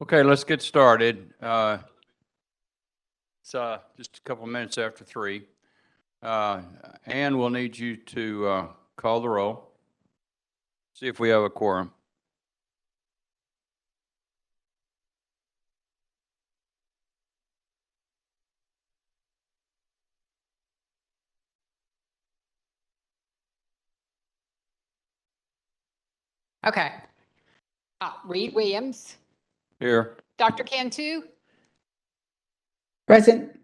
Okay, let's get started. It's just a couple of minutes after 3. Ann, we'll need you to call the roll. See if we have a quorum. Okay. Reed Williams. Here. Dr. Cantu. Present.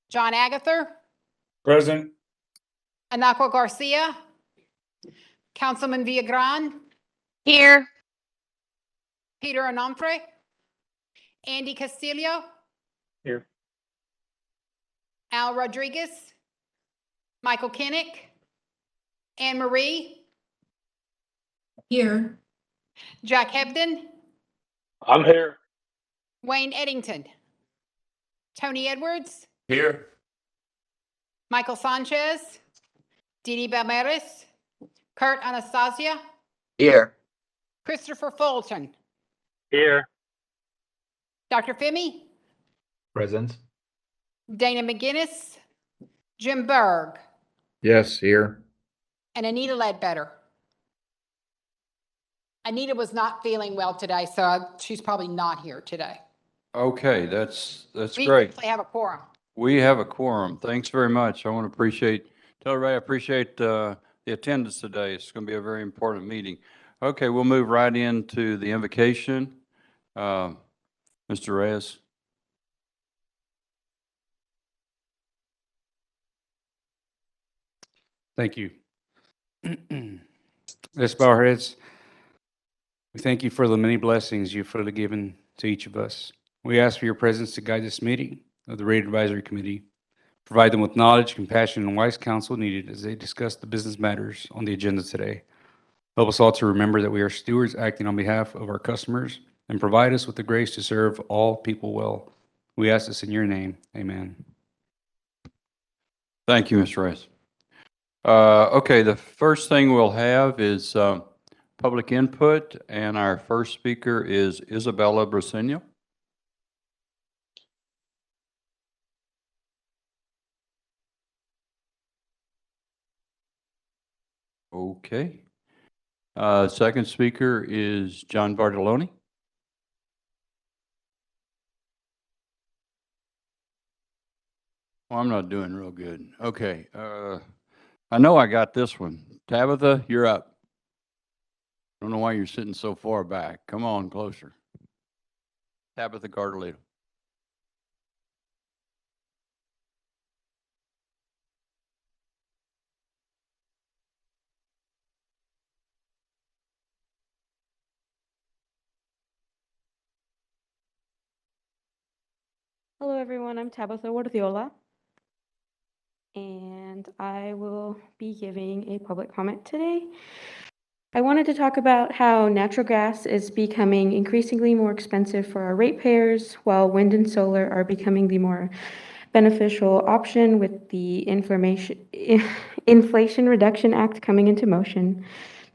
John Agather. Present. Anako Garcia. Councilman Villagran. Here. Peter Onontre. Andy Castillo. Here. Al Rodriguez. Michael Kinnick. Anne Marie. Here. Jack Hebden. I'm here. Wayne Eddington. Tony Edwards. Here. Michael Sanchez. Didi Balmeres. Kurt Anastasia. Here. Christopher Fulton. Here. Dr. Femi. Present. Dana McGinnis. Jim Berg. Yes, here. And Anita Ledbetter. Anita was not feeling well today, so she's probably not here today. Okay, that's We great. actually have a quorum. We have a quorum. Thanks very much. I want to tell everybody I appreciate the attendance today. It's going to be a very important meeting. Okay, we'll move right into the invocation. Mr. Reyes. Thank you. Let's bow our heads. We thank you for the many blessings you've freely given to each of us. We ask for your presence to guide this meeting of the Rate Advisory Committee. Provide them with knowledge, compassion, and wise counsel needed as they discuss the business matters on the agenda today. Help us all to remember that we are stewards acting on behalf of our customers, and provide us with the grace to serve all people well. We ask this in your name. Amen. Thank you, Mr. Reyes. Okay, the first thing we'll have is public input, and our first speaker is Isabella Braseno. Okay. Second speaker is John Bartoloni. Well, I'm not doing real good. Okay. I know I got this one. Tabitha, you're up. Don't know why you're sitting so far back. Come on, closer. Tabitha Gardelito. Hello, everyone. I'm Tabitha Guardiola, and I will be giving a public comment today. I wanted to talk about how natural gas is becoming increasingly more expensive for our ratepayers, while wind and solar are becoming the more beneficial option with the Inflation Reduction Act coming into motion.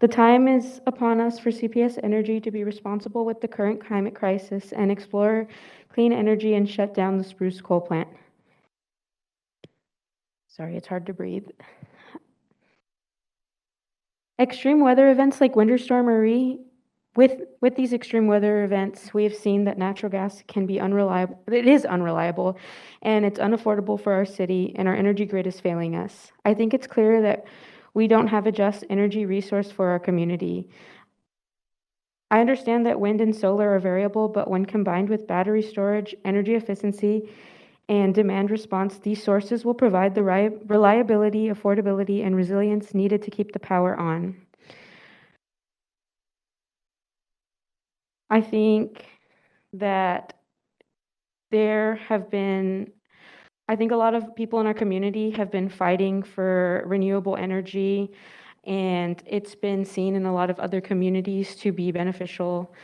The time is upon us for CPS Energy to be responsible with the current climate crisis and explore clean energy and shut down the Spruce coal plant. Sorry, it's hard to breathe. Extreme weather events like Winter Storm Marie, with these extreme weather events, we have seen that natural gas can be unreliable. It is unreliable, and it's unaffordable for our city, and our energy grid is failing us. I think it's clear that we don't have a just energy resource for our community. I understand that wind and solar are variable, but when combined with battery storage, energy efficiency, and demand response, these sources will provide the reliability, affordability, and resilience needed to keep the power on. I think that I think a lot of people in our community have been fighting for renewable energy, and it's been seen in a lot of other communities to be beneficial.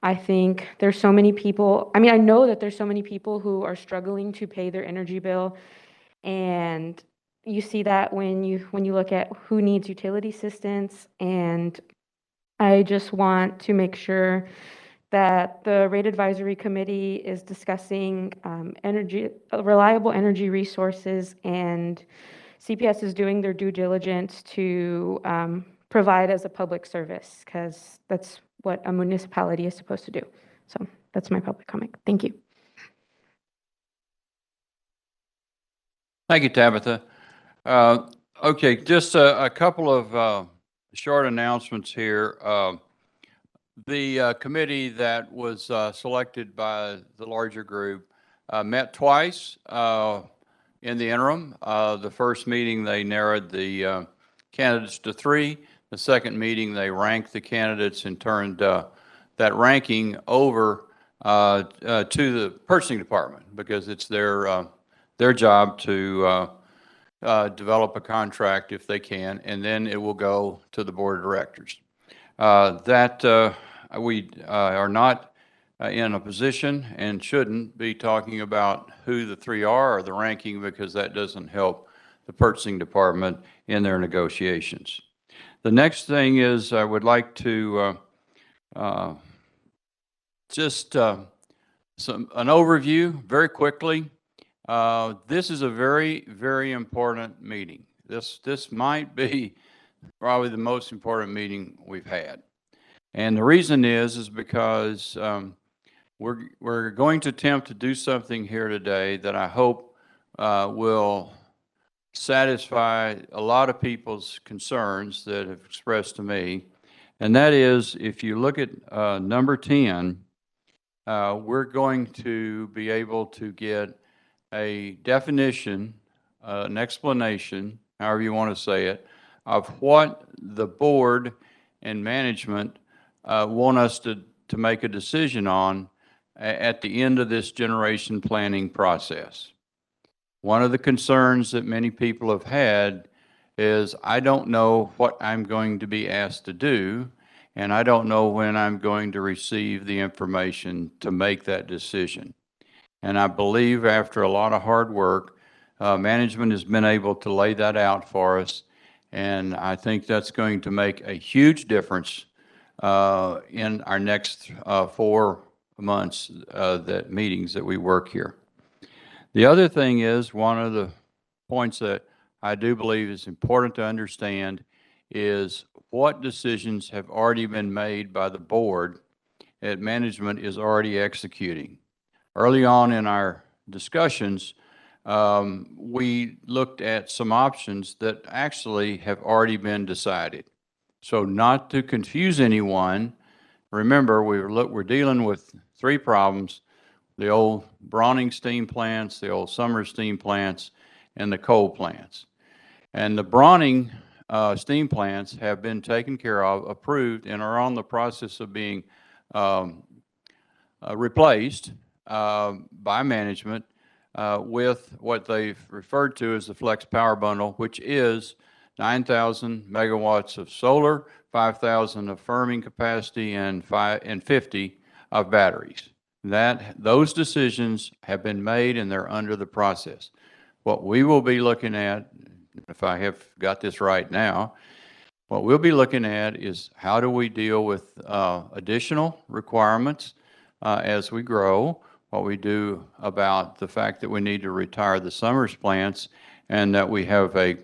I think there's so many people, I know that there's so many people who are struggling to pay their energy bill, and you see that when you look at who needs utility assistance, and I just want to make sure that the rate advisory committee is discussing reliable energy resources, and CPS is doing their due diligence to provide as a public service, because that's what a municipality is supposed to do. So that's my public comment. Thank you. Thank you, Tabitha. Okay, just a couple of short announcements here. The committee that was selected by the larger group met twice in the interim. The first meeting, they narrowed the candidates to 3. The second meeting, they ranked the candidates and turned that ranking over to the purchasing department, because it's their job to develop a contract if they can, and then it will go to the board of directors. We are not in a position and shouldn't be talking about who the 3 are or the ranking, because that doesn't help the purchasing department in their negotiations. The next thing is I would like to just an overview very quickly. This is a very, very important meeting. This might be probably the most important meeting we've had. And the reason is because we're going to attempt to do something here today that I hope will satisfy a lot of people's concerns that have expressed to me. And that is, if you look at number 10, we're going to be able to get a definition, an explanation, however you want to say it, of what the board and management want us to make a decision on at the end of this generation planning process. One of the concerns that many people have had is, I don't know what I'm going to be asked to do, and I don't know when I'm going to receive the information to make that decision. And I believe after a lot of hard work, management has been able to lay that out for us, and I think that's going to make a huge difference in our next 4 months meetings that we work here. The other thing is, one of the points that I do believe is important to understand is what decisions have already been made by the board that management is already executing. Early on in our discussions, we looked at some options that actually have already been decided. So not to confuse anyone, remember we're dealing with 3 problems: the old Browning steam plants, the old Summer steam plants, and the coal plants. And the Browning steam plants have been taken care of, approved, and are on the process of being replaced by management with what they've referred to as the Flex Power Bundle, which is 9,000 megawatts of solar, 5,000 of firming capacity, and 50 of batteries. Those decisions have been made and they're under the process. What we will be looking at, if I have got this right now, what we'll be looking at is how do we deal with additional requirements as we grow, what we do about the fact that we need to retire the Summers plants, and that we have a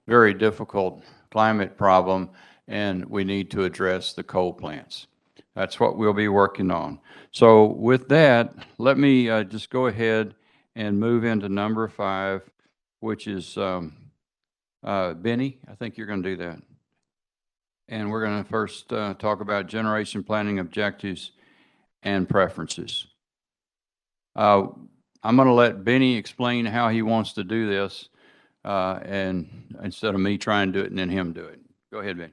very difficult climate problem and we need to address the coal plants. That's what we'll be working on. So with that, let me just go ahead and move into number 5, which is Benny, I think you're going to do that. And we're going to first talk about generation planning objectives and preferences. I'm going to let Benny explain how he wants to do this, and instead of me trying to do it and then him do it. Go ahead, Benny.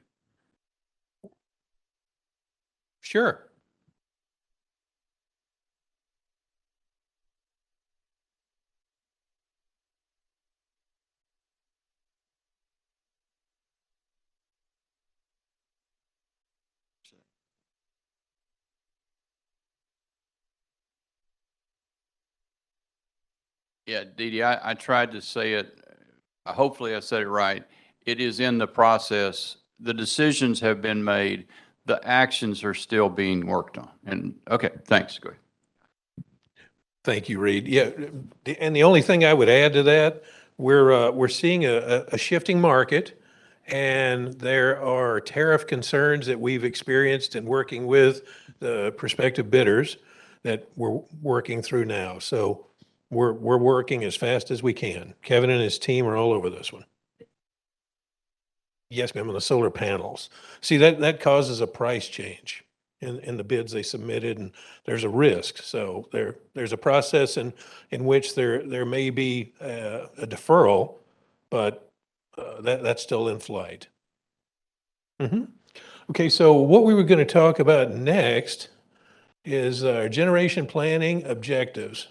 Sure. Yeah, Dee Dee, I tried to say it, hopefully I said it right. It is in the process. The decisions have been made. the actions are still being worked on. And, okay, thanks. Go ahead. Thank you, Reed. Yeah, and the only thing I would add to that, we're seeing a shifting market, and there are tariff concerns that we've experienced in working with the prospective bidders that we're working through now. So we're working as fast as we can. Kevin and his team are all over this one. Yes, ma'am, on the solar panels. See, that causes a price change in the bids they submitted, and there's a risk. So there's a process in which there may be a deferral, but that's still in flight. Okay, so what we were going to talk about next is our generation planning objectives.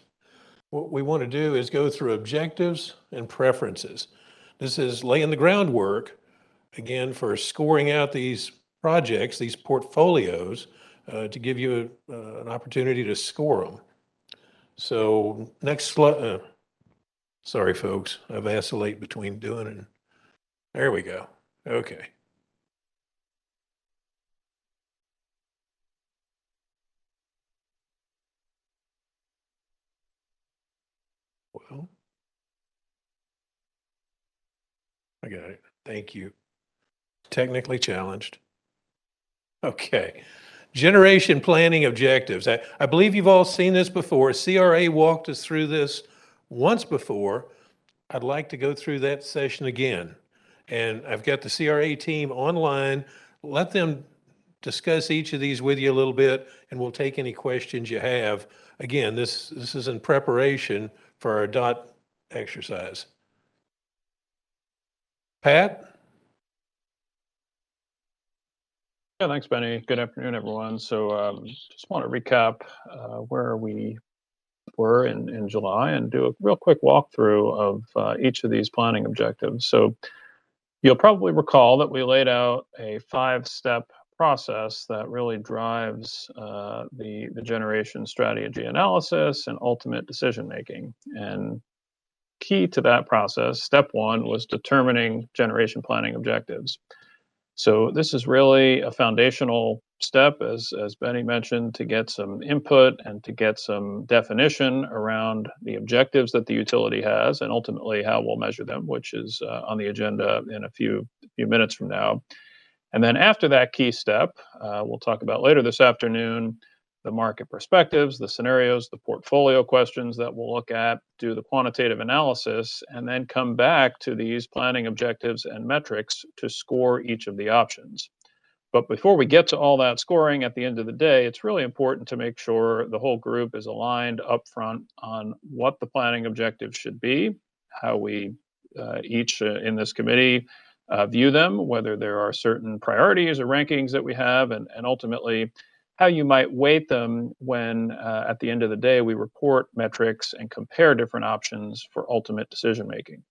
What we want to do is go through objectives and preferences. This is laying the groundwork, again, for scoring out these projects, these portfolios, to give you an opportunity to score them. So next slide. Sorry, folks, I vacillate between doing it. There we go. Okay. Well, I got it. Thank you. Technically challenged. Okay. Generation planning objectives. I believe you've all seen this before. CRA walked us through this once before. I'd like to go through that session again. And I've got the CRA team online. Let them discuss each of these with you a little bit, and we'll take any questions you have. Again, this is in preparation for our DOT exercise. Pat? Yeah, thanks, Benny. Good afternoon, everyone. So just want to recap where we were in July and do a real quick walkthrough of each of these planning objectives. So you'll probably recall that we laid out a 5-step process that really drives the generation strategy analysis and ultimate decision making. And key to that process, step 1 was determining generation planning objectives. So this is really a foundational step, as Benny mentioned, to get some input and to get some definition around the objectives that the utility has and ultimately how we'll measure them, which is on the agenda in a few minutes from now. And then after that key step, we'll talk about later this afternoon, the market perspectives, the scenarios, the portfolio questions that we'll look at, do the quantitative analysis, and then come back to these planning objectives and metrics to score each of the options. But before we get to all that scoring at the end of the day, it's really important to make sure the whole group is aligned up front on what the planning objectives should be, how we each in this committee view them, whether there are certain priorities or rankings that we have, and ultimately how you might weight them when at the end of the day we report metrics and compare different options for ultimate decision making.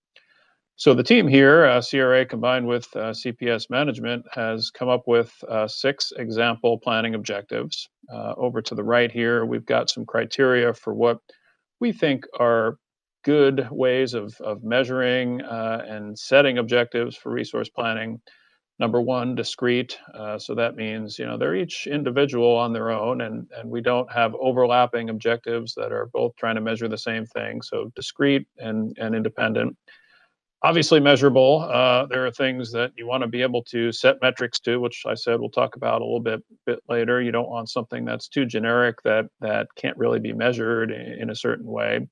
So the team here, CRA combined with CPS management, has come up with 6 example planning objectives. Over to the right here, we've got some criteria for what we think are good ways of measuring and setting objectives for resource planning. Number 1, discrete. So that means, they're each individual on their own, and we don't have overlapping objectives that are both trying to measure the same thing. So discrete and independent. Obviously measurable. There are things that you want to be able to set metrics to, which I said we'll talk about a little bit later. You don't want something that's too generic that can't really be measured in a certain way.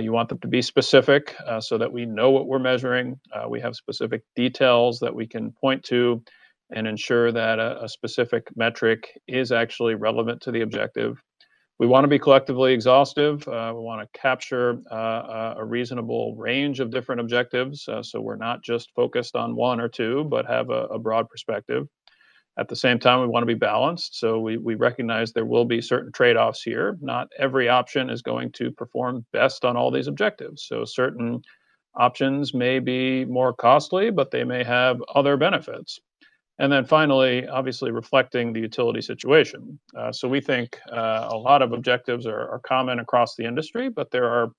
You want them to be specific so that we know what we're measuring. We have specific details that we can point to and ensure that a specific metric is actually relevant to the objective. We want to be collectively exhaustive. We want to capture a reasonable range of different objectives. So we're not just focused on 1 or 2, but have a broad perspective. At the same time, we want to be balanced. So we recognize there will be certain trade-offs here. Not every option is going to perform best on all these objectives. So certain options may be more costly, but they may have other benefits. And then finally, obviously reflecting the utility situation. So we think a lot of objectives are common across the industry, but there are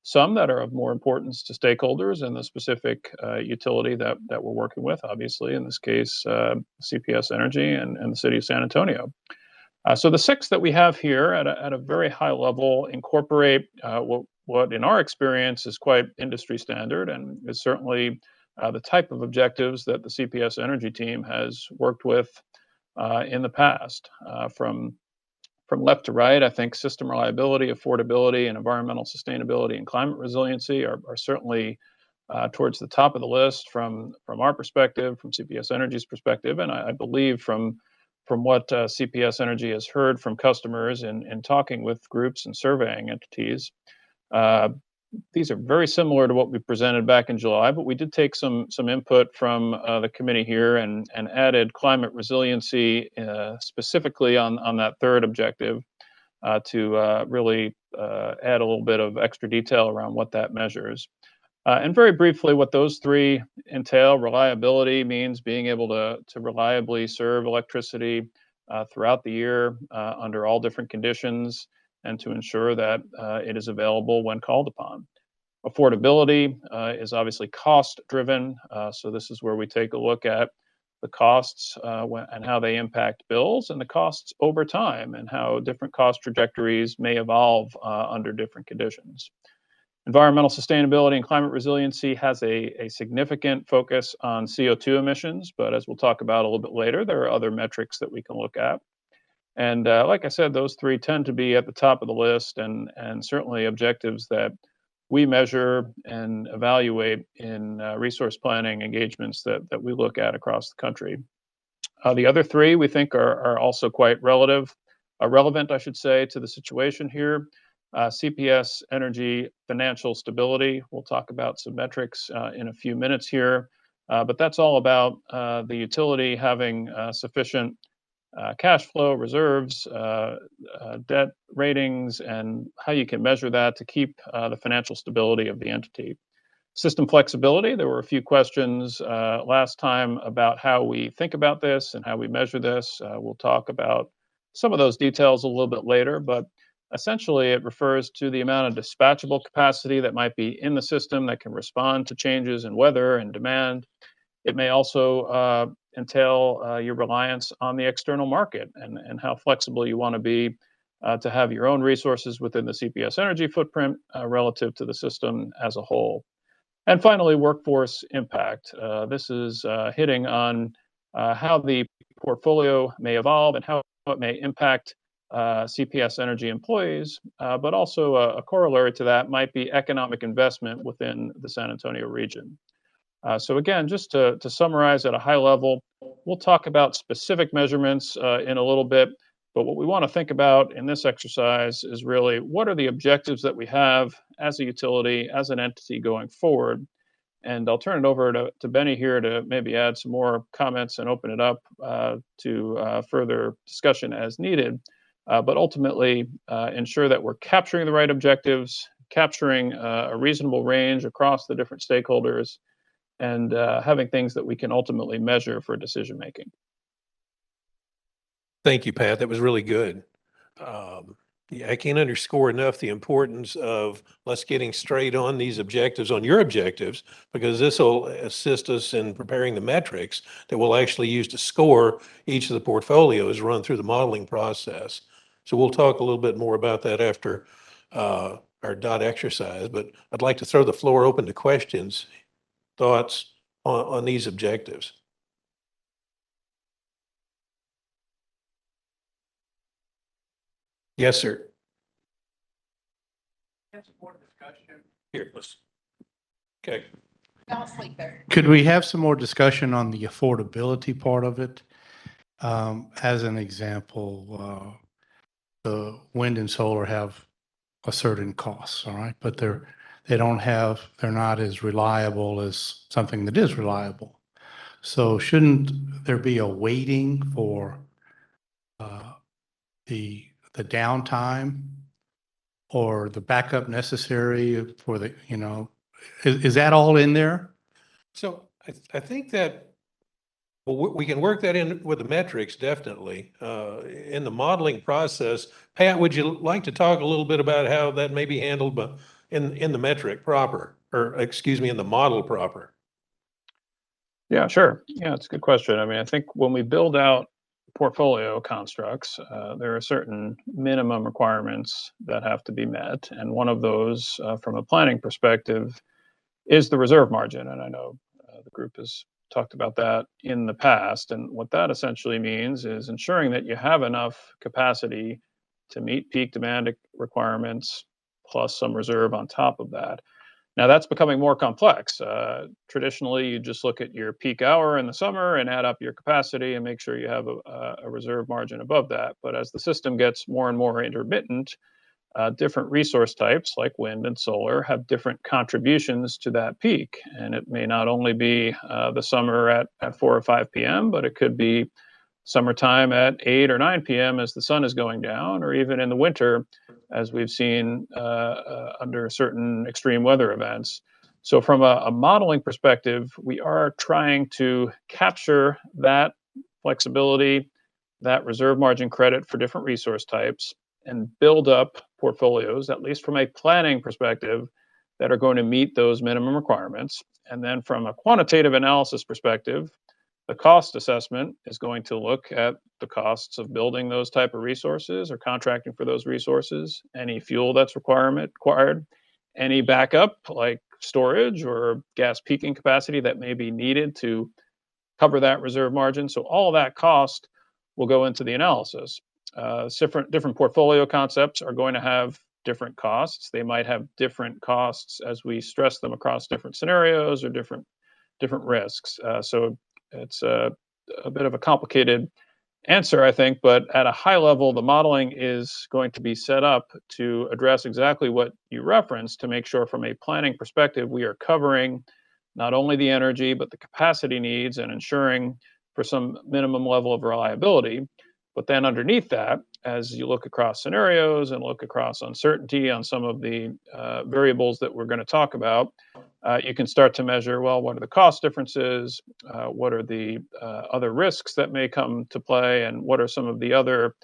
some that are of more importance to stakeholders and the specific utility that we're working with, obviously, in this case, CPS Energy and the city of San Antonio. So the 6 that we have here at a very high level incorporate what in our experience is quite industry standard and is certainly the type of objectives that the CPS Energy team has worked with in the past. From left to right, I think system reliability, affordability, and environmental sustainability and climate resiliency are certainly towards the top of the list from our perspective, from CPS Energy's perspective, and I believe from what CPS Energy has heard from customers in talking with groups and surveying entities. These are very similar to what we presented back in July, but we did take some input from the committee here and added climate resiliency specifically on that third objective to really add a little bit of extra detail around what that measures. And very briefly, what those 3 entail: reliability means being able to reliably serve electricity throughout the year under all different conditions, and to ensure that it is available when called upon. Affordability is obviously cost-driven, so this is where we take a look at the costs and how they impact bills, and the costs over time, and how different cost trajectories may evolve under different conditions. Environmental sustainability and climate resiliency has a significant focus on CO2 emissions, but as we'll talk about a little bit later, there are other metrics that we can look at. And like I said, those 3 tend to be at the top of the list, and certainly objectives that we measure and evaluate in resource planning engagements that we look at across the country. The other 3 we think are also quite relevant, I should say, to the situation here. CPS Energy financial stability. We'll talk about some metrics in a few minutes here, but that's all about the utility having sufficient cash flow, reserves, debt ratings, and how you can measure that to keep the financial stability of the entity. System flexibility. There were a few questions last time about how we think about this and how we measure this. We'll talk about some of those details a little bit later, but essentially it refers to the amount of dispatchable capacity that might be in the system that can respond to changes in weather and demand. It may also entail your reliance on the external market and how flexible you want to be to have your own resources within the CPS Energy footprint relative to the system as a whole. And finally, workforce impact. This is hitting on how the portfolio may evolve and how it may impact CPS Energy employees, but also a corollary to that might be economic investment within the San Antonio region. So again, just to summarize at a high level, we'll talk about specific measurements in a little bit, but what we want to think about in this exercise is really what are the objectives that we have as a utility, as an entity going forward. And I'll turn it over to Benny here to maybe add some more comments and open it up to further discussion as needed, but ultimately ensure that we're capturing the right objectives, capturing a reasonable range across the different stakeholders, and having things that we can ultimately measure for decision making. Thank you, Pat. That was really good. Yeah, I can't underscore enough the importance of let's getting straight on these objectives, on your objectives, because this will assist us in preparing the metrics that we'll actually use to score each of the portfolios run through the modeling process. So we'll talk a little bit more about that after our dot exercise, but I'd like to throw the floor open to questions, thoughts on these objectives. Yes, sir. Here, let's. Okay. Fell asleep there. Could we have some more discussion on the affordability part of it? As an example, the wind and solar have a certain cost, all right, but they're not as reliable as something that is reliable. So shouldn't there be a waiting for the downtime or the backup necessary for the, is that all in there? So I think that, well, we can work that in with the metrics, definitely. In the modeling process, Pat, would you like to talk a little bit about how that may be handled in the metric proper, or excuse me, in the model proper? Yeah, sure. Yeah, it's a good question. I mean, I think when we build out portfolio constructs, there are certain minimum requirements that have to be met. And one of those, from a planning perspective, is the reserve margin. And I know the group has talked about that in the past. And what that essentially means is ensuring that you have enough capacity to meet peak demand requirements, plus some reserve on top of that. Now that's becoming more complex. Traditionally, you just look at your peak hour in the summer and add up your capacity and make sure you have a reserve margin above that. But as the system gets more and more intermittent, different resource types like wind and solar have different contributions to that peak. And it may not only be the summer at 4 or 5 p.m., but it could be summertime at 8 or 9 p.m. as the sun is going down, or even in the winter, as we've seen under certain extreme weather events. So from a modeling perspective, we are trying to capture that flexibility, that reserve margin credit for different resource types, and build up portfolios, at least from a planning perspective, that are going to meet those minimum requirements. And then from a quantitative analysis perspective, the cost assessment is going to look at the costs of building those type of resources or contracting for those resources, any fuel that's required, any backup like storage or gas peaking capacity that may be needed to cover that reserve margin. So all of that cost will go into the analysis. Different portfolio concepts are going to have different costs. They might have different costs as we stress them across different scenarios or different risks. So it's a bit of a complicated answer, I think, but at a high level, the modeling is going to be set up to address exactly what you referenced to make sure from a planning perspective, we are covering not only the energy, but the capacity needs and ensuring for some minimum level of reliability. But then underneath that, as you look across scenarios and look across uncertainty on some of the variables that we're going to talk about, you can start to measure, well, what are the cost differences? What are the other risks that may come to play? And what are some of the other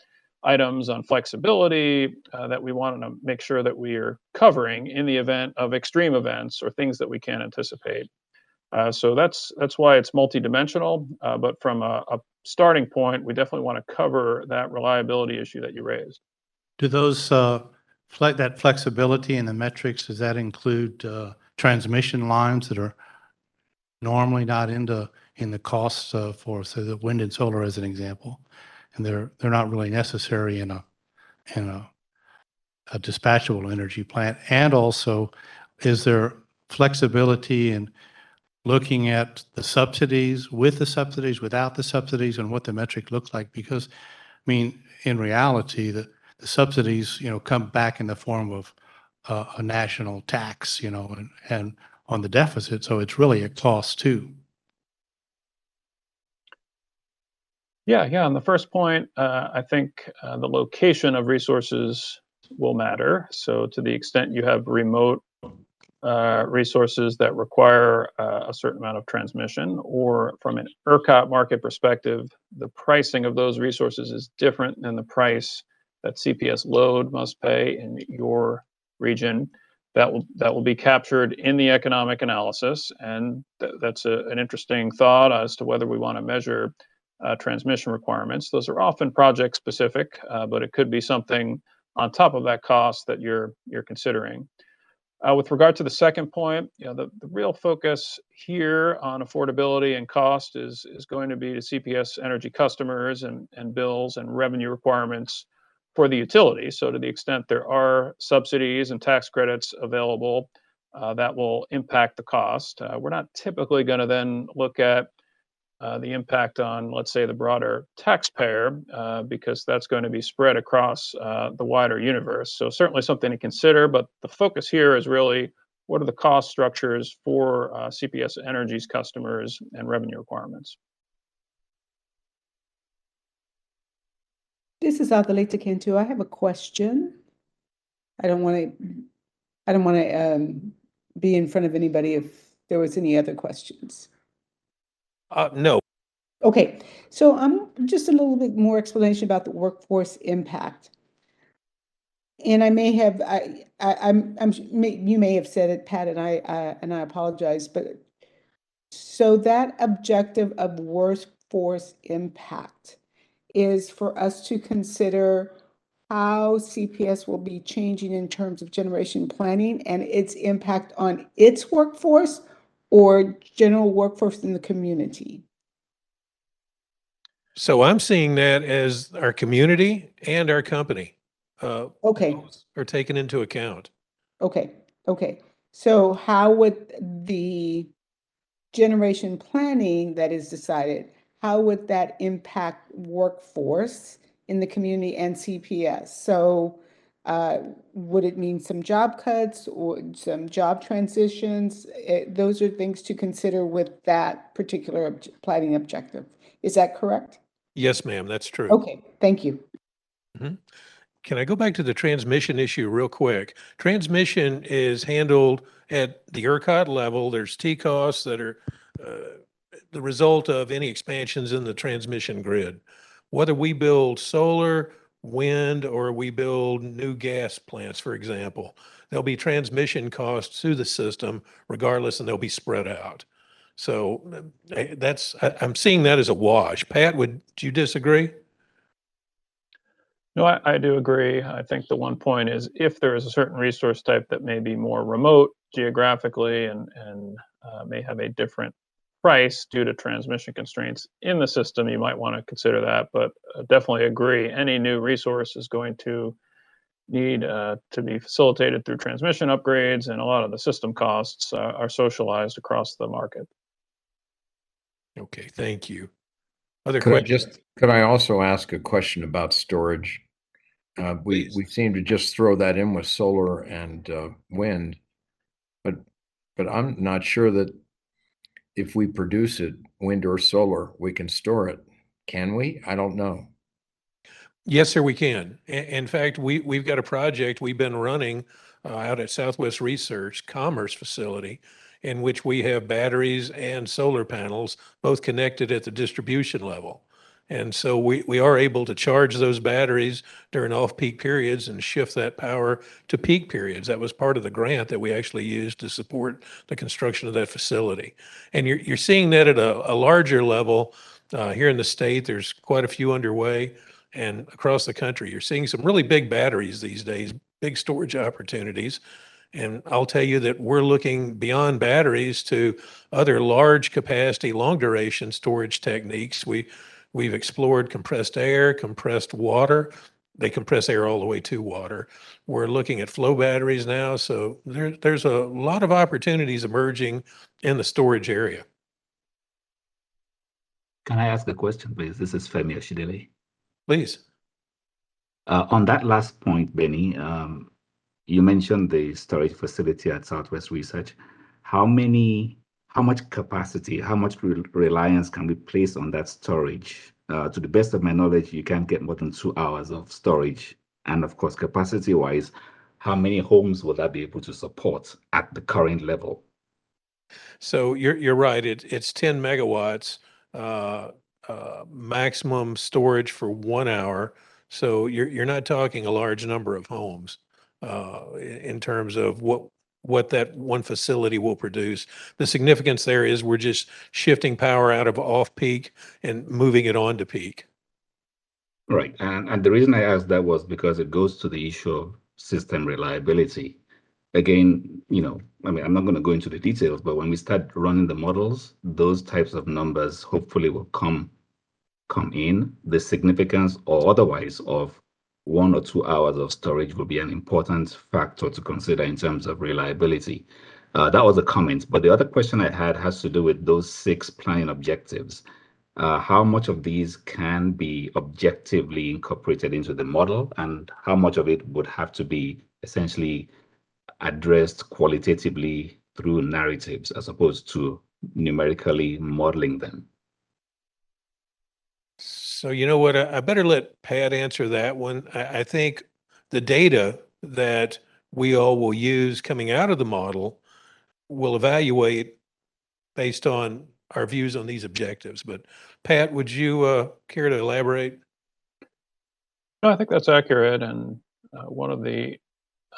items on flexibility that we want to make sure that we are covering in the event of extreme events or things that we can't anticipate? So that's why it's multidimensional. But from a starting point, we definitely want to cover that reliability issue that you raised. Do those, that flexibility in the metrics, does that include transmission lines that are normally not in the costs for, say, the wind and solar as an example, and they're not really necessary in a dispatchable energy plant? And also, is there flexibility in looking at the subsidies, with the subsidies, without the subsidies, and what the metric looks like? Because, I mean, in reality, the subsidies, come back in the form of a national tax, and on the deficit. So it's really a cost too. Yeah. On the first point, I think the location of resources will matter. So to the extent you have remote resources that require a certain amount of transmission, or from an ERCOT market perspective, the pricing of those resources is different than the price that CPS load must pay in your region. That will be captured in the economic analysis, and that's an interesting thought as to whether we want to measure transmission requirements. Those are often project specific, but it could be something on top of that cost that you're considering. With regard to the second point, the real focus here on affordability and cost is going to be to CPS Energy customers and bills and revenue requirements for the utility. So to the extent there are subsidies and tax credits available, that will impact the cost. We're not typically going to then look at the impact on, let's say, the broader taxpayer, because that's going to be spread across the wider universe. So certainly something to consider, but the focus here is really what are the cost structures for CPS Energy's customers and revenue requirements. This is Adelaide Cantu. I have a question. I don't want to be in front of anybody if there was any other questions. No. Okay, so I'm just a little bit more explanation about the workforce impact. and I may have, you may have said it, Pat, and I apologize, but so that objective of workforce impact is for us to consider how CPS will be changing in terms of generation planning and its impact on its workforce or general workforce in the community. So I'm seeing that as our community and our company Okay, both are taken into account. okay. So how would the generation planning that is decided, how would that impact workforce in the community and CPS? So would it mean some job cuts or some job transitions? Those are things to consider with that particular planning objective. Is that correct? Yes, ma'am, that's true. Okay, thank you. Can I go back to the transmission issue real quick? Transmission is handled at the ERCOT level. There's T-costs that are the result of any expansions in the transmission grid. Whether we build solar, wind, or we build new gas plants, for example, there'll be transmission costs to the system regardless, and they'll be spread out. So I'm seeing that as a wash. Pat, would you disagree? No, I do agree. I think the one point is if there is a certain resource type that may be more remote geographically and may have a different price due to transmission constraints in the system, you might want to consider that. But definitely agree, any new resource is going to need to be facilitated through transmission upgrades, and a lot of the system costs are socialized across the market. Okay, thank you. Other Could I questions? could I also ask a question about storage? We Please. seem to just throw that in with solar and wind, but I'm not sure that if we produce it, wind or solar, we can store it. Can we? I don't know. Yes, sir, we can. In fact, we've got a project we've been running out at Southwest Research Commerce Facility in which we have batteries and solar panels both connected at the distribution level. And so we are able to charge those batteries during off-peak periods and shift that power to peak periods. That was part of the grant that we actually used to support the construction of that facility. And you're seeing that at a larger level here in the state. There's quite a few underway. And across the country, you're seeing some really big batteries these days, big storage opportunities. And I'll tell you that we're looking beyond batteries to other large capacity, long duration storage techniques. We've explored compressed air, compressed water. They compress air all the way to water. We're looking at flow batteries now. So there's a lot of opportunities emerging in the storage area. Can I ask a question, please? This is Femi Oshidele. Please. On that last point, Benny, you mentioned the storage facility at Southwest Research. How much capacity, how much reliance can we place on that storage? To the best of my knowledge, you can't get more than 2 hours of storage. And of course, capacity-wise, how many homes will that be able to support at the current level? So you're right. It's 10 megawatts. Maximum storage for 1 hour. So you're not talking a large number of homes in terms of what that one facility will produce. The significance there is we're just shifting power out of off-peak and moving it on to peak. Right. And the reason I asked that was because it goes to the issue of system reliability. Again, I mean, I'm not going to go into the details, but when we start running the models, those types of numbers hopefully will come in. The significance or otherwise of 1 or 2 hours of storage will be an important factor to consider in terms of reliability. That was a comment. But the other question I had has to do with those 6 planning objectives. How much of these can be objectively incorporated into the model, and how much of it would have to be essentially addressed qualitatively through narratives as opposed to numerically modeling them? So you know what? I better let Pat answer that one. I think the data that we all will use coming out of the model will evaluate based on our views on these objectives. But Pat, would you care to elaborate? No, I think that's accurate. And one of the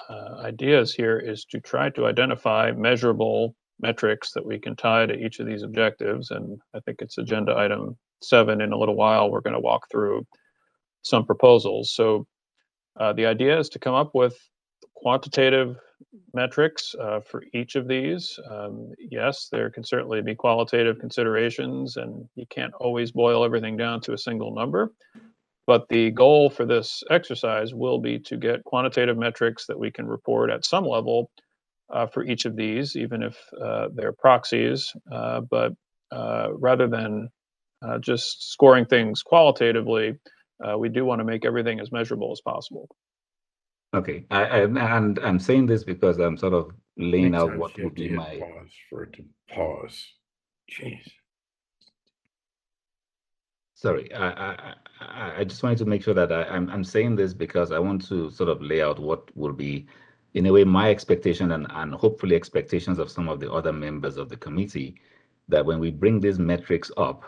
ideas here is to try to identify measurable metrics that we can tie to each of these objectives. And I think it's agenda item 7. In a little while, we're going to walk through some proposals. So the idea is to come up with quantitative metrics for each of these. Yes, there can certainly be qualitative considerations, and you can't always boil everything down to a single number. But the goal for this exercise will be to get quantitative metrics that we can report at some level for each of these, even if they're proxies. But rather than just scoring things qualitatively, we do want to make everything as measurable as possible. Okay, and I'm saying this because I'm sort of laying out Anytime what you would have to be hit my. pause for it to pause. Jeez. Sorry, I just wanted to make sure that I'm saying this because I want to sort of lay out what will be, in a way, my expectation and hopefully expectations of some of the other members of the committee, that when we bring these metrics up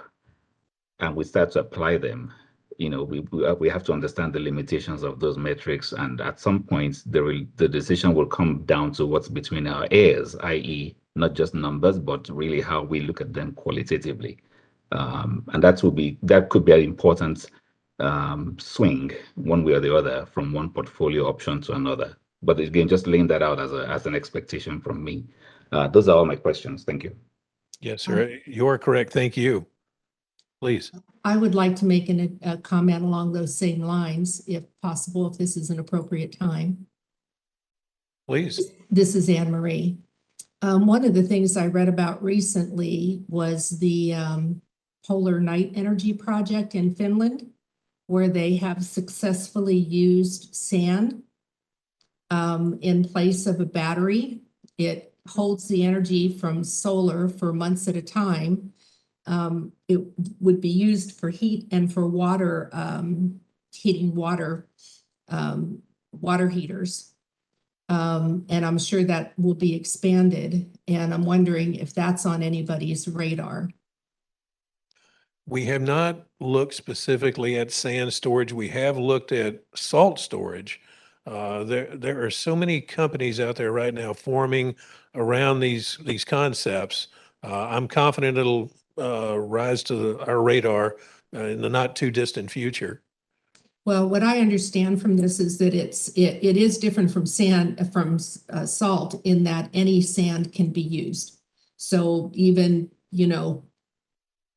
and we start to apply them, we have to understand the limitations of those metrics, and at some point the decision will come down to what's between our ears, i.e., not just numbers, but really how we look at them qualitatively. And that could be an important swing one way or the other from one portfolio option to another. But again, just laying that out as an expectation from me. Those are all my questions. Thank you. Yes, sir. You're correct. Thank you. Please. I would like to make a comment along those same lines, if possible, if this is an appropriate time. Please. This is Anne Marie. One of the things I read about recently was the Polar Night Energy project in Finland, where they have successfully used sand in place of a battery. It holds the energy from solar for months at a time. It would be used for heat and for water, heating water, water heaters. And I'm sure that will be expanded. And I'm wondering if that's on anybody's radar. We have not looked specifically at sand storage. We have looked at salt storage. There are so many companies out there right now forming around these concepts. I'm confident it'll rise to our radar in the not too distant future. Well, what I understand from this is that it is different from salt in that any sand can be used. So even,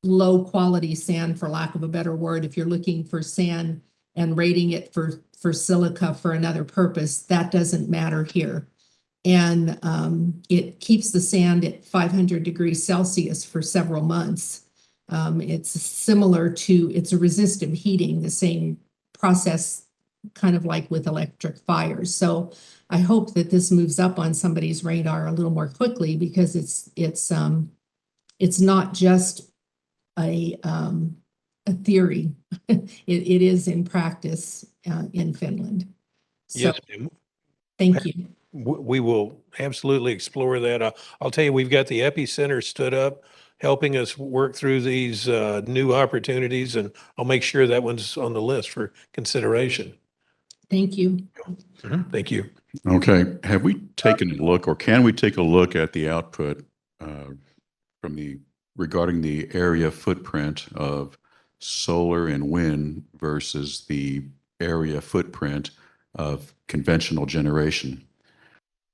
low quality sand, for lack of a better word, if you're looking for sand and rating it for silica for another purpose, that doesn't matter here. And it keeps the sand at 500 degrees Celsius for several months. It's a resistive heating, the same process, kind of like with electric fires. So I hope that this moves up on somebody's radar a little more quickly, because it's not just a theory. It is in practice in Finland. So, Yes, ma'am. thank you. We will absolutely explore that. I'll tell you, we've got the epicenter stood up, helping us work through these new opportunities, and I'll make sure that one's on the list for consideration. Thank you. Thank you. Okay, have we taken a look, or can we take a look at the output regarding the area footprint of solar and wind versus the area footprint of conventional generation?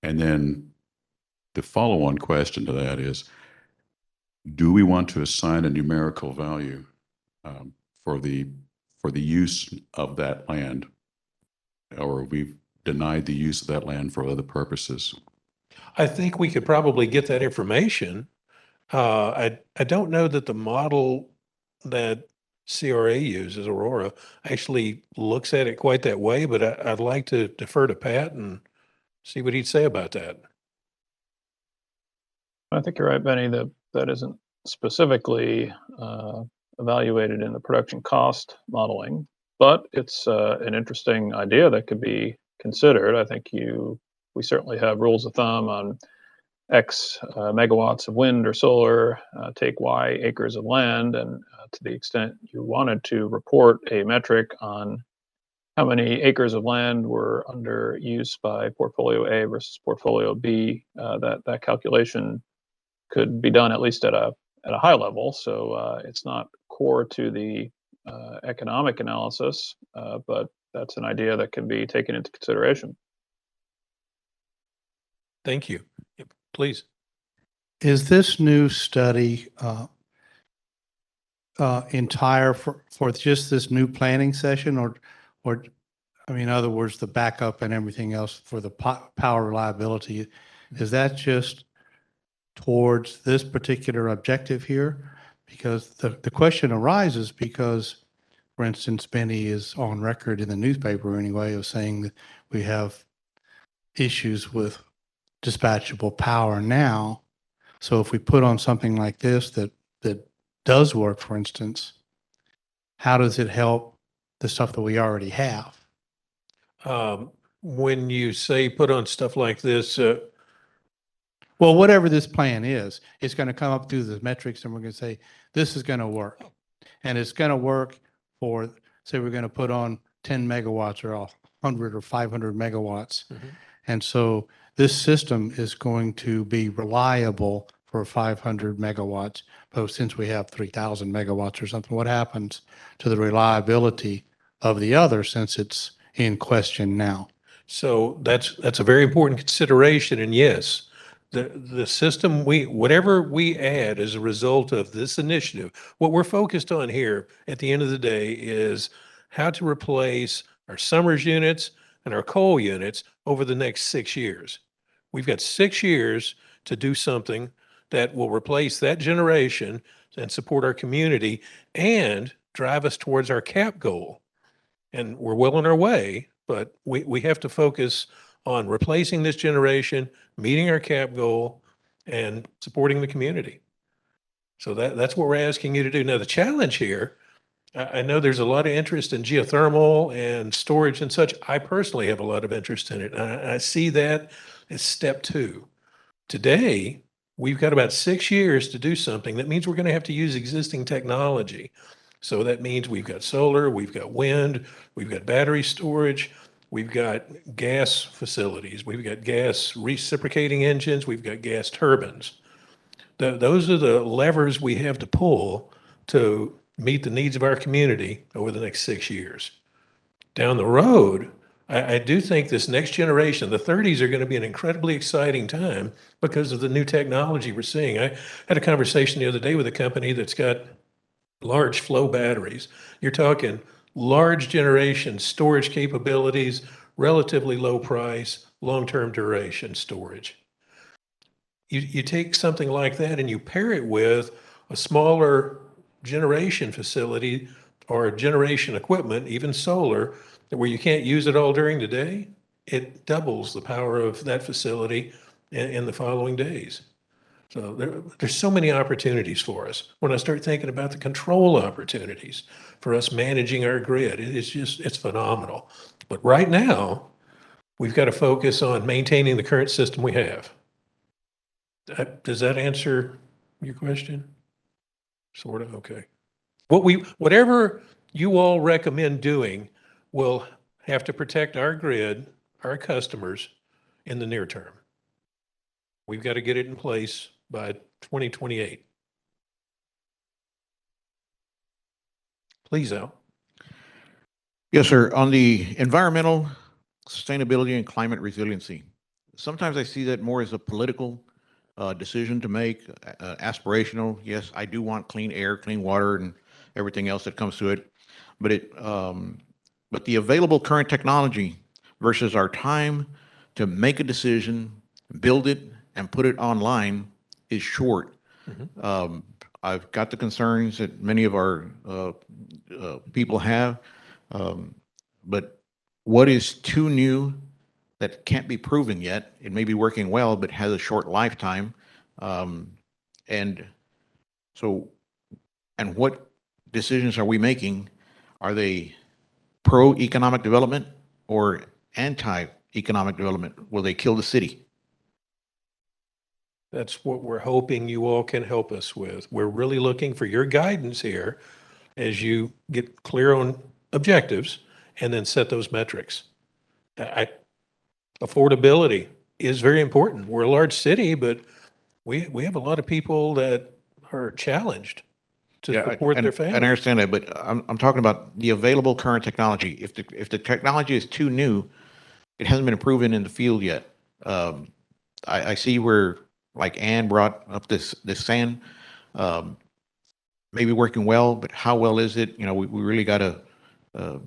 And then the follow-on question to that is, do we want to assign a numerical value for the use of that land, or we've denied the use of that land for other purposes? I think we could probably get that information. I don't know that the model that CRA uses, Aurora, actually looks at it quite that way, but I'd like to defer to Pat and see what he'd say about that. I think you're right, Benny, that isn't specifically evaluated in the production cost modeling, but it's an interesting idea that could be considered. I think we certainly have rules of thumb on X megawatts of wind or solar, take Y acres of land, and to the extent you wanted to report a metric on how many acres of land were under use by portfolio A versus portfolio B. That calculation could be done at least at a high level. So it's not core to the economic analysis, but that's an idea that can be taken into consideration. Thank you. Yep, please. Is this new study entire for just this new planning session, or, I mean, in other words, the backup and everything else for the power reliability? Is that just towards this particular objective here? Because the question arises because, for instance, Benny is on record in the newspaper anyway of saying that we have issues with dispatchable power now. So if we put on something like this that does work, for instance, how does it help the stuff that we already have? When you say put on stuff like this, Well, whatever this plan is, it's going to come up through the metrics and we're going to say, this is going to work. And it's going to work for, say, we're going to put on 10 megawatts or 100 or 500 megawatts. And so this system is going to be reliable for 500 megawatts. But since we have 3,000 megawatts or something, what happens to the reliability of the other since it's in question now? so that's a very important consideration. And yes, the system, whatever we add as a result of this initiative, what we're focused on here at the end of the day is how to replace our Summers units and our coal units over the next 6 years. We've got 6 years to do something that will replace that generation and support our community and drive us towards our cap goal. And we're well on our way, but we have to focus on replacing this generation, meeting our cap goal, and supporting the community. So that's what we're asking you to do. Now, the challenge here, I know there's a lot of interest in geothermal and storage and such. I personally have a lot of interest in it. I see that as step 2. Today, we've got about 6 years to do something. That means we're going to have to use existing technology. So that means we've got solar, we've got wind, we've got battery storage, we've got gas facilities, we've got gas reciprocating engines, we've got gas turbines. Those are the levers we have to pull to meet the needs of our community over the next 6 years. Down the road, I do think this next generation, the 30s, are going to be an incredibly exciting time because of the new technology we're seeing. I had a conversation the other day with a company that's got large flow batteries. You're talking large generation storage capabilities, relatively low price, long-term duration storage. You take something like that and you pair it with a smaller generation facility or generation equipment, even solar, where you can't use it all during the day, it doubles the power of that facility in the following days. So there's so many opportunities for us. When I start thinking about the control opportunities for us managing our grid, it's phenomenal. But right now, we've got to focus on maintaining the current system we have. Does that answer your question? Sort of, okay. Whatever you all recommend doing will have to protect our grid, our customers in the near term. We've got to get it in place by 2028. Please, Al. Yes, sir. On the environmental sustainability and climate resiliency, sometimes I see that more as a political decision to make, aspirational. Yes, I do want clean air, clean water, and everything else that comes to it. But the available current technology versus our time to make a decision, build it, and put it online is short. I've got the concerns that many of our people have, but what is too new that can't be proven yet? It may be working well, but has a short lifetime. And what decisions are we making? Are they pro-economic development or anti-economic development? Will they kill the city? That's what we're hoping you all can help us with. We're really looking for your guidance here as you get clear on objectives and then set those metrics. Affordability is very important. We're a large city, but we have a lot of people that are challenged to Yeah, support their and I family. understand that, but I'm talking about the available current technology. If the technology is too new, it hasn't been proven in the field yet. I see where, like Ann brought up this SAN, maybe working well, but how well is it? You know, we really got to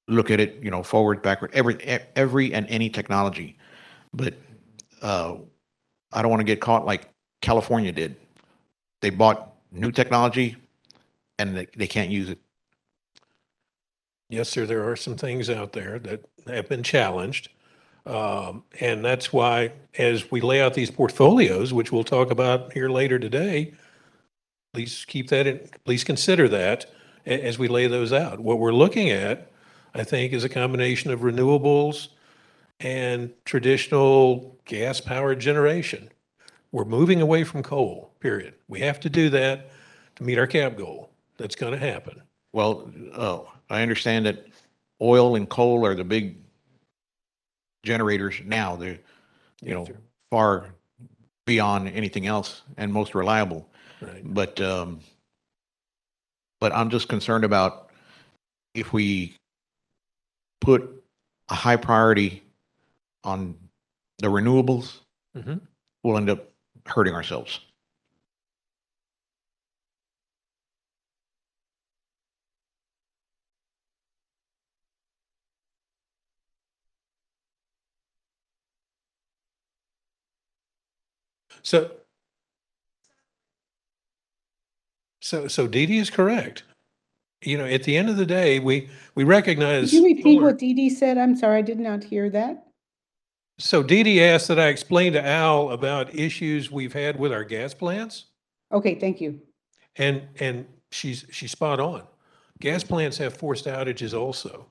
look at it, you know, forward, backward, every and any technology. But I don't want to get caught like California did. They bought new technology and they can't use it. Yes, sir, there are some things out there that have been challenged. And that's why, as we lay out these portfolios, which we'll talk about here later today, please keep that in, please consider that as we lay those out. What we're looking at, I think, is a combination of renewables and traditional gas-powered generation. We're moving away from coal, period. We have to do that to meet our cap goal. That's going to happen. Well, I understand that oil and coal are the big generators now. They're, you know, sir. far beyond anything else and most reliable. Right. But I'm just concerned about if we put a high priority on the renewables, Mhm. we'll end up hurting ourselves. So Dee Dee is correct. You know, at the end of the day, we recognize. Could you repeat solar- what Dee Dee said? I'm sorry, I did not hear that. So Dee Dee asked that I explain to Al about issues we've had with our gas plants, Okay, thank you. and she's spot on. Gas plants have forced outages also.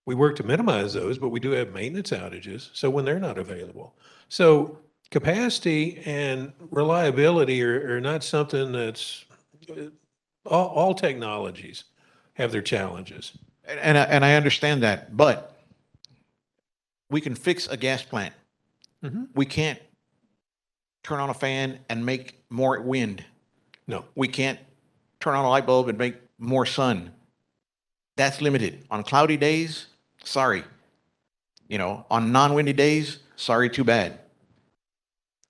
We work to minimize those, but we do have maintenance outages, so when they're not available. So capacity and reliability are not something that's, all technologies have their challenges. And I understand that, but we can fix a gas plant. Mhm. We can't turn on a fan and make more wind. No. We can't turn on a light bulb and make more sun. That's limited. On cloudy days, sorry. You know, on non-windy days, sorry, too bad.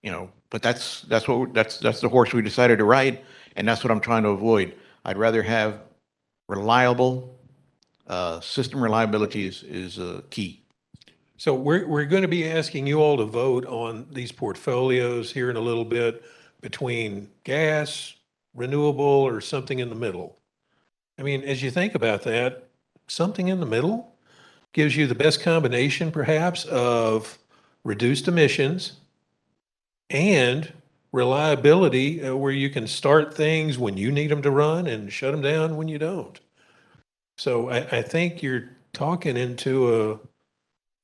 You know, but that's the horse we decided to ride, and that's what I'm trying to avoid. I'd rather have reliable, system reliability is key. So we're going to be asking you all to vote on these portfolios here in a little bit between gas, renewable, or something in the middle. I mean, as you think about that, something in the middle gives you the best combination perhaps of reduced emissions and reliability, where you can start things when you need them to run and shut them down when you don't. So I think you're talking into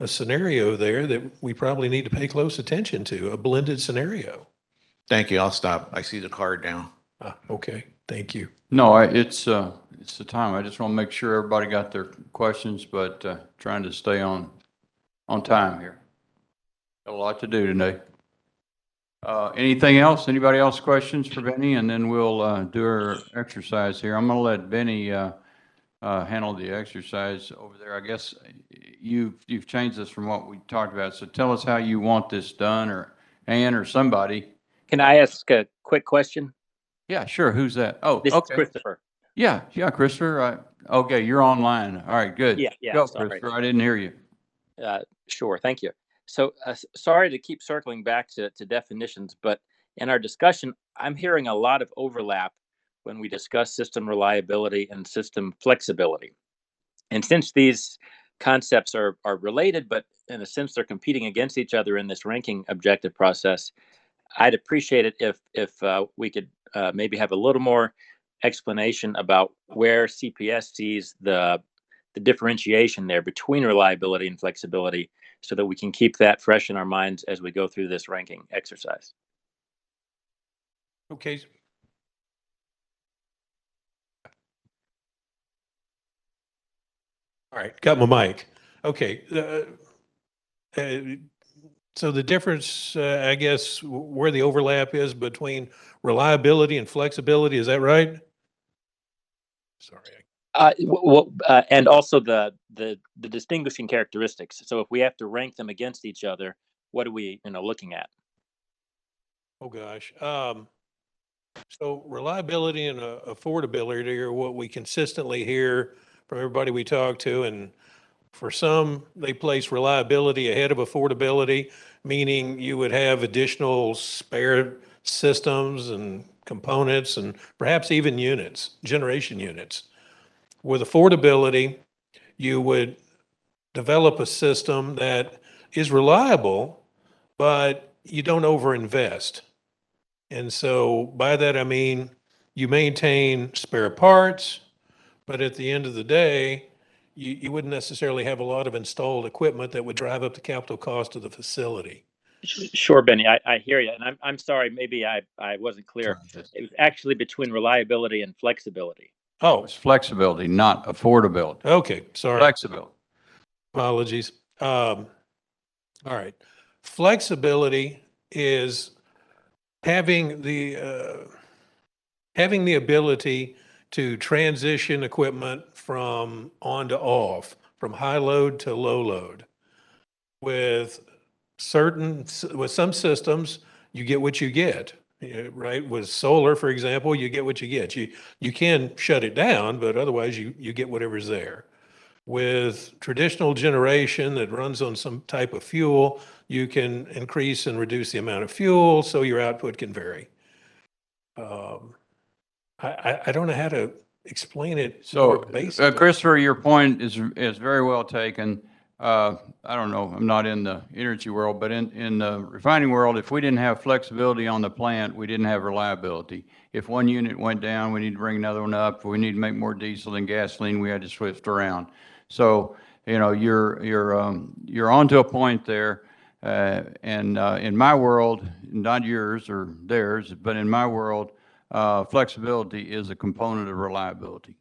a scenario there that we probably need to pay close attention to, a blended scenario. Thank you. I'll stop. I see the card now. Okay, thank you. No, it's the time. I just want to make sure everybody got their questions, but trying to stay on time here. Got a lot to do today. Anything else? Anybody else questions for Benny? And then we'll do our exercise here. I'm going to let Benny handle the exercise over there. I guess you've changed this from what we talked about. So tell us how you want this done, or Ann or somebody. Can I ask a quick question? Yeah, sure. Who's that? Oh, This is okay. Christopher. Yeah, Christopher. Okay, you're online. All right, good. Yeah, Go, sorry. Christopher. I didn't hear you. Sure, thank you. So sorry to keep circling back to definitions, but in our discussion, I'm hearing a lot of overlap when we discuss system reliability and system flexibility. And since these concepts are related, but in a sense they're competing against each other in this ranking objective process, I'd appreciate it if we could maybe have a little more explanation about where CPS sees the differentiation there between reliability and flexibility, so that we can keep that fresh in our minds as we go through this ranking exercise. Okay. All right, got my mic. Okay. So the difference, I guess, where the overlap is between reliability and flexibility, is that right? Sorry. And also the distinguishing characteristics. So if we have to rank them against each other, what are we looking at? Oh, gosh. So reliability and affordability are what we consistently hear from everybody we talk to. And for some, they place reliability ahead of affordability, meaning you would have additional spare systems and components and perhaps even units, generation units. With affordability, you would develop a system that is reliable, but you don't overinvest. And so by that, I mean, you maintain spare parts, but at the end of the day, you wouldn't necessarily have a lot of installed equipment that would drive up the capital cost of the facility. Sure, Benny, I hear you. And I'm sorry, maybe I wasn't clear. It was actually between reliability and flexibility. Oh, It's flexibility, not affordability. okay, sorry. Flexibility. Apologies. All right. Flexibility is having the ability to transition equipment from on to off, from high load to low load. With some systems, you get what you get, right? With solar, for example, you get what you get. You can shut it down, but otherwise you get whatever's there. With traditional generation that runs on some type of fuel, you can increase and reduce the amount of fuel, so your output can vary. I don't know how to explain it more So, basically. Christopher, your point is very well taken. I don't know, I'm not in the energy world, but in the refining world, if we didn't have flexibility on the plant, we didn't have reliability. If one unit went down, we need to bring another one up. If we need to make more diesel than gasoline, we had to switch around. So, you're onto a point there. And in my world, not yours or theirs, but in my world, flexibility is a component of reliability.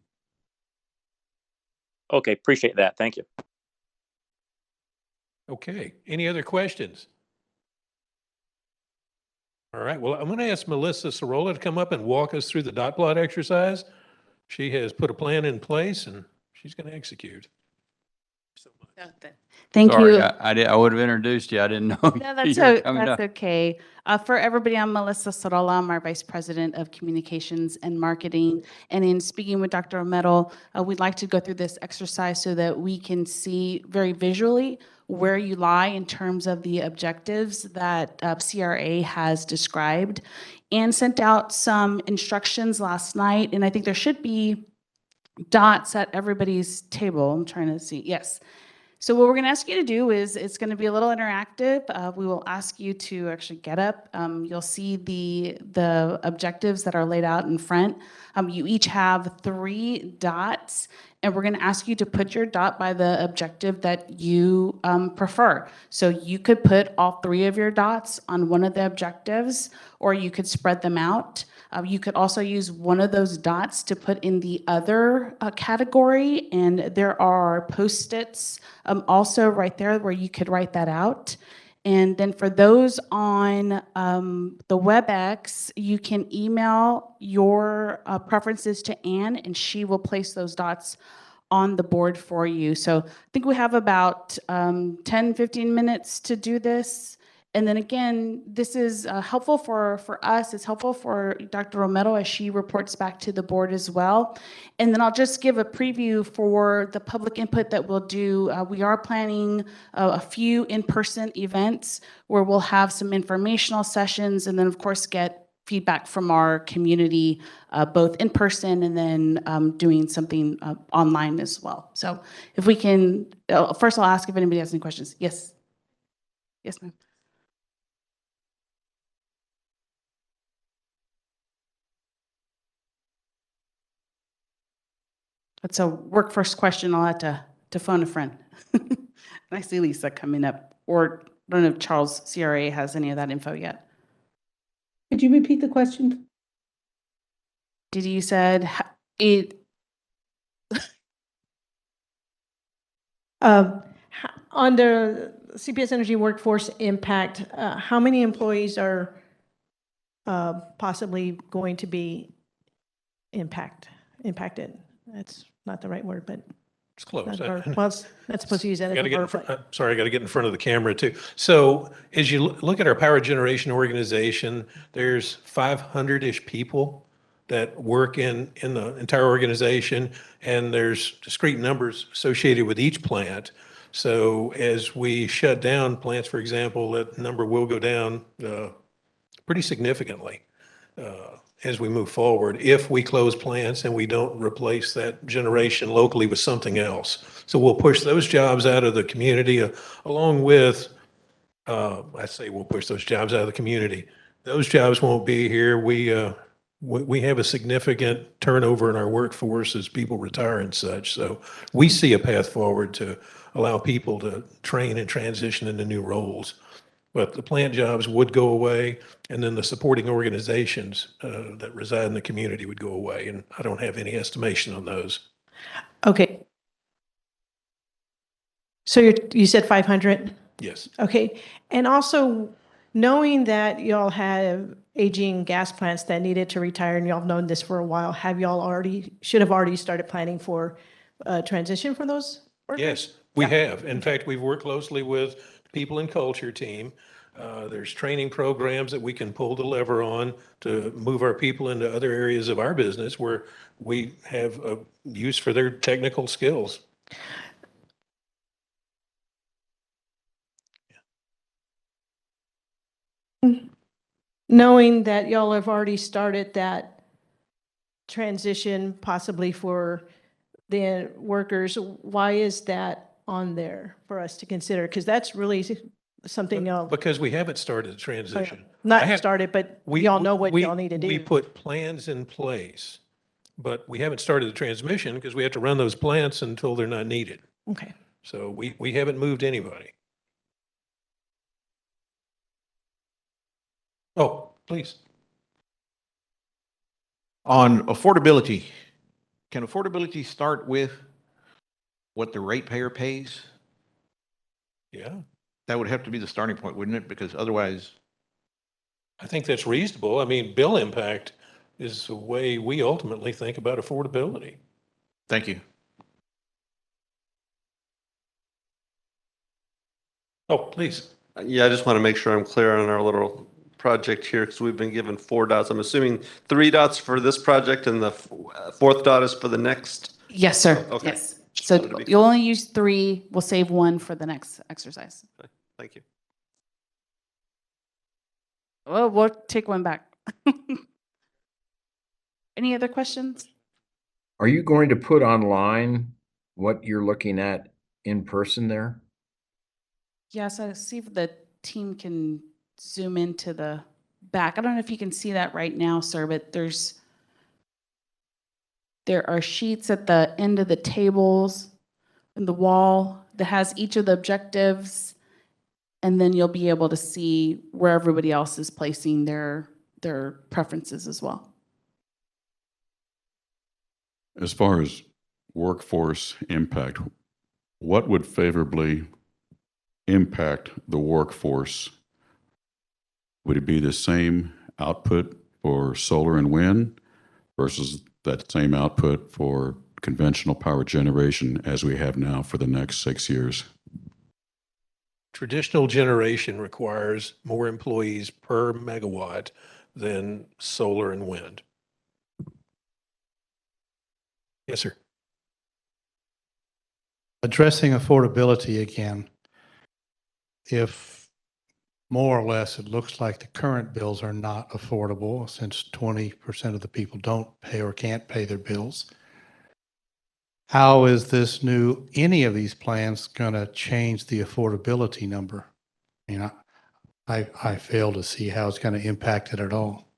Okay, appreciate that. Thank you. Okay, any other questions? All right, well, I'm going to ask Melissa Sorolla to come up and walk us through the dot plot exercise. She has put a plan in place and she's going to execute. Thank Sorry, you. I would have introduced you. I didn't know. No, that's, you were coming that's up. okay. For everybody, I'm Melissa Sorolla. I'm our Vice President of Communications and Marketing. And in speaking with Dr. O'Metal, we'd like to go through this exercise so that we can see very visually where you lie in terms of the objectives that CRA has described, and sent out some instructions last night. And I think there should be dots at everybody's table. I'm trying to see. Yes. So what we're going to ask you to do is, it's going to be a little interactive. We will ask you to actually get up. You'll see the objectives that are laid out in front. You each have 3 dots, and we're going to ask you to put your dot by the objective that you prefer. So you could put all 3 of your dots on one of the objectives, or you could spread them out. You could also use one of those dots to put in the other category, and there are Post-its also right there where you could write that out. And then for those on the WebEx, you can email your preferences to Anne, and she will place those dots on the board for you. So I think we have about 10-15 minutes to do this. And then again, this is helpful for us. It's helpful for Dr. O'Metal as she reports back to the board as well. And then I'll just give a preview for the public input that we'll do. We are planning a few in-person events where we'll have some informational sessions, and then of course get feedback from our community, both in person and then doing something online as well. So if we can, first I'll ask if anybody has any questions. Yes. Yes, ma'am. That's a work first question. I'll have to phone a friend. I see Lisa coming up. Or I don't know if Charles CRA has any of that info yet. Could you repeat the question? Did you said it? On the CPS Energy workforce impact, how many employees are possibly going to be impacted? That's not the right word, but. It's close. Well, that's supposed to use that as a verb. Sorry, I got to get in front of the camera too. So as you look at our power generation organization, there's 500-ish people that work in the entire organization, and there's discrete numbers associated with each plant. So as we shut down plants, for example, that number will go down pretty significantly as we move forward, if we close plants and we don't replace that generation locally with something else. So we'll push those jobs out of the community along with, I say we'll push those jobs out of the community. Those jobs won't be here. We have a significant turnover in our workforce as people retire and such. So we see a path forward to allow people to train and transition into new roles. But the plant jobs would go away, and then the supporting organizations that reside in the community would go away. And I don't have any estimation on those. Okay. So you said 500? Yes. Okay. And also, knowing that y'all have aging gas plants that needed to retire, and y'all have known this for a while, should have already started planning for transition for those workers? Yes, we have. In fact, we've worked closely with people and culture team. There's training programs that we can pull the lever on to move our people into other areas of our business where we have a use for their technical skills. Knowing that y'all have already started that transition possibly for the workers, why is that on there for us to consider? Because that's really something else. Because we haven't started the transition. Not started, but y'all know what y'all need to do. We put plans in place, but we haven't started the transmission because we have to run those plants until they're not needed. Okay. So we haven't moved anybody. Oh, please. On affordability, can affordability start with what the ratepayer pays? Yeah. That would have to be the starting point, wouldn't it? Because otherwise. I think that's reasonable. I mean, bill impact is the way we ultimately think about affordability. Thank you. Oh, please. Yeah, I just want to make sure I'm clear on our little project here because we've been given 4 dots. I'm assuming 3 dots for this project and the 4th dot is for the next. Yes, sir. Okay. Yes. So you'll only use 3. We'll save 1 for the next exercise. Okay. Thank you. Well, we'll take 1 back. Any other questions? Are you going to put online what you're looking at in person there? Yes, I see if the team can zoom into the back. I don't know if you can see that right now, sir, but there are sheets at the end of the tables in the wall that has each of the objectives, and then you'll be able to see where everybody else is placing their preferences as well. As far as workforce impact, what would favorably impact the workforce? Would it be the same output for solar and wind versus that same output for conventional power generation as we have now for the next 6 years? Traditional generation requires more employees per megawatt than solar and wind. Yes, sir. Addressing affordability again, if more or less it looks like the current bills are not affordable since 20% of the people don't pay or can't pay their bills, how is this any of these plans going to change the affordability number? I mean, I fail to see how it's going to impact it at all.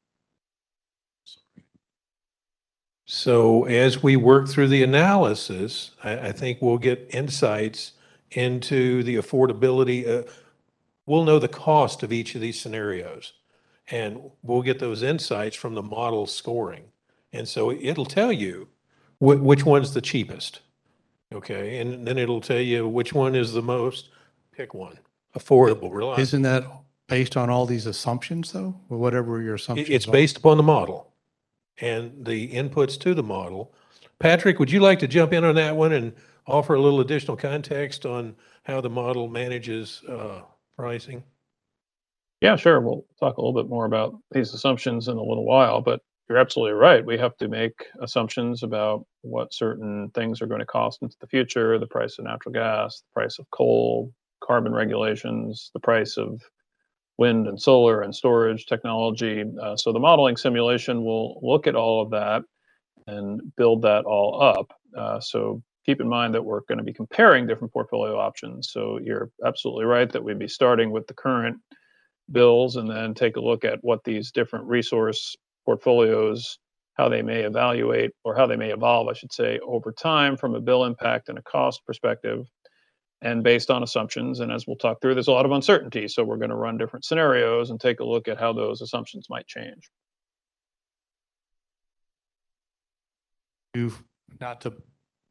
So as we work through the analysis, I think we'll get insights into the affordability. We'll know the cost of each of these scenarios, and we'll get those insights from the model scoring. And so it'll tell you which one's the cheapest. Okay, and then it'll tell you which one is the most, pick one, affordable, reliable. Isn't that based on all these assumptions though, or whatever your assumptions It's are? based upon the model and the inputs to the model. Patrick, would you like to jump in on that one and offer a little additional context on how the model manages pricing? Yeah, sure. We'll talk a little bit more about these assumptions in a little while, but you're absolutely right. We have to make assumptions about what certain things are going to cost into the future, the price of natural gas, the price of coal, carbon regulations, the price of wind and solar and storage technology. So the modeling simulation will look at all of that and build that all up. So keep in mind that we're going to be comparing different portfolio options. So you're absolutely right that we'd be starting with the current bills and then take a look at what these different resource portfolios, how they may evaluate or how they may evolve, I should say, over time from a bill impact and a cost perspective and based on assumptions. And as we'll talk through, there's a lot of uncertainty. So we're going to run different scenarios and take a look at how those assumptions might change. Not to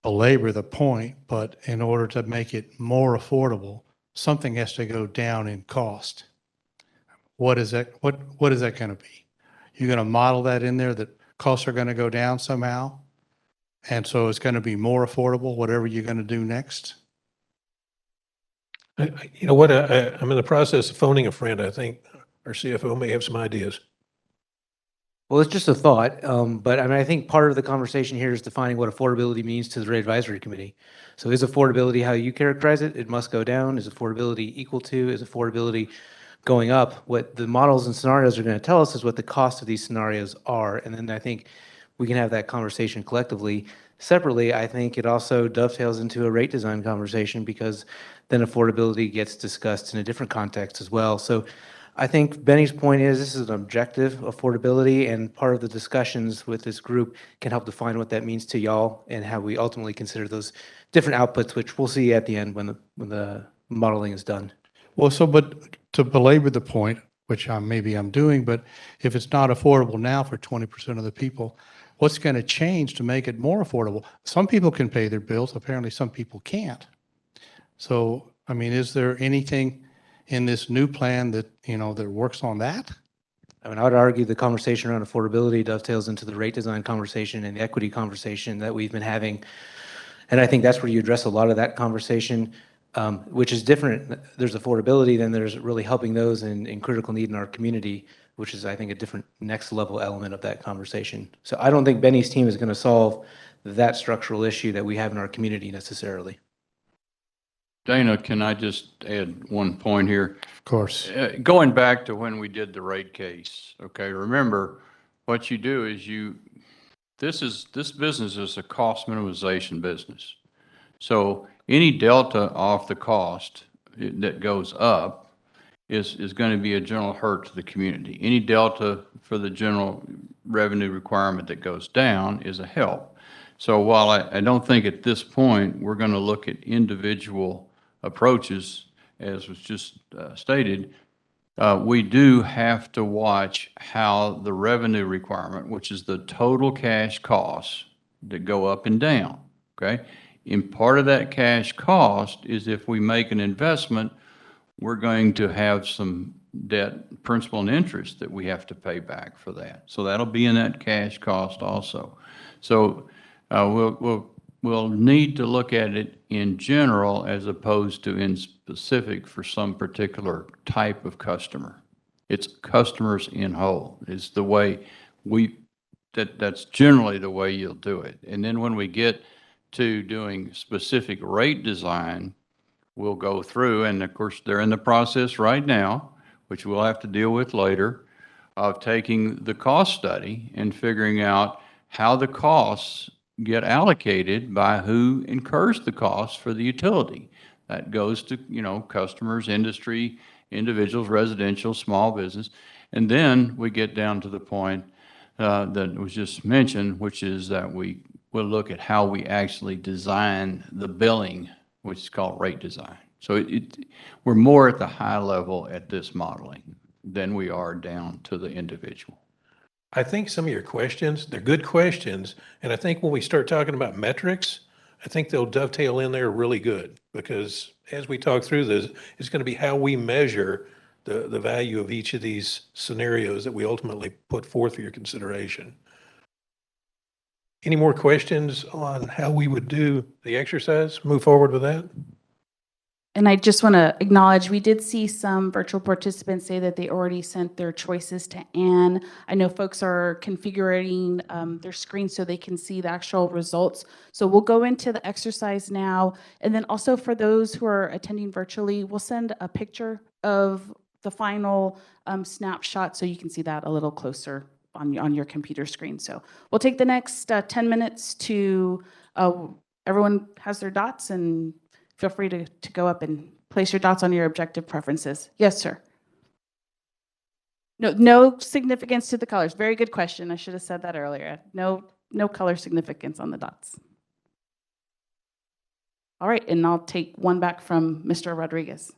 belabor the point, but in order to make it more affordable, something has to go down in cost. What is that? What is that going to be? You're going to model that in there that costs are going to go down somehow? And so it's going to be more affordable, whatever you're going to do next? You know what, I'm in the process of phoning a friend. I think our CFO may have some ideas. Well, it's just a thought, but I mean, I think part of the conversation here is defining what affordability means to the rate advisory committee. So is affordability how you characterize it? It must go down. Is affordability equal to? Is affordability going up? What the models and scenarios are going to tell us is what the cost of these scenarios are. And then I think we can have that conversation collectively. Separately, I think it also dovetails into a rate design conversation because then affordability gets discussed in a different context as well. So I think Benny's point is this is an objective affordability, and part of the discussions with this group can help define what that means to y'all and how we ultimately consider those different outputs, which we'll see at the end when the modeling is done. Well, so, but to belabor the point, which maybe I'm doing, but if it's not affordable now for 20% of the people, what's going to change to make it more affordable? Some people can pay their bills. Apparently some people can't. So, I mean, is there anything in this new plan that, that works on that? I mean, I would argue the conversation around affordability dovetails into the rate design conversation and the equity conversation that we've been having. And I think that's where you address a lot of that conversation, which is different. There's affordability, then there's really helping those in critical need in our community, which is, I think, a different next level element of that conversation. So I don't think Benny's team is going to solve that structural issue that we have in our community necessarily. Dana, can I just add one point here? Of course. Going back to when we did the rate case, okay, remember what you do is this business is a cost minimization business. So any delta off the cost that goes up is going to be a general hurt to the community. Any delta for the general revenue requirement that goes down is a help. So while I don't think at this point we're going to look at individual approaches, as was just stated, we do have to watch how the revenue requirement, which is the total cash costs that go up and down, okay? And part of that cash cost is if we make an investment, we're going to have some debt, principal and interest that we have to pay back for that. So that'll be in that cash cost also. So we'll need to look at it in general as opposed to in specific for some particular type of customer. It's customers in whole is the way that's generally the way you'll do it. And then when we get to doing specific rate design, we'll go through, and of course they're in the process right now, which we'll have to deal with later, of taking the cost study and figuring out how the costs get allocated by who incurs the cost for the utility. That goes to, customers, industry, individuals, residential, small business. And then we get down to the point that was just mentioned, which is that we will look at how we actually design the billing, which is called rate design. So we're more at the high level at this modeling than we are down to the individual. I think some of your questions, they're good questions. And I think when we start talking about metrics, I think they'll dovetail in there really good, because as we talk through this, it's going to be how we measure the value of each of these scenarios that we ultimately put forth for your consideration. Any more questions on how we would do the exercise? Move forward with that? And I just want to acknowledge, we did see some virtual participants say that they already sent their choices to Anne. I know folks are configuring their screen so they can see the actual results. So we'll go into the exercise now. And then also for those who are attending virtually, we'll send a picture of the final snapshot so you can see that a little closer on your computer screen. So we'll take the next 10 minutes to, everyone has their dots, and feel free to go up and place your dots on your objective preferences. Yes, sir. No significance to the colors. Very good question. I should have said that earlier. No color significance on the dots. All right, and I'll take one back from Mr. Rodriguez.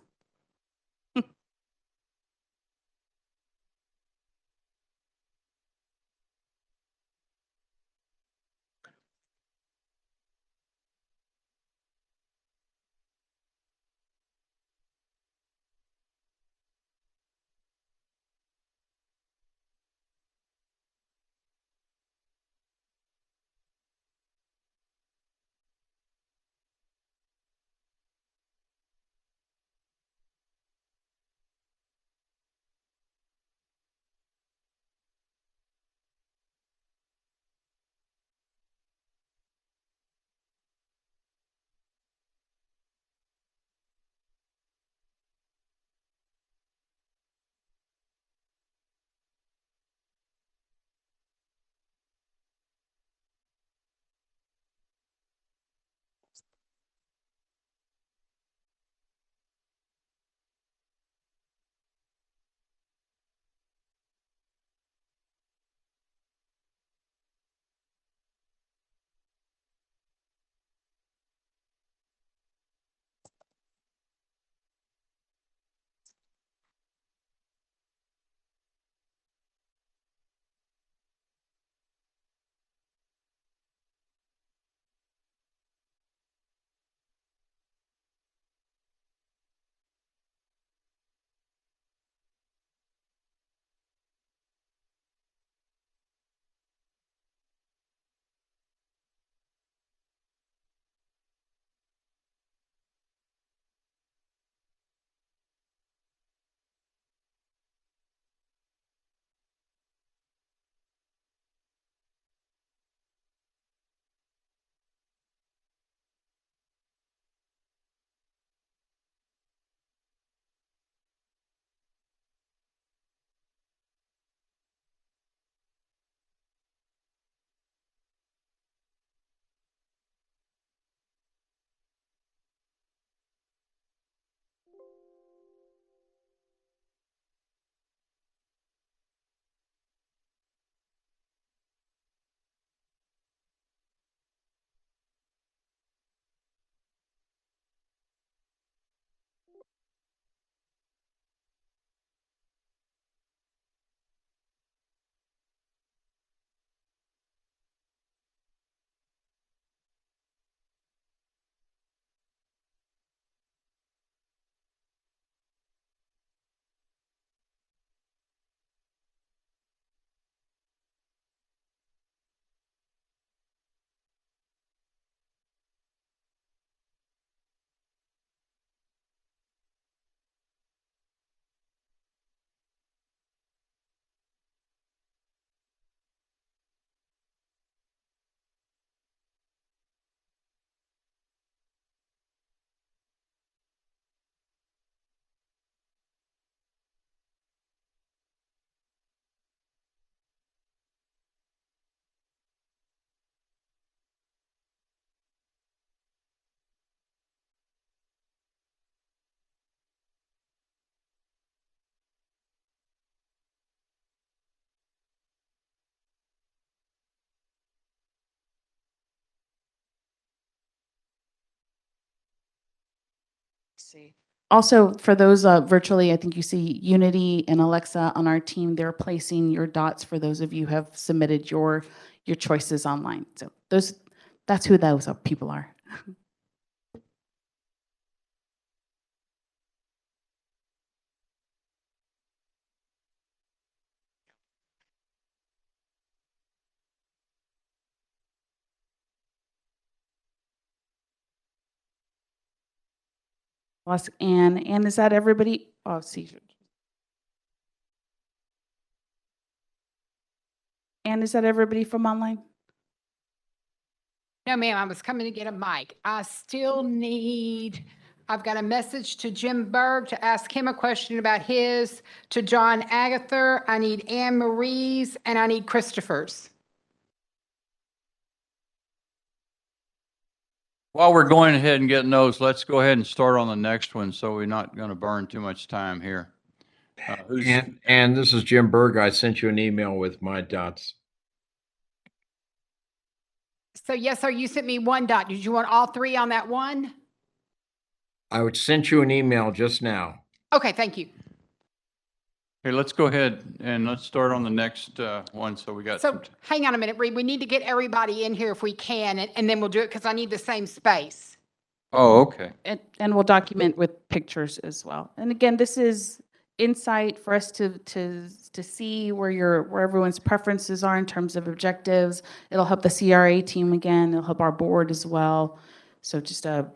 See. Also, for those virtually, I think you see Unity and Alexa on our team. They're placing your dots for those of you who have submitted your choices online. So that's who those people are. Lost Anne. Anne, is that everybody? Oh, see. Anne, is that everybody from online? No, ma'am, I was coming to get a mic. I still need, I've got a message to Jim Berg to ask him a question about his, to John Agather. I need Anne Marie's, and I need Christopher's. While we're going ahead and getting those, let's go ahead and start on the next one, so we're not going to burn too much time here. And this is Jim Berg. I sent you an email with my dots. So yes, sir, you sent me one dot. Did you want all three on that one? I sent you an email just now. Okay, thank you. Okay, let's go ahead and let's start on the next one, so we got some So hang on a minute, Reed. We need to get everybody in here if we can, and then we'll do it because I need the same space. Oh, okay. And we'll document with pictures as well. And again, this is insight for us to see where everyone's preferences are in terms of objectives. It'll help the CRA team again. It'll help our board as well. So just a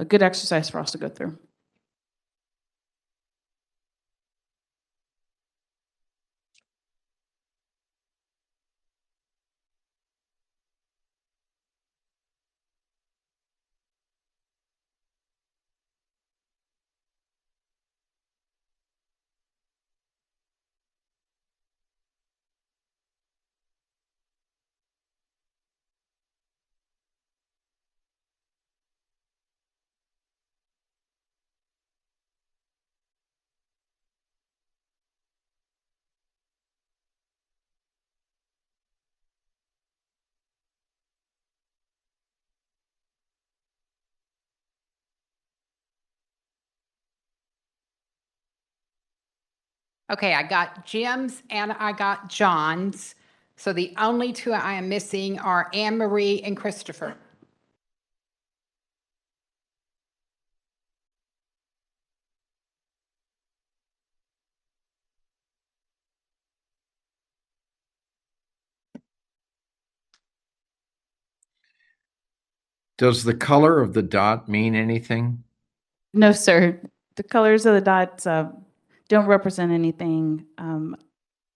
good exercise for us to go through. Okay, I got Jim's and I got John's. So the only two I am missing are Anne Marie and Christopher. Does the color of the dot mean anything? No, sir. The colors of the dots don't represent anything.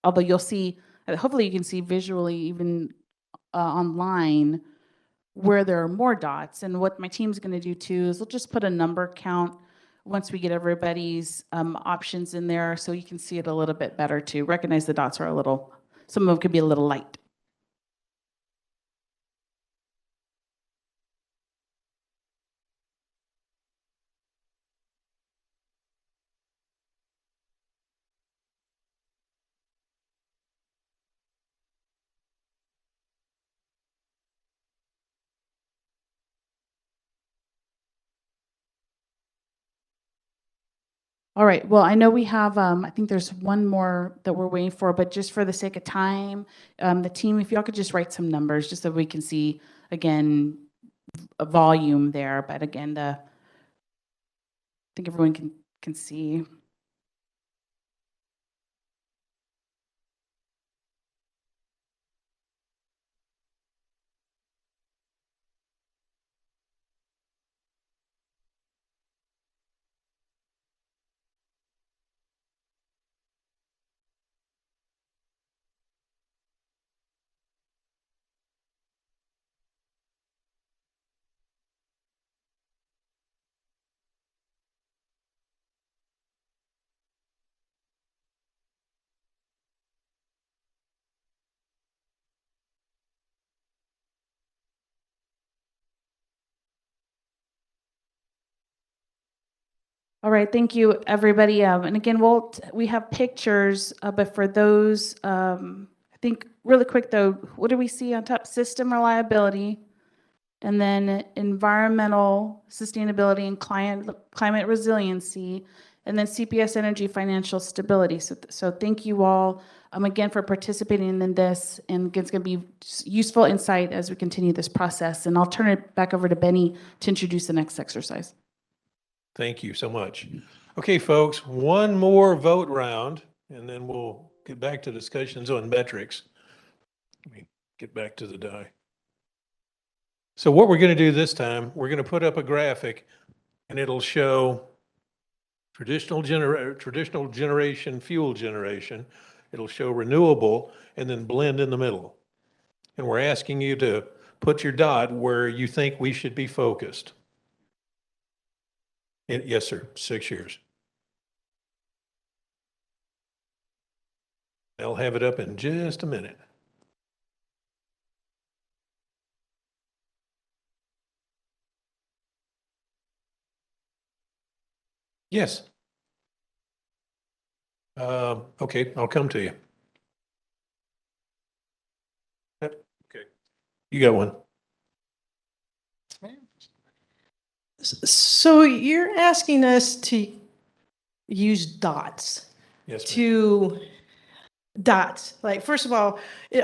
Although you'll see, hopefully you can see visually even online where there are more dots. And what my team's going to do too is we'll just put a number count once we get everybody's options in there, so you can see it a little bit better too. Recognize the dots are a little, some of them could be a little light. All right, well, I know we have, I think there's one more that we're waiting for, but just for the sake of time, the team, if y'all could just write some numbers just so we can see, again, a volume there, but again, I think everyone can see. All right, thank you, everybody. And again, we have pictures, but for those, I think really quick though, what do we see on top? System reliability, and then environmental sustainability and climate resiliency, And then CPS Energy financial stability. So thank you all again for participating in this, and it's going to be useful insight as we continue this process. And I'll turn it back over to Benny to introduce the next exercise. Thank you so much. Okay, folks, one more vote round, and then we'll get back to discussions on metrics. Let me get back to the die. So what we're going to do this time, we're going to put up a graphic, and it'll show traditional generation, fuel generation. It'll show renewable, and then blend in the middle. And we're asking you to put your dot where you think we should be focused. Yes, sir, 6 years. I'll have it up in just a minute. Yes. Okay, I'll come to you. Okay, you got one. So you're asking us to use dots. Yes, to dots. Like, first of all,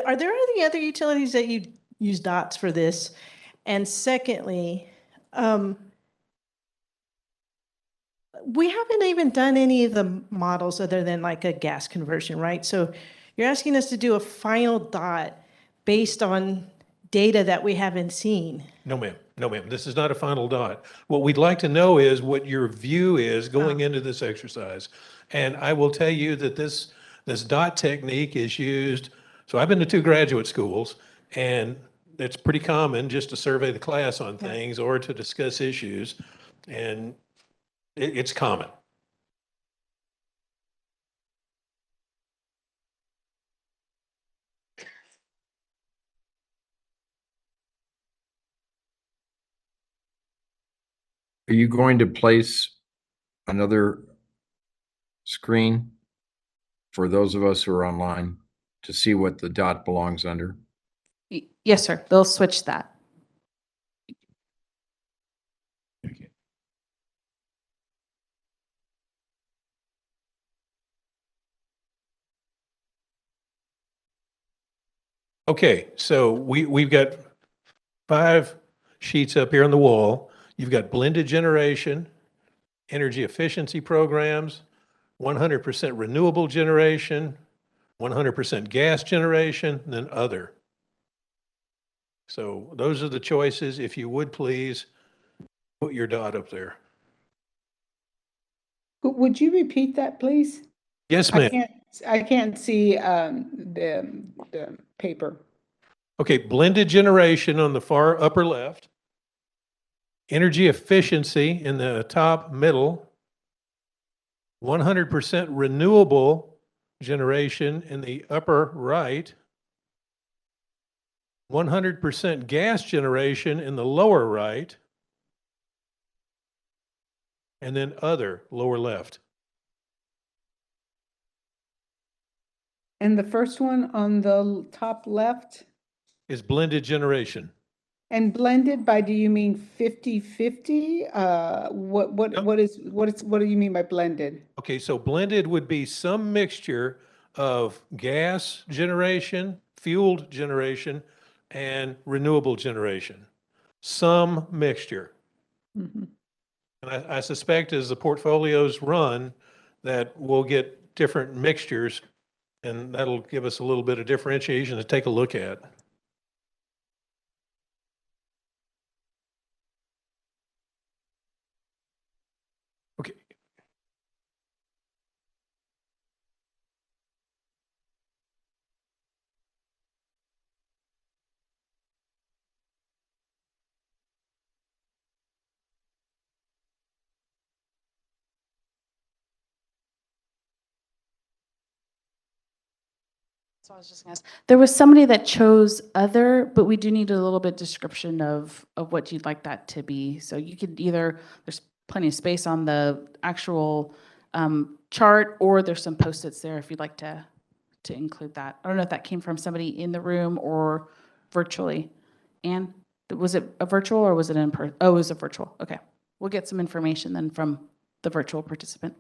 are there any other utilities that you use dots for this? And secondly, we haven't even done any of the models other than like a gas conversion, right? So you're asking us to do a final dot based on data that we haven't seen. No, ma'am. No, ma'am. This is not a final dot. What we'd like to know is what your view is going into this exercise. And I will tell you that this dot technique is used. So I've been to 2 graduate schools, and it's pretty common just to survey the class on things or to discuss issues. And it's common. Are you going to place another screen for those of us who are online to see what the dot belongs under? Yes, sir. They'll switch that. Okay, so we've got 5 sheets up here on the wall. You've got blended generation, energy efficiency programs, 100% renewable generation, 100% gas generation, and then other. So those are the choices. If you would please put your dot up there. Would you repeat that, please? Yes, ma'am. I can't see the paper. Okay, blended generation on the far upper left, energy efficiency in the top middle, 100% renewable generation in the upper right, 100% gas generation in the lower right, and then other, lower left. And the first one on the top left? Is blended generation. And blended by, do you mean 50-50? What do you mean by blended? Okay, so blended would be some mixture of gas generation, fueled generation, and renewable generation. Some mixture. Mm-hmm. And I suspect as the portfolios run that we'll get different mixtures, and that'll give us a little bit of differentiation to take a look at. Okay. So I was just gonna ask, there was somebody that chose other, but we do need a little bit description of what you'd like that to be. So you could either, there's plenty of space on the actual chart, or there's some Post-its there if you'd like to include that. I don't know if that came from somebody in the room or virtually. Anne, was it a virtual or was it in person? Oh, it was a virtual. Okay. We'll get some information then from the virtual participant.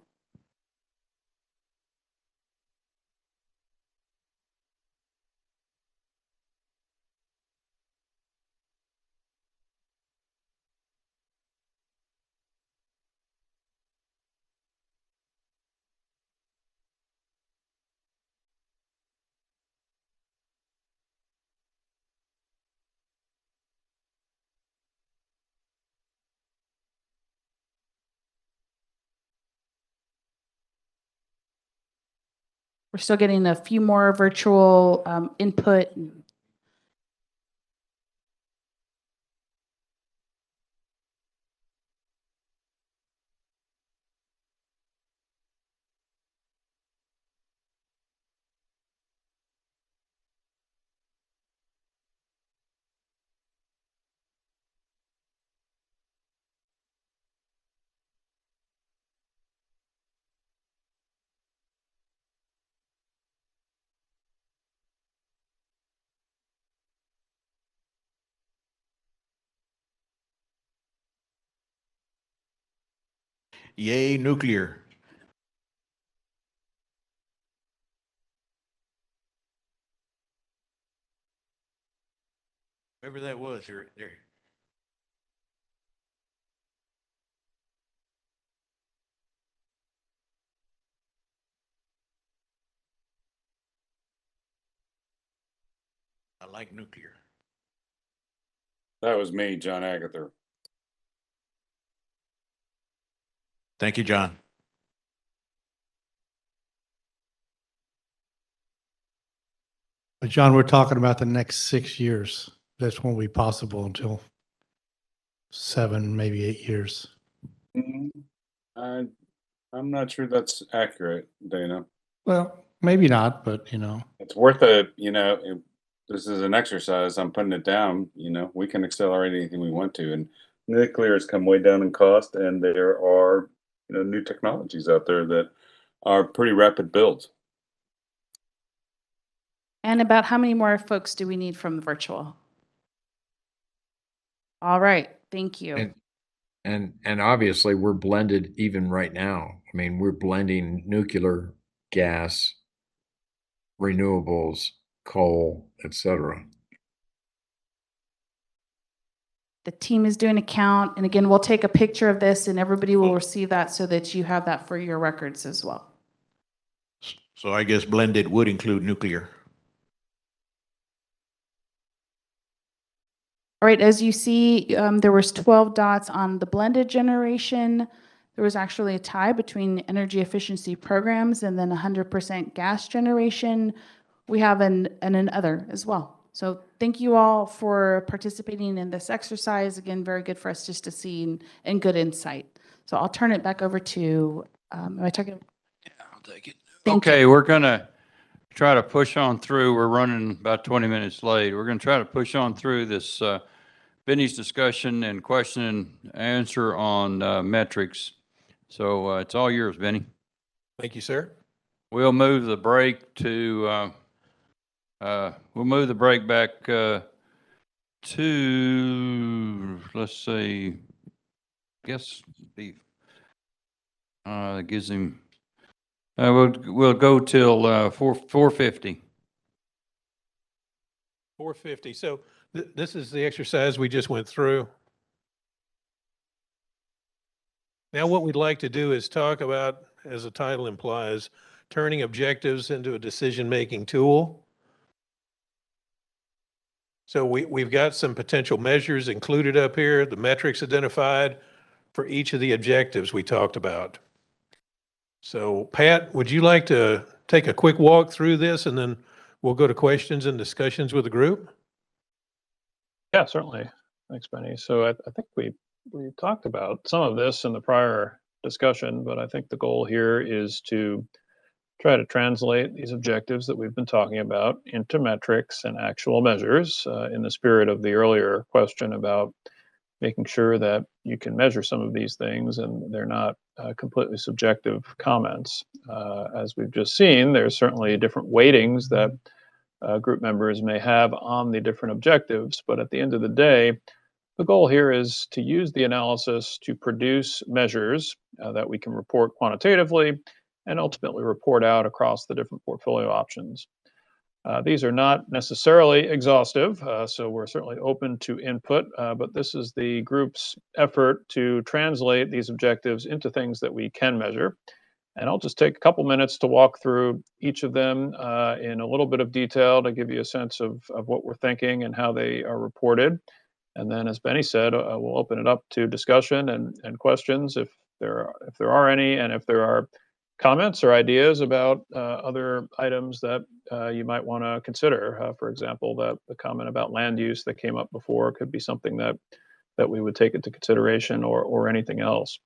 We're still getting a few more virtual input. Yay, nuclear. Whoever that was, you're there. I like nuclear. That was me, John Agatha. Thank you, John. But John, we're talking about the next 6 years. This won't be possible until 7, maybe 8 years. I'm not sure that's accurate, Dana. Well, maybe not, but It's worth a, if this is an exercise, I'm putting it down, we can accelerate anything we want to. And nuclear has come way down in cost, and there are, new technologies out there that are pretty rapid builds. And about how many more folks do we need from the virtual? All right, thank you. And obviously we're blended even right now. I mean, we're blending nuclear, gas, renewables, coal, etc. The team is doing a count, and again, we'll take a picture of this and everybody will receive that so that you have that for your records as well. So I guess blended would include nuclear. All right, as you see, there was 12 dots on the blended generation. There was actually a tie between energy efficiency programs and then 100% gas generation. We have an other as well. So thank you all for participating in this exercise. Again, very good for us just to see and good insight. So I'll turn it back over to, am I talking? Yeah, I'll take it. Thank Okay, you. we're going to try to push on through. We're running about 20 minutes late. We're going to try to push on through this Benny's discussion and question and answer on metrics. So it's all yours, Benny. Thank you, sir. We'll move the break to we'll move the break back to, let's see, guess the gives him we'll go till 4:50. 4:50. So this is the exercise we just went through. Now what we'd like to do is talk about, as the title implies, turning objectives into a decision-making tool. So we've got some potential measures included up here, the metrics identified for each of the objectives we talked about. So Pat, would you like to take a quick walk through this and then we'll go to questions and discussions with the group? Yeah, certainly. Thanks, Benny. So I think we talked about some of this in the prior discussion, but I think the goal here is to try to translate these objectives that we've been talking about into metrics and actual measures in the spirit of the earlier question about making sure that you can measure some of these things and they're not completely subjective comments. As we've just seen, there's certainly different weightings that group members may have on the different objectives, but at the end of the day, the goal here is to use the analysis to produce measures that we can report quantitatively and ultimately report out across the different portfolio options. These are not necessarily exhaustive, so we're certainly open to input, but this is the group's effort to translate these objectives into things that we can measure. And I'll just take a couple minutes to walk through each of them in a little bit of detail to give you a sense of what we're thinking and how they are reported. And then, as Benny said, we'll open it up to discussion and questions if there are any, and if there are comments or ideas about other items that you might want to consider. For example, the comment about land use that came up before could be something that we would take into consideration, or anything else.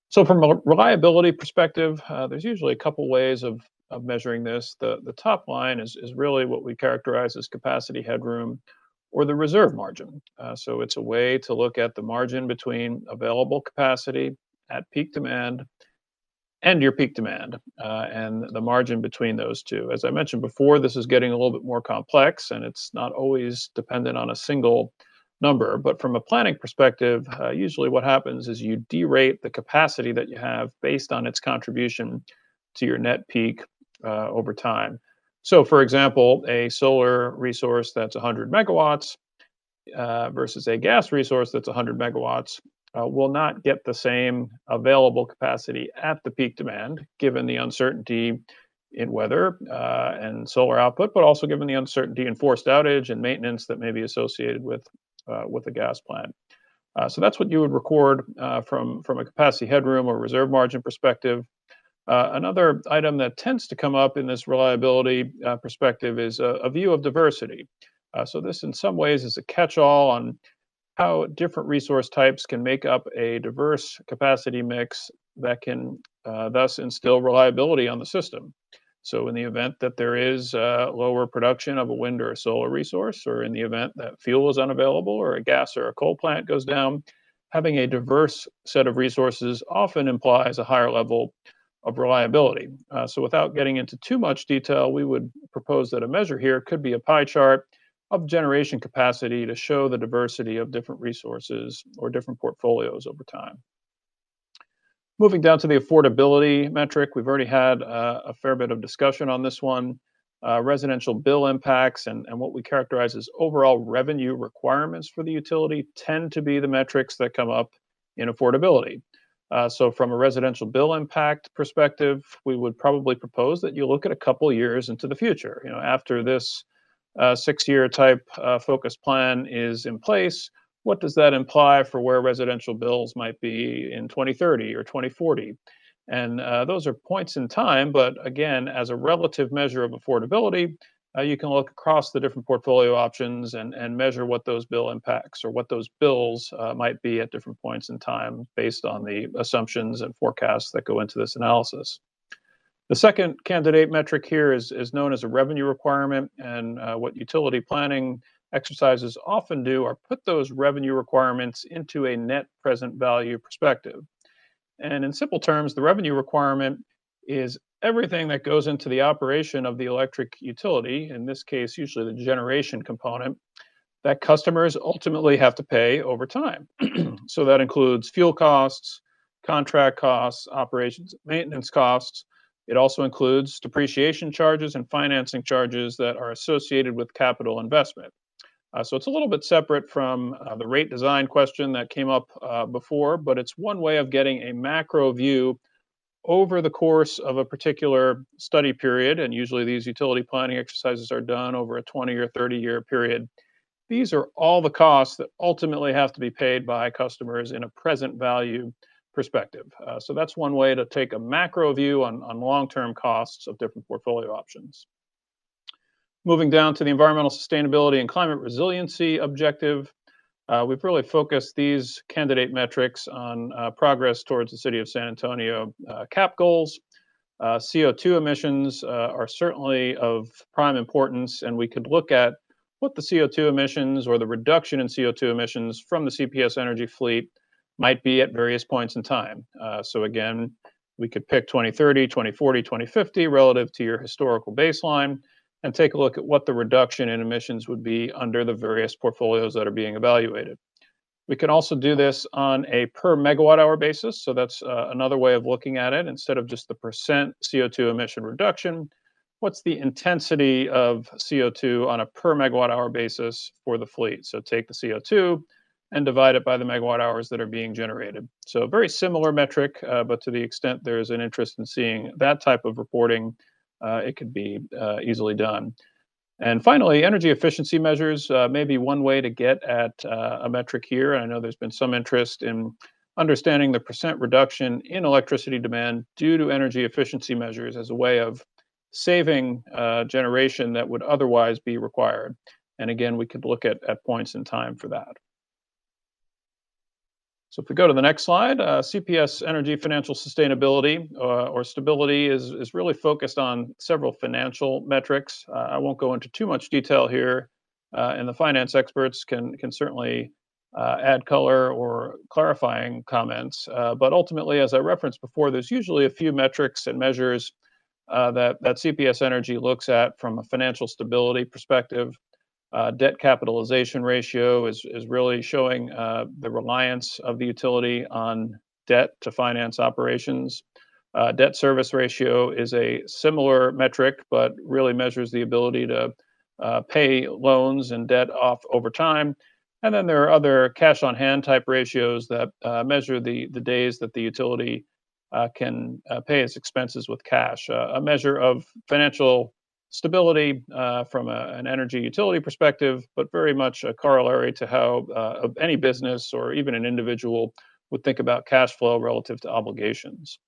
So from a reliability perspective, there's usually a couple ways of measuring this. The top line is really what we characterize as capacity headroom, or the reserve margin. So it's a way to look at the margin between available capacity at peak demand and your peak demand, and the margin between those two. As I mentioned before, this is getting a little bit more complex, and it's not always dependent on a single number. But from a planning perspective, usually what happens is you derate the capacity that you have based on its contribution to your net peak over time. So for example, a solar resource that's 100 megawatts versus a gas resource that's 100 megawatts will not get the same available capacity at the peak demand, given the uncertainty in weather and solar output, but also given the uncertainty in forced outage and maintenance that may be associated with a gas plant. So that's what you would record from a capacity headroom or reserve margin perspective. Another item that tends to come up in this reliability perspective is a view of diversity. So this in some ways is a catch-all on how different resource types can make up a diverse capacity mix that can thus instill reliability on the system. So in the event that there is lower production of a wind or a solar resource, or in the event that fuel is unavailable or a gas or a coal plant goes down, having a diverse set of resources often implies a higher level of reliability. So without getting into too much detail, we would propose that a measure here could be a pie chart of generation capacity to show the diversity of different resources or different portfolios over time. Moving down to the affordability metric, we've already had a fair bit of discussion on this one. Residential bill impacts and what we characterize as overall revenue requirements for the utility tend to be the metrics that come up in affordability. So from a residential bill impact perspective, we would probably propose that you look at a couple years into the future. After this 6-year type focus plan is in place, what does that imply for where residential bills might be in 2030 or 2040? And those are points in time, but again, as a relative measure of affordability, you can look across the different portfolio options and measure what those bill impacts or what those bills might be at different points in time based on the assumptions and forecasts that go into this analysis. The second candidate metric here is known as a revenue requirement, and what utility planning exercises often do are put those revenue requirements into a net present value perspective. And in simple terms, the revenue requirement is everything that goes into the operation of the electric utility, in this case, usually the generation component, that customers ultimately have to pay over time. So that includes fuel costs, contract costs, operations, maintenance costs. It also includes depreciation charges and financing charges that are associated with capital investment. So it's a little bit separate from the rate design question that came up before, but it's one way of getting a macro view over the course of a particular study period. And usually these utility planning exercises are done over a 20 or 30-year period. These are all the costs that ultimately have to be paid by customers in a present value perspective. So that's one way to take a macro view on long-term costs of different portfolio options. Moving down to the environmental sustainability and climate resiliency objective, we've really focused these candidate metrics on progress towards the City of San Antonio CAP goals. CO2 emissions are certainly of prime importance, and we could look at what the CO2 emissions or the reduction in CO2 emissions from the CPS Energy fleet might be at various points in time. So again, we could pick 2030, 2040, 2050 relative to your historical baseline and take a look at what the reduction in emissions would be under the various portfolios that are being evaluated. We can also do this on a per megawatt hour basis. So that's another way of looking at it. Instead of just the percent CO2 emission reduction, what's the intensity of CO2 on a per megawatt hour basis for the fleet? So take the CO2 and divide it by the megawatt hours that are being generated. So a very similar metric, but to the extent there's an interest in seeing that type of reporting, it could be easily done. And finally, energy efficiency measures may be one way to get at a metric here. And I know there's been some interest in understanding the percent reduction in electricity demand due to energy efficiency measures as a way of saving generation that would otherwise be required. And again, we could look at points in time for that. So if we go to the next slide, CPS Energy financial sustainability or stability is really focused on several financial metrics. I won't go into too much detail here, and the finance experts can certainly add color or clarifying comments. But ultimately, as I referenced before, there's usually a few metrics and measures that CPS Energy looks at from a financial stability perspective. Debt capitalization ratio is really showing the reliance of the utility on debt to finance operations. Debt service ratio is a similar metric, but really measures the ability to pay loans and debt off over time. And then there are other cash on hand type ratios that measure the days that the utility can pay its expenses with cash. A measure of financial stability from an energy utility perspective, but very much a corollary to how any business or even an individual would think about cash flow relative to obligations.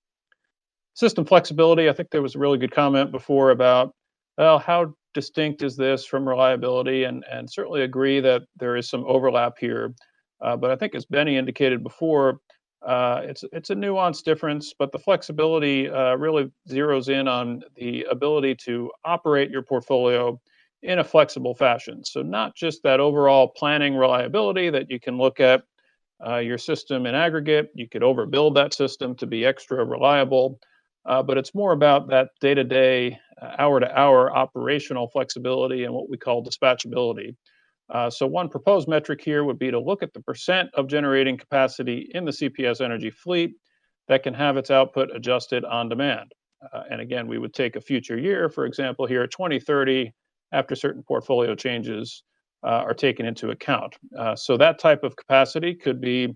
System flexibility, I think there was a really good comment before about, well, how distinct is this from reliability? And certainly agree that there is some overlap here. But I think as Benny indicated before, it's a nuanced difference, but the flexibility really zeroes in on the ability to operate your portfolio in a flexible fashion. So not just that overall planning reliability that you can look at your system in aggregate, you could overbuild that system to be extra reliable, but it's more about that day-to-day, hour-to-hour operational flexibility and what we call dispatchability. So one proposed metric here would be to look at the percent of generating capacity in the CPS Energy fleet that can have its output adjusted on demand. And again, we would take a future year, for example, here 2030, after certain portfolio changes are taken into account. So that type of capacity could be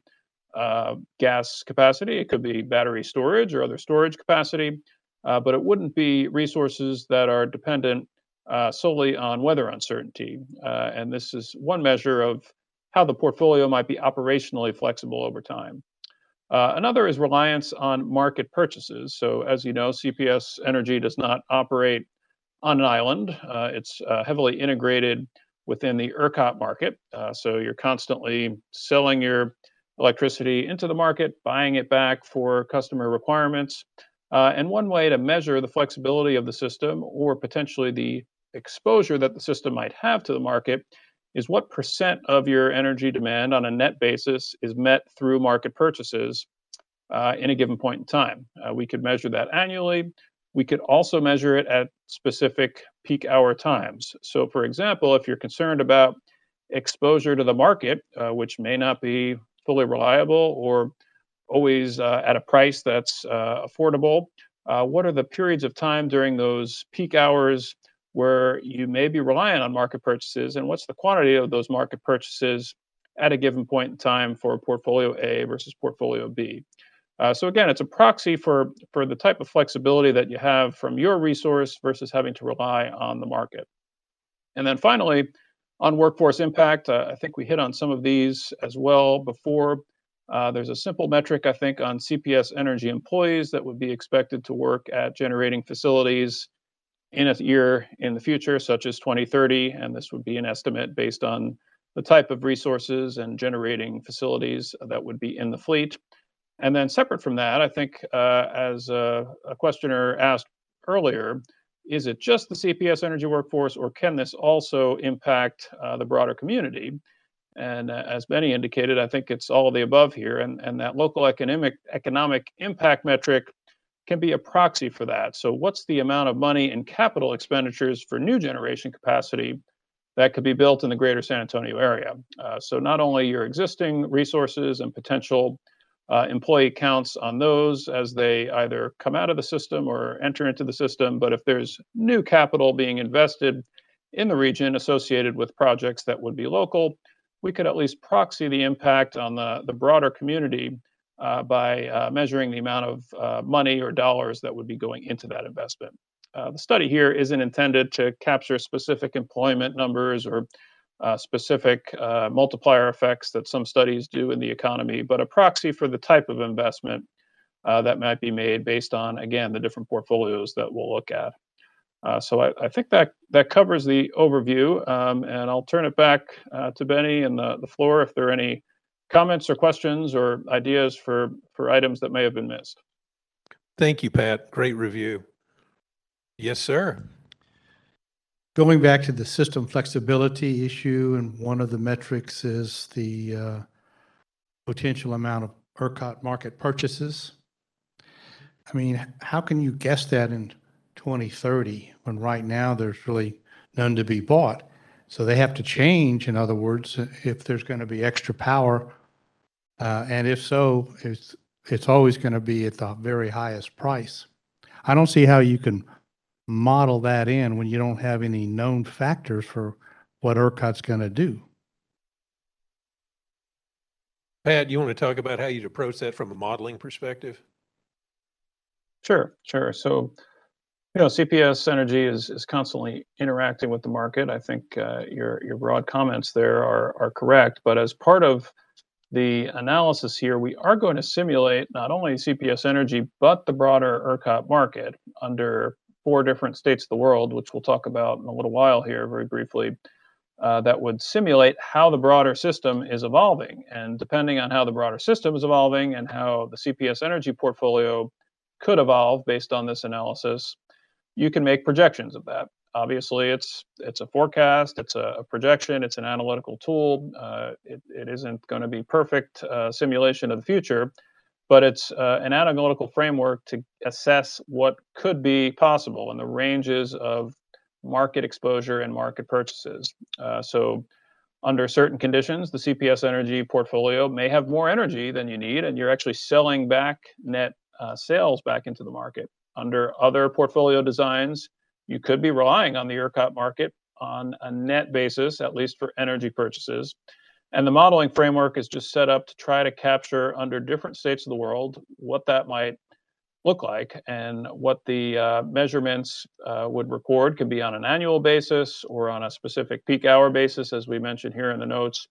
gas capacity, it could be battery storage or other storage capacity, but it wouldn't be resources that are dependent solely on weather uncertainty. And this is one measure of how the portfolio might be operationally flexible over time. Another is reliance on market purchases. So as you know, CPS Energy does not operate on an island. It's heavily integrated within the ERCOT market. So you're constantly selling your electricity into the market, buying it back for customer requirements. And one way to measure the flexibility of the system or potentially the exposure that the system might have to the market is what percent of your energy demand on a net basis is met through market purchases in a given point in time. We could measure that annually. We could also measure it at specific peak hour times. So for example, if you're concerned about exposure to the market, which may not be fully reliable or always at a price that's affordable, what are the periods of time during those peak hours where you may be reliant on market purchases, and what's the quantity of those market purchases at a given point in time for portfolio A versus portfolio B. So again, it's a proxy for the type of flexibility that you have from your resource versus having to rely on the market. And then finally, on workforce impact, I think we hit on some of these as well before. There's a simple metric, I think, on CPS Energy employees that would be expected to work at generating facilities in a year in the future, such as 2030, and this would be an estimate based on the type of resources and generating facilities that would be in the fleet. And then separate from that, I think, as a questioner asked earlier, is it just the CPS Energy workforce, or can this also impact the broader community? And as Benny indicated, I think it's all of the above here, and that local economic impact metric can be a proxy for that. So what's the amount of money in capital expenditures for new generation capacity that could be built in the greater San Antonio area? So not only your existing resources and potential employee counts on those as they either come out of the system or enter into the system, but if there's new capital being invested in the region associated with projects that would be local, we could at least proxy the impact on the broader community by measuring the amount of money or dollars that would be going into that investment. The study here isn't intended to capture specific employment numbers or specific multiplier effects that some studies do in the economy, but a proxy for the type of investment that might be made based on, again, the different portfolios that we'll look at. So I think that covers the overview, and I'll turn it back to Benny and the floor if there are any comments or questions or ideas for items that may have been missed. Thank you, Pat. Great review. Yes, sir. Going back to the system flexibility issue, and one of the metrics is the potential amount of ERCOT market purchases. I mean, how can you guess that in 2030 when right now there's really none to be bought? So they have to change, in other words, if there's going to be extra power. And if so, it's always going to be at the very highest price. I don't see how you can model that in when you don't have any known factors for what ERCOT's going to do. Pat, you want to talk about how you'd approach that from a modeling perspective? Sure. So, CPS Energy is constantly interacting with the market. I think your broad comments there are correct, but as part of the analysis here, we are going to simulate not only CPS Energy, but the broader ERCOT market under 4 different states of the world, which we'll talk about in a little while here very briefly, that would simulate how the broader system is evolving. And depending on how the broader system is evolving and how the CPS Energy portfolio could evolve based on this analysis, you can make projections of that. Obviously, it's a forecast, it's a projection, it's an analytical tool. It isn't going to be perfect simulation of the future, but it's an analytical framework to assess what could be possible in the ranges of market exposure and market purchases. So under certain conditions, the CPS Energy portfolio may have more energy than you need, and you're actually selling back net sales back into the market. Under other portfolio designs, you could be relying on the ERCOT market on a net basis, at least for energy purchases. And the modeling framework is just set up to try to capture under different states of the world what that might look like and what the measurements would record. Could be on an annual basis or on a specific peak hour basis, as we mentioned here in the notes.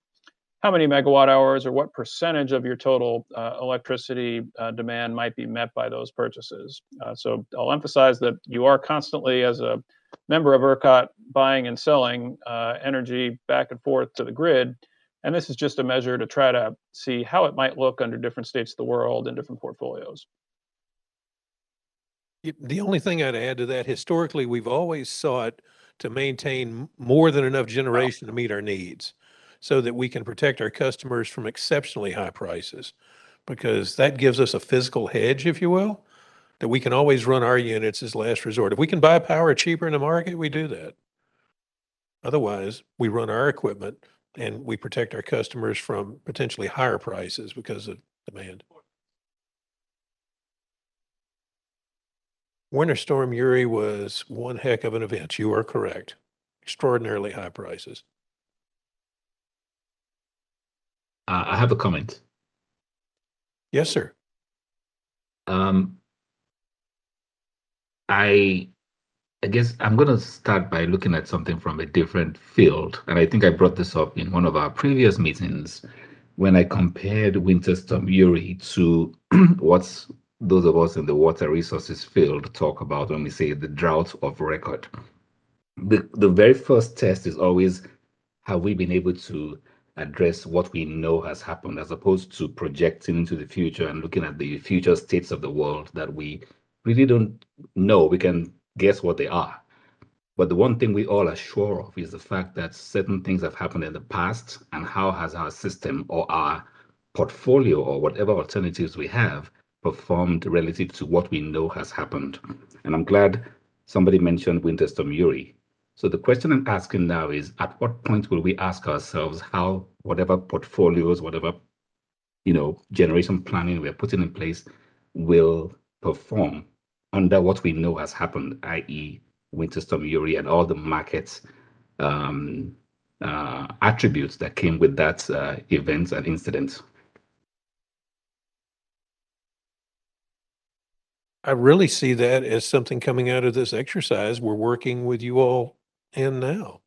How many megawatt hours or what percentage of your total electricity demand might be met by those purchases. So I'll emphasize that you are constantly, as a member of ERCOT, buying and selling energy back and forth to the grid. And this is just a measure to try to see how it might look under different states of the world and different portfolios. The only thing I'd add to that, historically, we've always sought to maintain more than enough generation to meet our needs, so that we can protect our customers from exceptionally high prices, because that gives us a physical hedge, if you will, that we can always run our units as last resort. If we can buy power cheaper in the market, we do that. Otherwise, we run our equipment and we protect our customers from potentially higher prices because of demand. Winter Storm Uri was one heck of an event. You are correct. Extraordinarily high prices. I have a comment. Yes, sir. I guess I'm going to start by looking at something from a different field. And I think I brought this up in one of our previous meetings when I compared Winter Storm Uri to what those of us in the water resources field talk about when we say the drought of record. The very first test is always, have we been able to address what we know has happened, as opposed to projecting into the future and looking at the future states of the world that we really don't know. We can guess what they are. But the one thing we all are sure of is the fact that certain things have happened in the past, and how has our system or our portfolio or whatever alternatives we have performed relative to what we know has happened. And I'm glad somebody mentioned Winter Storm Uri. So the question I'm asking now is, at what point will we ask ourselves how whatever portfolios, whatever generation planning we're putting in place will perform under what we know has happened, i.e. Winter Storm Uri and all the market attributes that came with that event and incident? I really see that as something coming out of this exercise we're working with you all in now,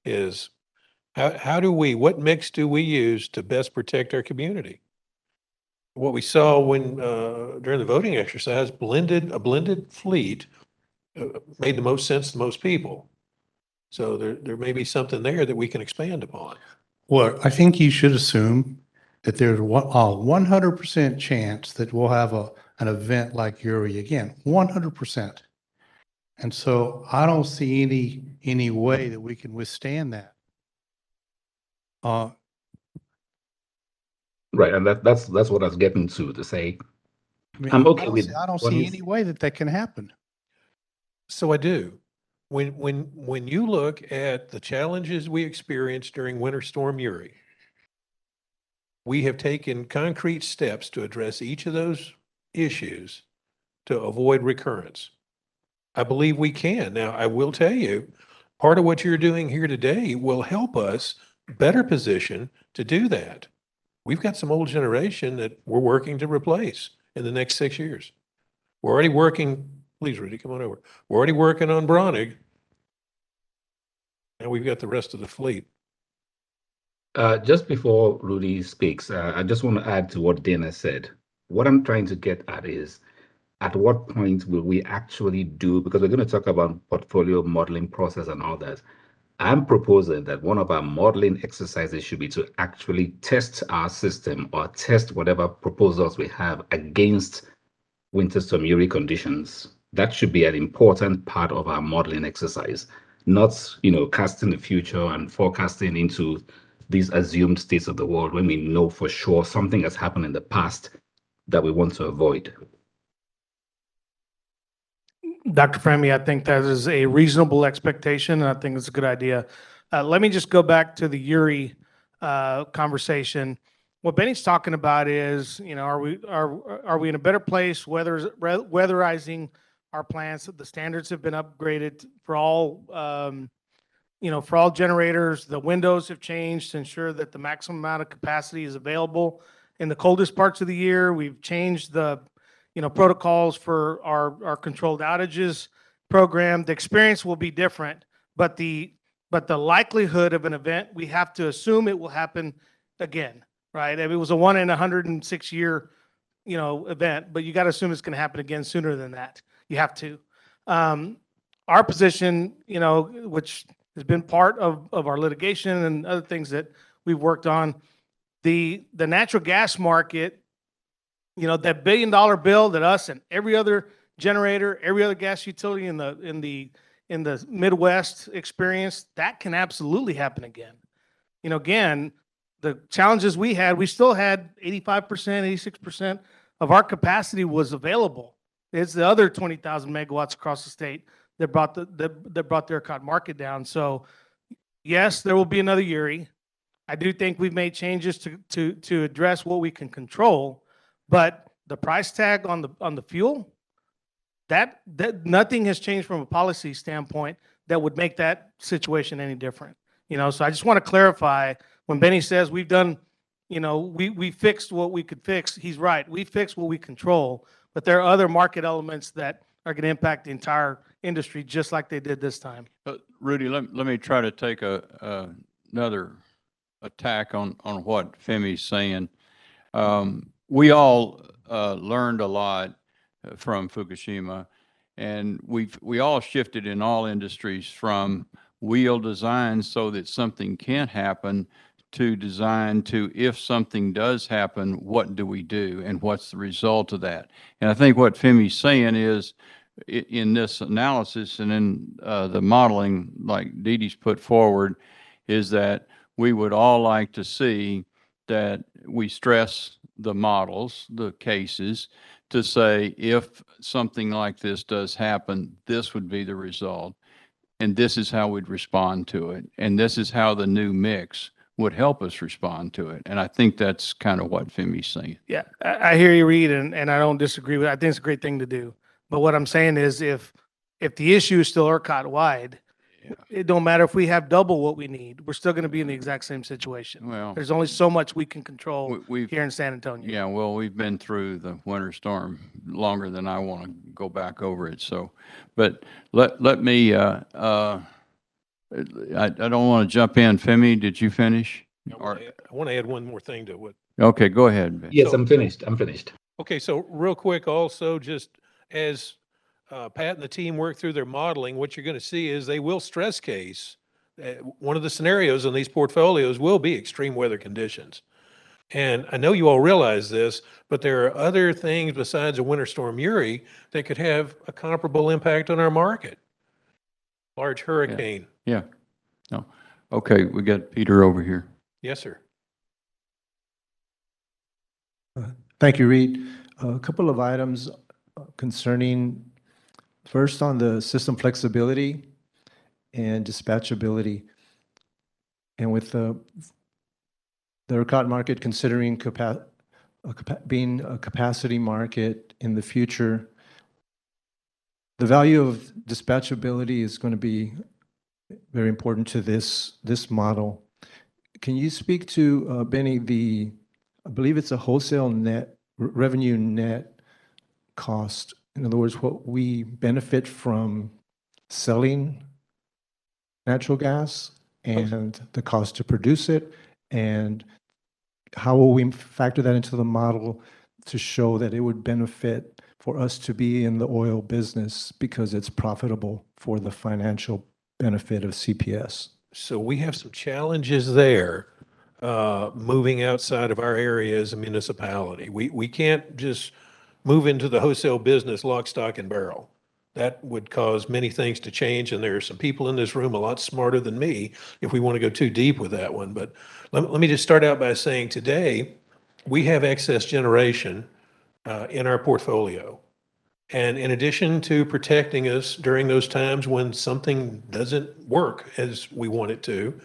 is What mix do we use to best protect our community? What we saw when, during the voting exercise, a blended fleet made the most sense to most people. So there may be something there that we can expand upon. Well, I think you should assume that there's a 100% chance that we'll have an event like Uri again, 100%. And so I don't see any way that we can withstand that. Right, and that's what I was getting to say. I mean, I'm okay with I don't what see he's- any way that can happen. So I do. When you look at the challenges we experienced during Winter Storm Uri, we have taken concrete steps to address each of those issues to avoid recurrence. I believe we can. Now, I will tell you, part of what you're doing here today will help us better position to do that. We've got some old generation that we're working to replace in the next 6 years. We're already working, please, Rudy, come on over. We're already working on Bronig. And we've got the rest of the fleet. Just before Rudy speaks, I just want to add to what Dana said. What I'm trying to get at is, at what point will we actually do, because we're going to talk about portfolio modeling process and all that. I'm proposing that one of our modeling exercises should be to actually test our system or test whatever proposals we have against winter storm Uri conditions. That should be an important part of our modeling exercise, not, casting the future and forecasting into these assumed states of the world when we know for sure something has happened in the past that we want to avoid. Dr. Fremy, I think that is a reasonable expectation, and I think it's a good idea. Let me just go back to the Uri conversation. What Benny's talking about is, are we in a better place weatherizing our plants? The standards have been upgraded for all for all generators. The windows have changed to ensure that the maximum amount of capacity is available in the coldest parts of the year. We've changed the protocols for our controlled outages program. The experience will be different, but the likelihood of an event, we have to assume it will happen again, right? If it was a 1 in 106 year, event, but you got to assume it's going to happen again sooner than that. You have to. Our position, which has been part of our litigation and other things that we've worked on, the natural gas market, that $1 billion bill that us and every other generator, every other gas utility in the Midwest experienced, that can absolutely happen again. Again, the challenges we still had 85%, 86% of our capacity was available. It's the other 20,000 megawatts across the state that brought the ERCOT market down. So yes, there will be another Uri. I do think we've made changes to address what we can control. But the price tag on the fuel, that nothing has changed from a policy standpoint that would make that situation any different. So I just want to clarify, when Benny says we've done, we fixed what we could fix, he's right. We fixed what we control, but there are other market elements that are going to impact the entire industry just like they did this time. Rudy, let me try to take another attack on what Femi's saying. We all learned a lot from Fukushima, and we all shifted in all industries from wheel design so that something can't happen to design to, if something does happen, what do we do and what's the result of that? And I think what Femi's saying is, in this analysis and in the modeling like Dee Dee's put forward, is that we would all like to see that we stress the models, the cases, to say, if something like this does happen, this would be the result, and this is how we'd respond to it, and this is how the new mix would help us respond to it. And I think that's kind of what Femi's saying. Yeah, I hear you, Reed, and I don't disagree with it. I think it's a great thing to do. But what I'm saying is, if the issue is still ERCOT wide, it don't matter if we have double what we need. We're still going to be in the exact same situation. Well, there's only so much we can control here in San Antonio. Yeah, well, we've been through the winter storm longer than I want to go back over it. So, but let me I don't want to jump in. Femi, did you finish? I want to add one more thing to what. Okay, go ahead. Ben. Yes, I'm finished. I'm finished. Okay, so real quick, also, just as Pat and the team work through their modeling, what you're going to see is they will stress case. One of the scenarios in these portfolios will be extreme weather conditions. And I know you all realize this, but there are other things besides a Winter Storm Uri that could have a comparable impact on our market. Large hurricane. Yeah. No. Okay, we got Peter over here. Yes, sir. Thank you, Reed. A couple of items concerning, first on the system flexibility and dispatchability. And with the ERCOT market considering being a capacity market in the future, the value of dispatchability is going to be very important to this model. Can you speak to, Benny, I believe it's a wholesale net revenue net cost. In other words, what we benefit from selling natural gas and the cost to produce it, and how will we factor that into the model to show that it would benefit for us to be in the oil business because it's profitable for the financial benefit of CPS? So we have some challenges there. Moving outside of our area as a municipality. We can't just move into the wholesale business lock, stock, and barrel. That would cause many things to change, and there are some people in this room a lot smarter than me if we want to go too deep with that one. But let me just start out by saying today, we have excess generation in our portfolio. And in addition to protecting us during those times when something doesn't work as we want it to,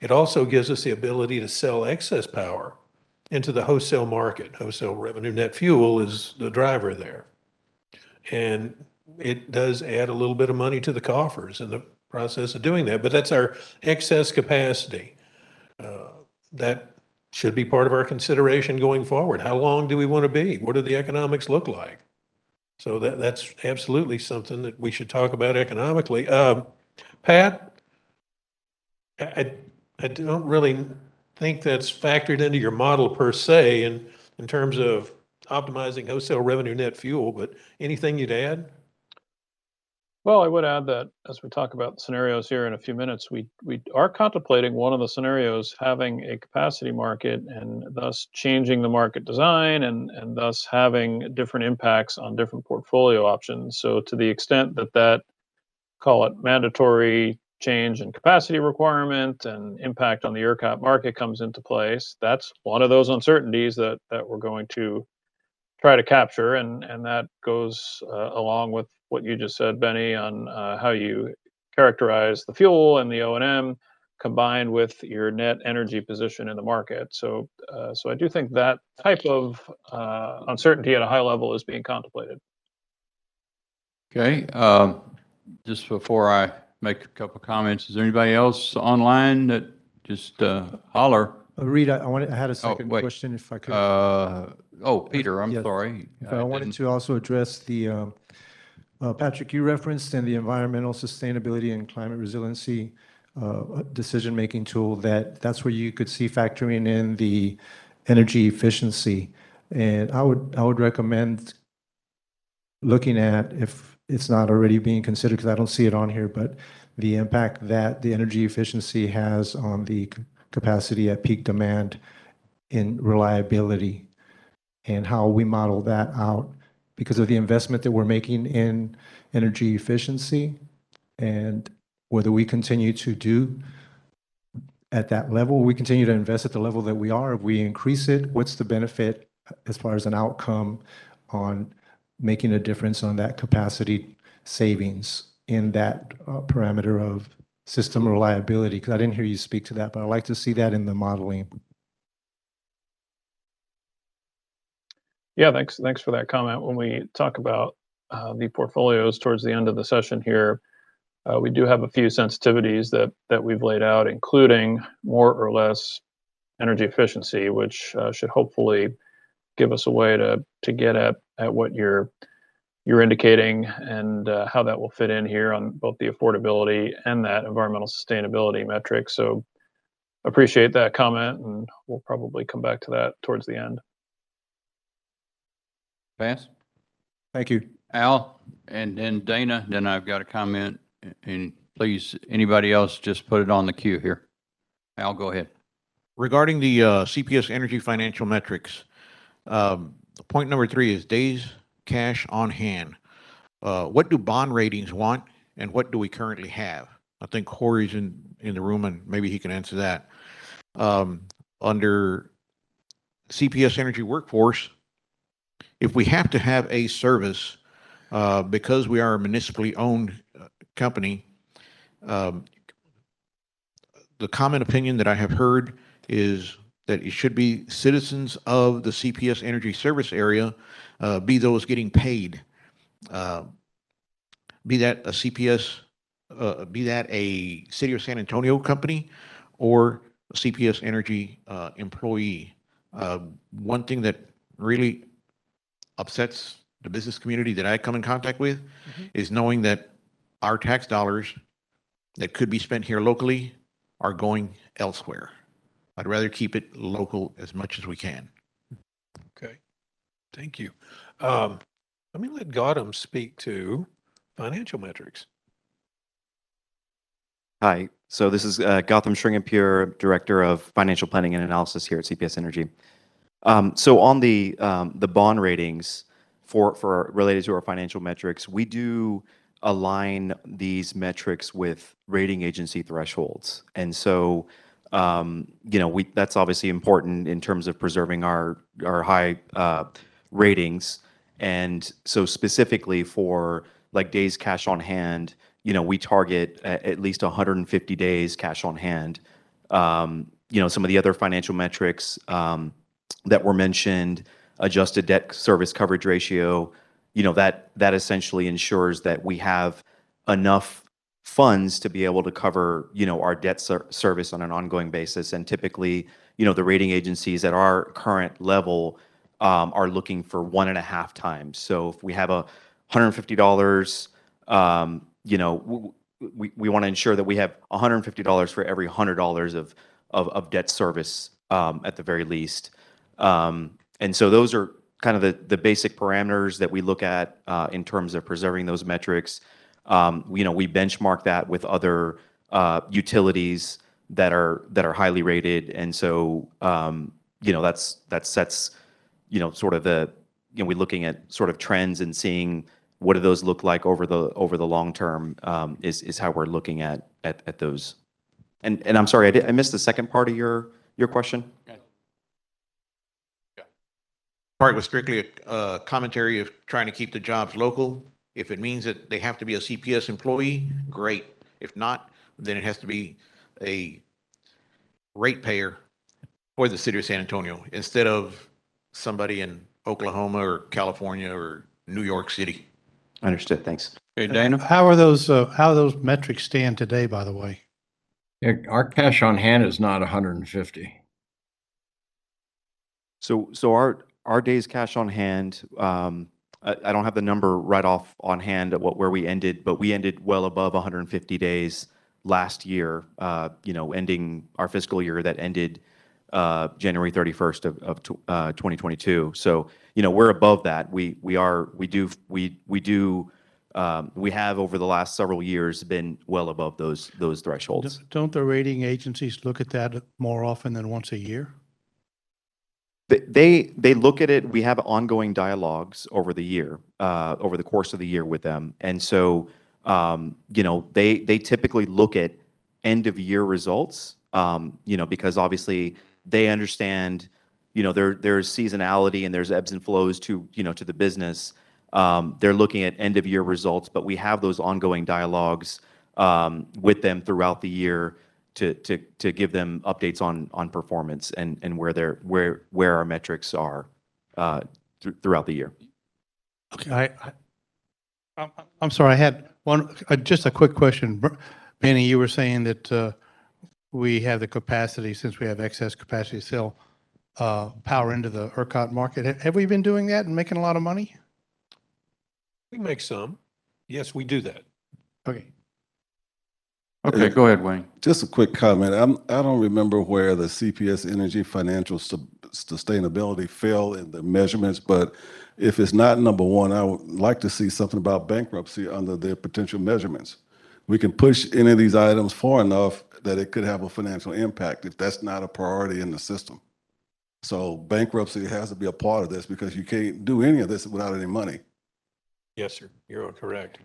it also gives us the ability to sell excess power into the wholesale market. Wholesale revenue net fuel is the driver there. And it does add a little bit of money to the coffers in the process of doing that, but that's our excess capacity. That should be part of our consideration going forward. How long do we want to be? What do the economics look like? So that's absolutely something that we should talk about economically. Pat, I don't really think that's factored into your model per se in terms of optimizing wholesale revenue net fuel, but anything you'd add? Well, I would add that as we talk about scenarios here in a few minutes, we are contemplating one of the scenarios having a capacity market and thus changing the market design and thus having different impacts on different portfolio options. So to the extent that call it mandatory change in capacity requirement and impact on the ERCOT market comes into place, that's one of those uncertainties that we're going to try to capture, and that goes along with what you just said, Benny, on how you characterize the fuel and the O&M combined with your net energy position in the market. So I do think that type of uncertainty at a high level is being contemplated. Okay, just before I make a couple comments, is there anybody else online that just holler? Reed, I had a second question if I could. Peter, I'm Yes. sorry. I wanted to also address the, Patrick, you referenced in the environmental sustainability and climate resiliency decision-making tool that's where you could see factoring in the energy efficiency. And I would recommend looking at, if it's not already being considered, because I don't see it on here, but the impact that the energy efficiency has on the capacity at peak demand in reliability and how we model that out because of the investment that we're making in energy efficiency and whether we continue to do at that level, we continue to invest at the level that we are. If we increase it, what's the benefit as far as an outcome on making a difference on that capacity savings in that parameter of system reliability? Because I didn't hear you speak to that, but I'd like to see that in the modeling. Yeah, thanks for that comment. When we talk about the portfolios towards the end of the session here, we do have a few sensitivities that we've laid out, including more or less energy efficiency, which should hopefully give us a way to get at what you're you're indicating and how that will fit in here on both the affordability and that environmental sustainability metric. So appreciate that comment, and we'll probably come back to that towards the end. Pass. Thank you. Al, and then Dana, then I've got a comment. And please, anybody else, just put it on the queue here. Al, go ahead. Regarding the CPS Energy financial metrics, point number 3 is days cash on hand. What do bond ratings want, and what do we currently have? I think Corey's in the room, and maybe he can answer that. Under CPS Energy Workforce, if we have to have a service, because we are a municipally owned company, the common opinion that I have heard is that it should be citizens of the CPS Energy service area, be those getting paid, be that a CPS, be that a City of San Antonio company or a CPS Energy employee. One thing that really upsets the business community that I come in contact with is knowing that our tax dollars that could be spent here locally are going elsewhere. I'd rather keep it local as much as we can. Okay, thank you. Let me let Gautam speak to financial metrics. Hi, so this is Gautam Sringampur, Director of Financial Planning and Analysis here at CPS Energy. So on the bond ratings for related to our financial metrics, we do align these metrics with rating agency thresholds. And so, you know, that's obviously important in terms of preserving our high ratings. And so specifically for like days cash on hand, you know, we target at least 150 days cash on hand. You know, some of the other financial metrics that were mentioned, adjusted debt service coverage ratio, you know, that essentially ensures that we have enough funds to be able to cover, you know, our debt service on an ongoing basis. And typically, you know, the rating agencies at our current level are looking for 1.5 times. So if we have $150, you know, we want to ensure that we have $150 for every $100 of debt service at the very least. And so those are kind of the basic parameters that we look at in terms of preserving those metrics. You know, we benchmark that with other utilities that are highly rated, and so you know, that sets, you know, sort of the, you know, we're looking at sort of trends and seeing what do those look like over the long term, is how we're looking at those. And I'm sorry, I missed the second part of your question. Part was strictly a commentary of trying to keep the jobs local. If it means that they have to be a CPS employee, great. If not, then it has to be a ratepayer for the City of San Antonio instead of somebody in Oklahoma or California or New York City. Understood. Thanks. Okay, Dana. How are those metrics stand today, by the way? Yeah, our cash on hand is not 150. So our days cash on hand, I don't have the number right off on hand at where we ended, but we ended well above 150 days last year, you know, ending our fiscal year that ended January 31st of 2022. So, you know, we're above that. We have over the last several years been well above those thresholds. Don't the rating agencies look at that more often than once a year? They look at it. We have ongoing dialogues over the year, over the course of the year with them. And so, you know, they typically look at end of year results, you know, because obviously they understand, you know, there's seasonality and there's ebbs and flows to, you know, to the business. They're looking at end of year results, but we have those ongoing dialogues with them throughout the year to give them updates on performance and where our metrics are throughout the year. Okay, I'm sorry, I had just a quick question. Benny, you were saying that we have the capacity, since we have excess capacity, to sell power into the ERCOT market. Have we been doing that and making a lot of money? We make some. Yes, we do that. Okay. Okay, go ahead, Wayne. Just a quick comment. I don't remember where the CPS Energy financial sustainability fell in the measurements, but if it's not number one, I would like to see something about bankruptcy under their potential measurements. We can push any of these items far enough that it could have a financial impact if that's not a priority in the system. So bankruptcy has to be a part of this because you can't do any of this without any money. Yes, sir. You're correct.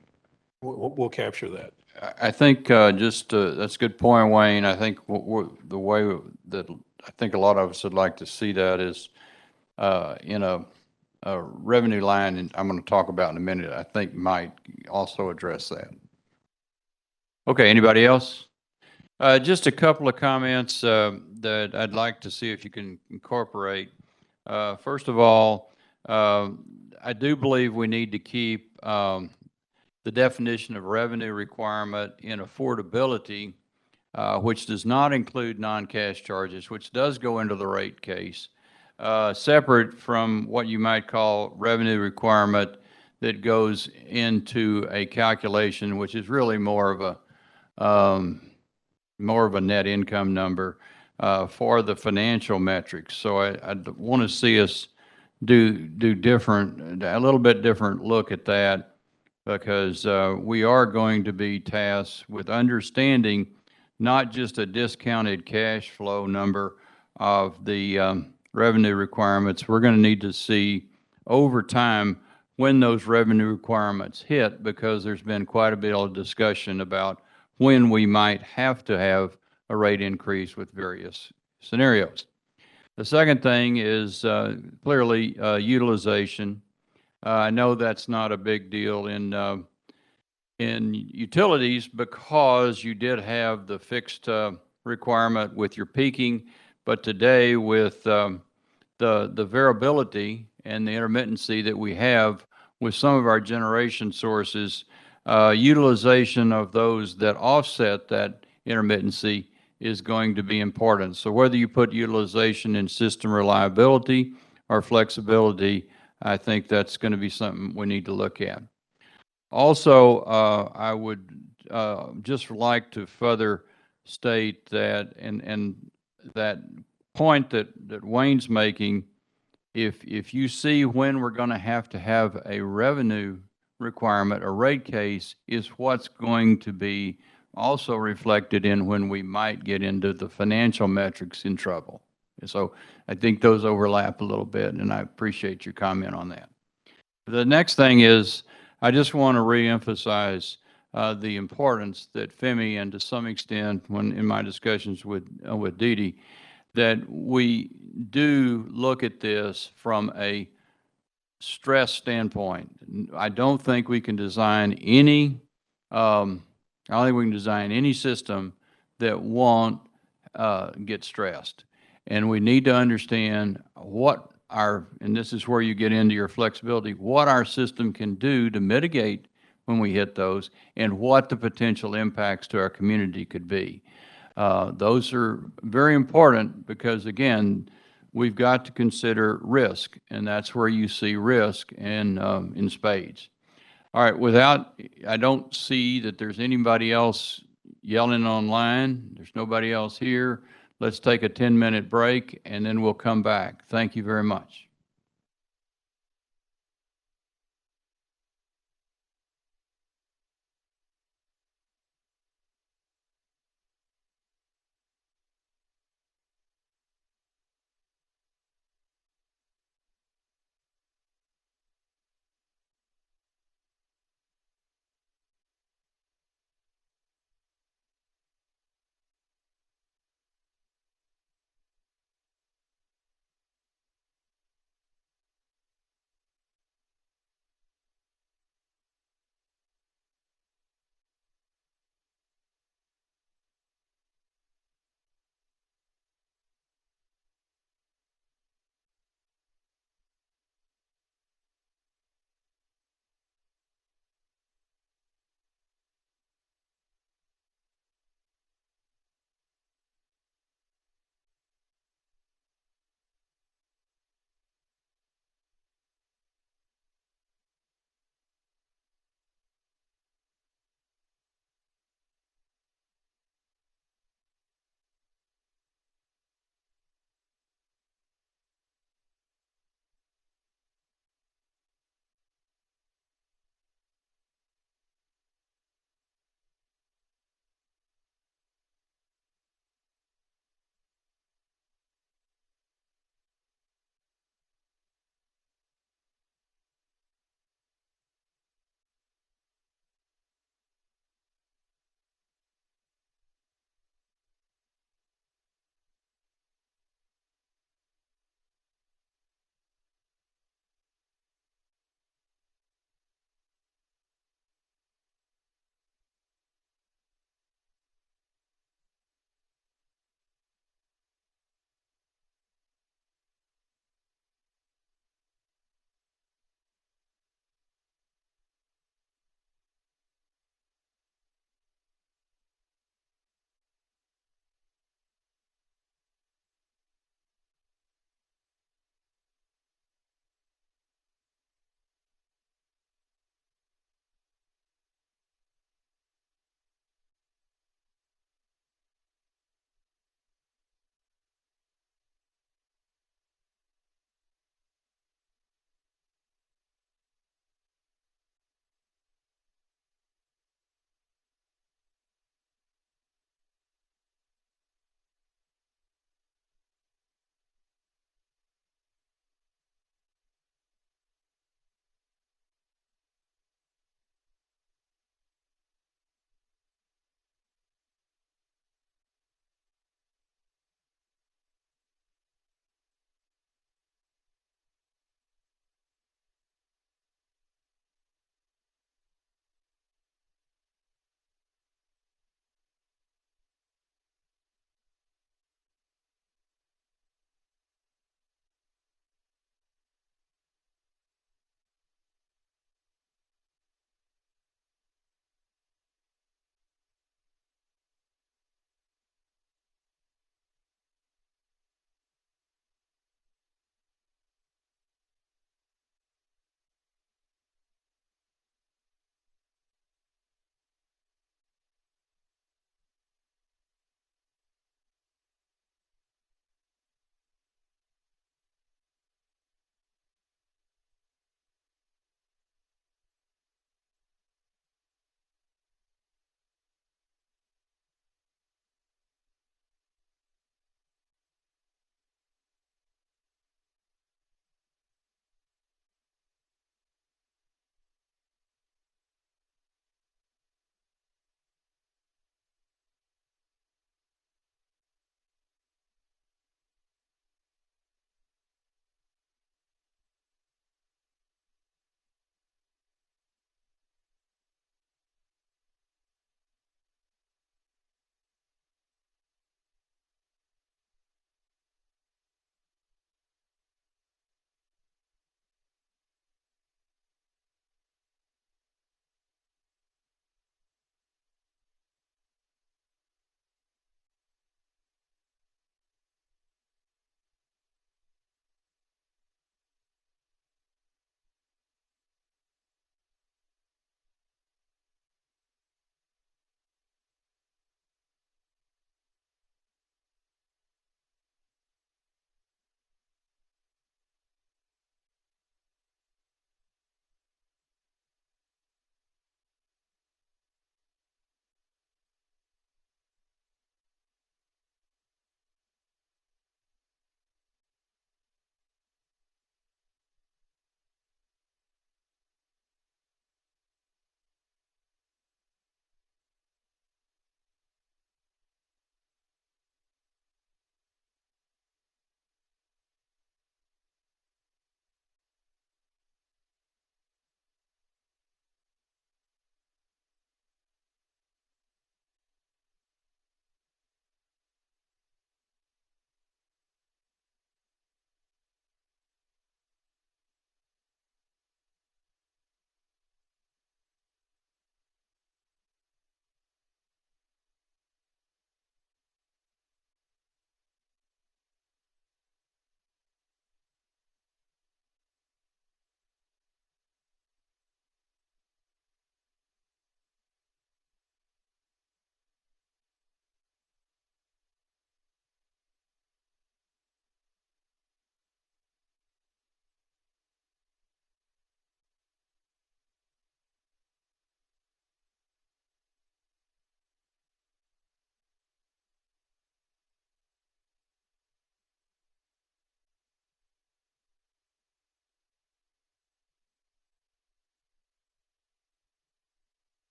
We'll capture that. I think that's a good point, Wayne. I think the way that I think a lot of us would like to see that is in a revenue line, and I'm going to talk about in a minute, I think might also address that. Okay, anybody else? Just a couple of comments that I'd like to see if you can incorporate. First of all, I do believe we need to keep the definition of revenue requirement in affordability, which does not include non-cash charges, which does go into the rate case, separate from what you might call revenue requirement that goes into a calculation, which is really more of a net income number for the financial metrics. So I want to see us do different, a little bit different look at that, because we are going to be tasked with understanding not just a discounted cash flow number of the revenue requirements. We're going to need to see over time when those revenue requirements hit, because there's been quite a bit of discussion about when we might have to have a rate increase with various scenarios. The second thing is clearly utilization. I know that's not a big deal in utilities because you did have the fixed requirement with your peaking, but today with the variability and the intermittency that we have with some of our generation sources, utilization of those that offset that intermittency is going to be important. So whether you put utilization in system reliability or flexibility, I think that's going to be something we need to look at. Also, I would just like to further state that, and that point that Wayne's making, if you see when we're going to have a revenue requirement, a rate case, is what's going to be also reflected in when we might get into the financial metrics in trouble. So I think those overlap a little bit, and I appreciate your comment on that. The next thing is, I just want to reemphasize the importance that FEMI, and to some extent when in my discussions with Dee Dee, that we do look at this from a stress standpoint. I don't think we can design any system that won't get stressed. And we need to understand and this is where you get into your flexibility, what our system can do to mitigate when we hit those, and what the potential impacts to our community could be. Those are very important because, again, we've got to consider risk, and that's where you see risk in spades. All right, I don't see that there's anybody else yelling online. There's nobody else here. Let's take a 10-minute break, and then we'll come back. Thank you very much.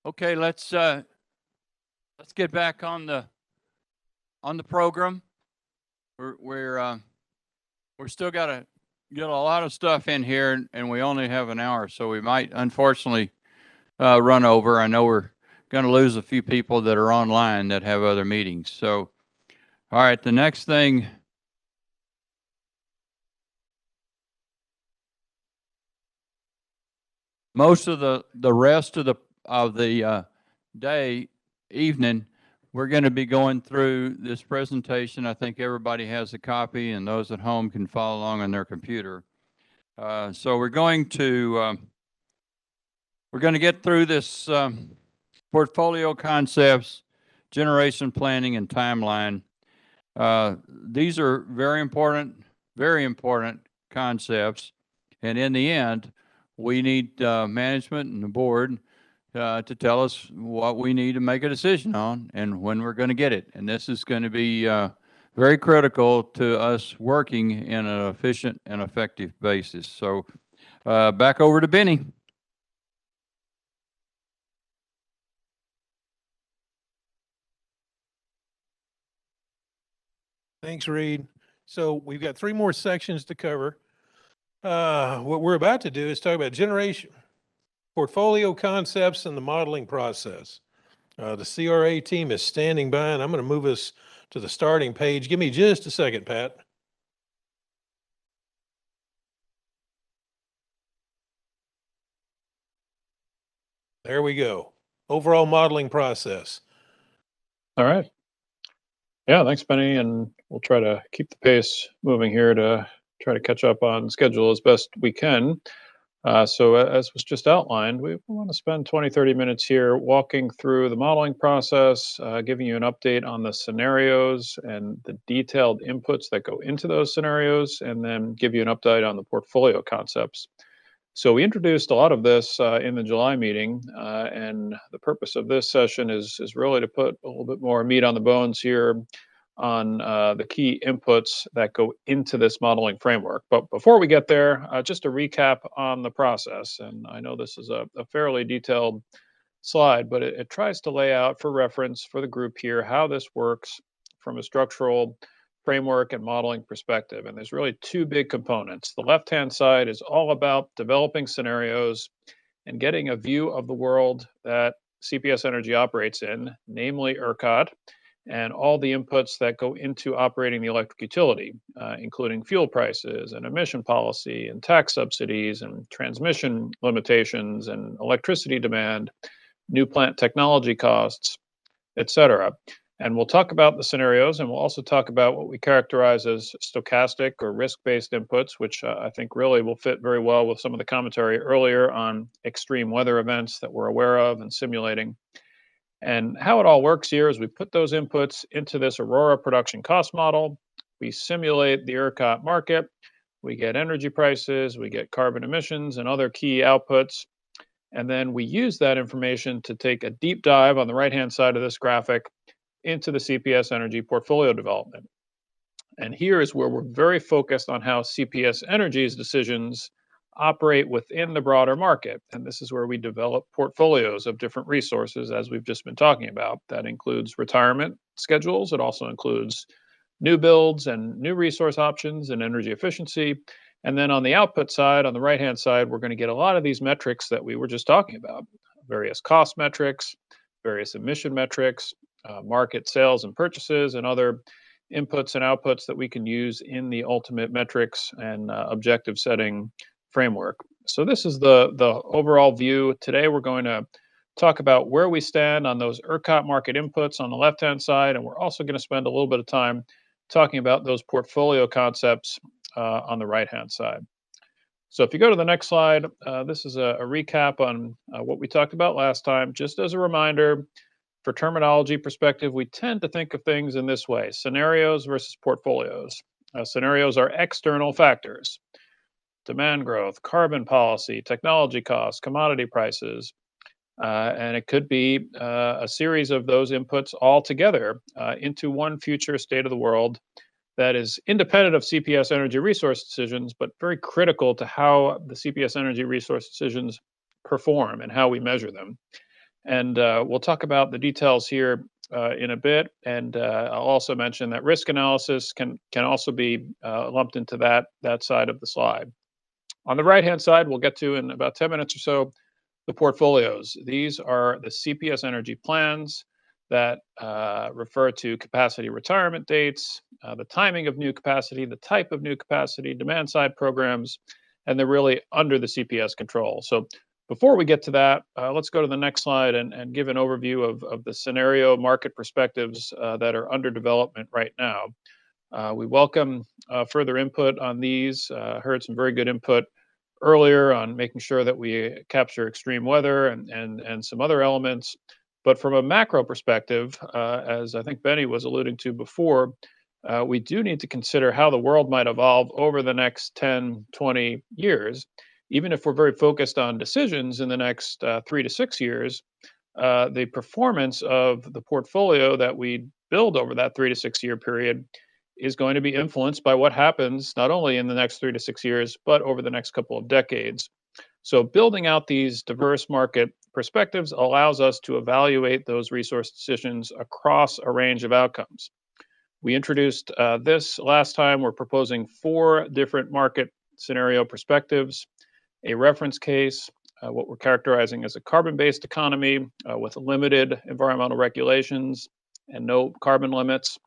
Okay, let's get back on the program. We're still got to get a lot of stuff in here, and we only have an hour, so we might unfortunately run over. I know we're going to lose a few people that are online that have other meetings. So, all right, the next thing. Most of the rest of the evening, we're going to be going through this presentation. I think everybody has a copy, and those at home can follow along on their computer. So we're going to get through this portfolio concepts, generation planning, and timeline. These are very important concepts, and in the end, we need management and the board to tell us what we need to make a decision on and when we're going to get it. And this is going to be very critical to us working in an efficient and effective basis. So back over to Benny. Thanks, Reed. So we've got 3 more sections to cover. What we're about to do is talk about generation, portfolio concepts, and the modeling process. The CRA team is standing by, and I'm going to move us to the starting page. Give me just a second, Pat. There we go. Overall modeling process. All right. Yeah, thanks, Benny. And we'll try to keep the pace moving here to try to catch up on schedule as best we can. So as was just outlined, we want to spend 20, 30 minutes here walking through the modeling process, giving you an update on the scenarios and the detailed inputs that go into those scenarios, and then give you an update on the portfolio concepts. So we introduced a lot of this in the July meeting, and the purpose of this session is really to put a little bit more meat on the bones here on the key inputs that go into this modeling framework. But before we get there, just a recap on the process. And I know this is a fairly detailed slide, but it tries to lay out for reference for the group here how this works from a structural framework and modeling perspective. And there's really 2 big components. The left-hand side is all about developing scenarios and getting a view of the world that CPS Energy operates in, namely ERCOT, and all the inputs that go into operating the electric utility, including fuel prices and emission policy and tax subsidies and transmission limitations and electricity demand, new plant technology costs, et cetera. And we'll talk about the scenarios, and we'll also talk about what we characterize as stochastic or risk-based inputs, which I think really will fit very well with some of the commentary earlier on extreme weather events that we're aware of and simulating. And how it all works here is we put those inputs into this Aurora production cost model. We simulate the ERCOT market. We get energy prices, we get carbon emissions and other key outputs. And then we use that information to take a deep dive on the right-hand side of this graphic into the CPS Energy portfolio development. And here is where we're very focused on how CPS Energy's decisions operate within the broader market. And this is where we develop portfolios of different resources, as we've just been talking about. That includes retirement schedules. It also includes new builds and new resource options and energy efficiency. And then on the output side, on the right-hand side, we're going to get a lot of these metrics that we were just talking about, various cost metrics, various emission metrics, market sales and purchases, and other inputs and outputs that we can use in the ultimate metrics and objective setting framework. So this is the overall view. Today we're going to talk about where we stand on those ERCOT market inputs on the left-hand side, and we're also going to spend a little bit of time talking about those portfolio concepts on the right-hand side. So if you go to the next slide, this is a recap on what we talked about last time. Just as a reminder, for terminology perspective, we tend to think of things in this way: scenarios versus portfolios. Scenarios are external factors: demand growth, carbon policy, technology costs, commodity prices. And it could be a series of those inputs all together into one future state of the world that is independent of CPS Energy resource decisions, but very critical to how the CPS Energy resource decisions perform and how we measure them. And we'll talk about the details here in a bit. And I'll also mention that risk analysis can also be lumped into that side of the slide. On the right-hand side, we'll get to in about 10 minutes or so, the portfolios. These are the CPS Energy plans that refer to capacity retirement dates, the timing of new capacity, the type of new capacity, demand side programs, and they're really under the CPS control. So before we get to that, let's go to the next slide and give an overview of the scenario market perspectives that are under development right now. We welcome further input on these. Heard some very good input earlier on making sure that we capture extreme weather and some other elements. But from a macro perspective, as I think Benny was alluding to before, we do need to consider how the world might evolve over the next 10, 20 years. Even if we're very focused on decisions in the next 3 to 6 years, the performance of the portfolio that we build over that 3 to 6 year period is going to be influenced by what happens not only in the next 3 to 6 years, but over the next couple of decades. So building out these diverse market perspectives allows us to evaluate those resource decisions across a range of outcomes. We introduced this last time. We're proposing 4 different market scenario perspectives, a reference case, what we're characterizing as a carbon-based economy with limited environmental regulations and no carbon limits.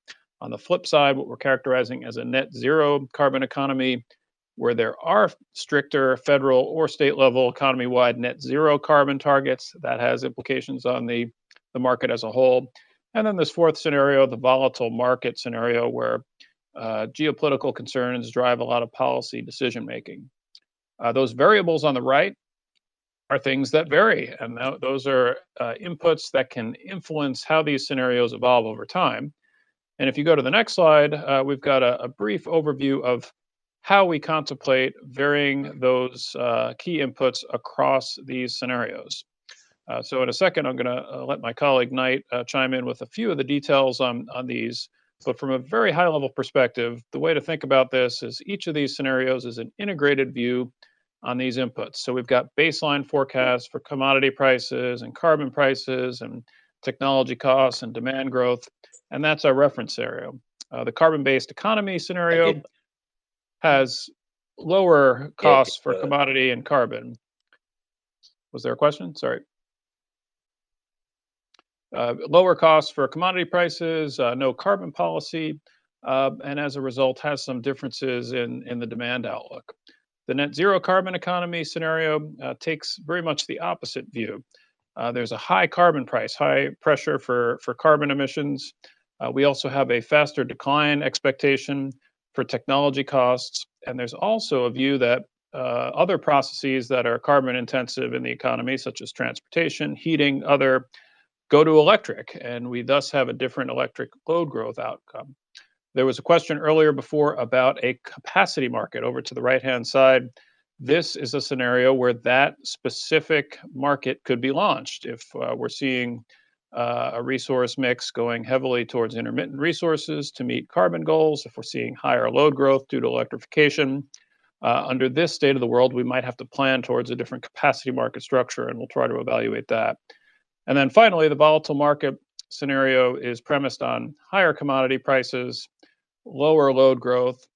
On the flip side, what we're characterizing as a net zero carbon economy, where there are stricter federal or state level economy-wide net zero carbon targets. That has implications on the market as a whole. And then this fourth scenario, the volatile market scenario, where geopolitical concerns drive a lot of policy decision-making. Those variables on the right are things that vary, and those are inputs that can influence how these scenarios evolve over time. And if you go to the next slide, we've got a brief overview of how we contemplate varying those key inputs across these scenarios. So in a second, I'm going to let my colleague Knight chime in with a few of the details on these. But from a very high level perspective, the way to think about this is each of these scenarios is an integrated view on these inputs. So we've got baseline forecasts for commodity prices and carbon prices and technology costs and demand growth. And that's our reference scenario. The carbon-based economy scenario has lower costs for commodity and carbon. Was there a question? Sorry. Lower costs for commodity prices, no carbon policy, and as a result has some differences in the demand outlook. The net zero carbon economy scenario takes very much the opposite view. There's a high carbon price, high pressure for carbon emissions. We also have a faster decline expectation for technology costs. And there's also a view that other processes that are carbon intensive in the economy, such as transportation, heating, other, go to electric. And we thus have a different electric load growth outcome. There was a question earlier before about a capacity market over to the right-hand side. This is a scenario where that specific market could be launched if we're seeing a resource mix going heavily towards intermittent resources to meet carbon goals, if we're seeing higher load growth due to electrification. Under this state of the world, we might have to plan towards a different capacity market structure, and we'll try to evaluate that. And then finally, the volatile market scenario is premised on higher commodity prices, lower load growth,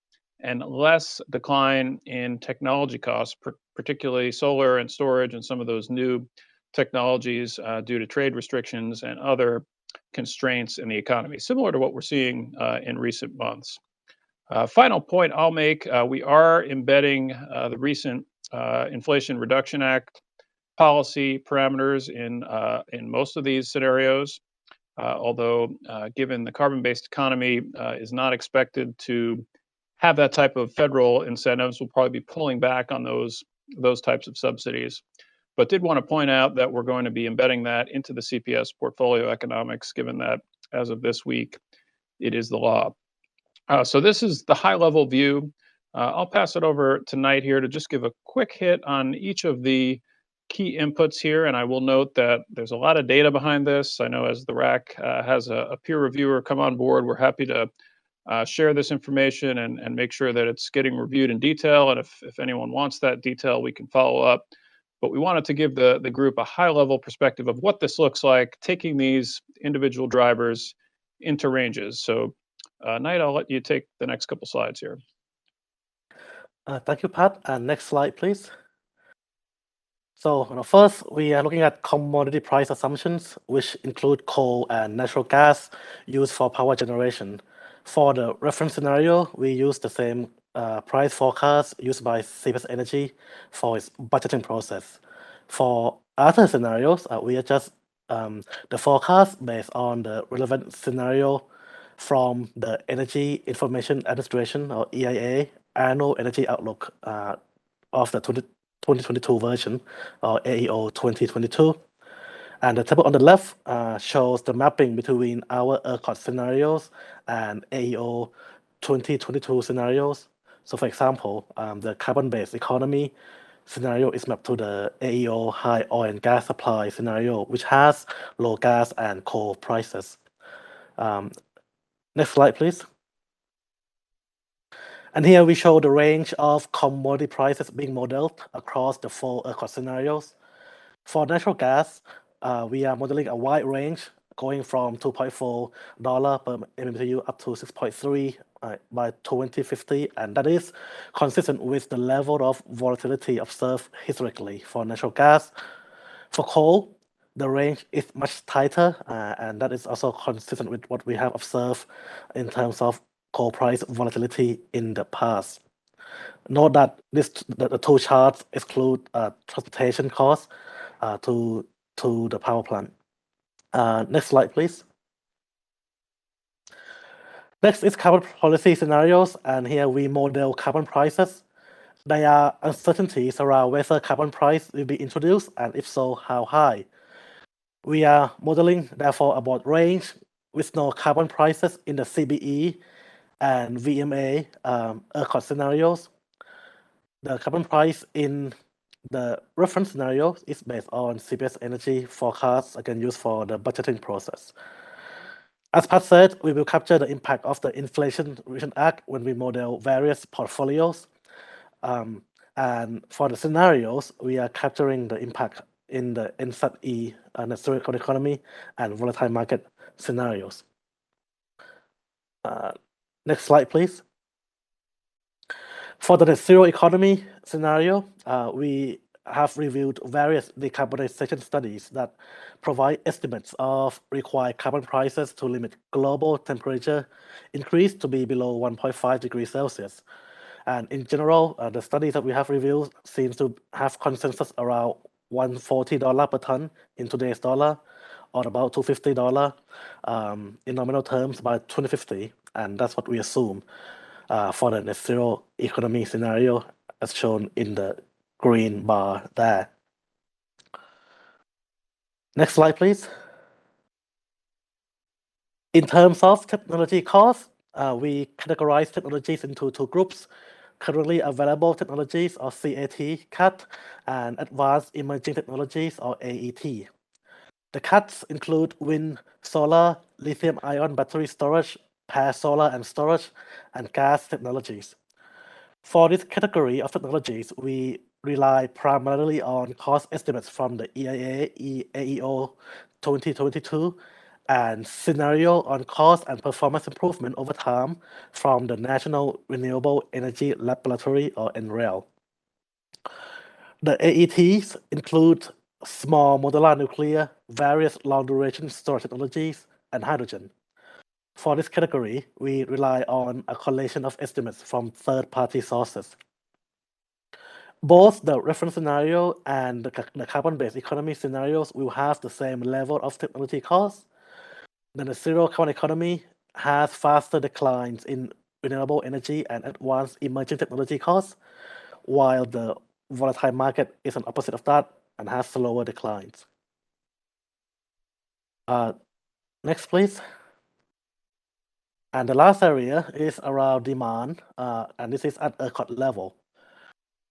and less decline in technology costs, particularly solar and storage and some of those new technologies due to trade restrictions and other constraints in the economy, similar to what we're seeing in recent months. Final point I'll make, we are embedding the recent Inflation Reduction Act policy parameters in most of these scenarios, although given the carbon-based economy is not expected to have that type of federal incentives, we'll probably be pulling back on those types of subsidies. But did want to point out that we're going to be embedding that into the CPS portfolio economics, given that as of this week, it is the law. So this is the high-level view. I'll pass it over to Knight here to just give a quick hit on each of the key inputs here. And I will note that there's a lot of data behind this. I know as the RAC has a peer reviewer come on board, we're happy to share this information and make sure that it's getting reviewed in detail. And if anyone wants that detail, we can follow up. but we wanted to give the group a high-level perspective of what this looks like, taking these individual drivers into ranges. So, Knight, I'll let you take the next couple slides here. Thank you, Pat. Next slide, please. So first, we are looking at commodity price assumptions, which include coal and natural gas used for power generation. For the reference scenario, we use the same price forecast used by CPS Energy for its budgeting process. For other scenarios, we adjust the forecast based on the relevant scenario from the Energy Information Administration, or EIA, Annual Energy Outlook of the 2022 version, or AEO 2022. And the table on the left shows the mapping between our ERCOT scenarios and AEO 2022 scenarios. So for example, the carbon-based economy scenario is mapped to the AEO high oil and gas supply scenario, which has low gas and coal prices. Next slide, please. And here we show the range of commodity prices being modeled across the 4 ERCOT scenarios. For natural gas, we are modeling a wide range going from $2.4 per MMBtu up to $6.3 by 2050, and that is consistent with the level of volatility observed historically for natural gas. For coal, the range is much tighter, and that is also consistent with what we have observed in terms of coal price volatility in the past. Note that the two charts exclude transportation costs to the power plant. Next slide, please. Next is carbon policy scenarios, and here we model carbon prices. There are uncertainties around whether carbon price will be introduced, and if so, how high. We are modeling, therefore, a broad range with no carbon prices in the CBE and VMA ERCOT scenarios. The carbon price in the reference scenario is based on CPS Energy forecasts, again used for the budgeting process. As Pat said, we will capture the impact of the Inflation Reduction Act when we model various portfolios. And for the scenarios, we are capturing the impact in the NZE, net zero economy, and volatile market scenarios. Next slide, please. For the net zero economy scenario, we have reviewed various decarbonization studies that provide estimates of required carbon prices to limit global temperature increase to be below 1.5 degrees Celsius. And in general, the studies that we have reviewed seems to have consensus around $140 per ton in today's dollar, or about $250 in nominal terms by 2050. And that's what we assume for the net zero economy scenario, as shown in the green bar there. Next slide, please. In terms of technology costs, we categorize technologies into 2 groups: currently available technologies, or CAT, and advanced emerging technologies, or AET. The CATs include wind, solar, lithium-ion battery storage, pair solar and storage, and gas technologies. For this category of technologies, we rely primarily on cost estimates from the EIA AEO 2022 and scenario on cost and performance improvement over time from the National Renewable Energy Laboratory, or NREL. The AETs include small modular nuclear, various long-duration storage technologies, and hydrogen. For this category, we rely on a collection of estimates from third-party sources. Both the reference scenario and the carbon-based economy scenarios will have the same level of technology costs. The zero carbon economy has faster declines in renewable energy and advanced emerging technology costs, while the volatile market is an opposite of that and has slower declines. Next, please. And the last area is around demand, and this is at ERCOT level.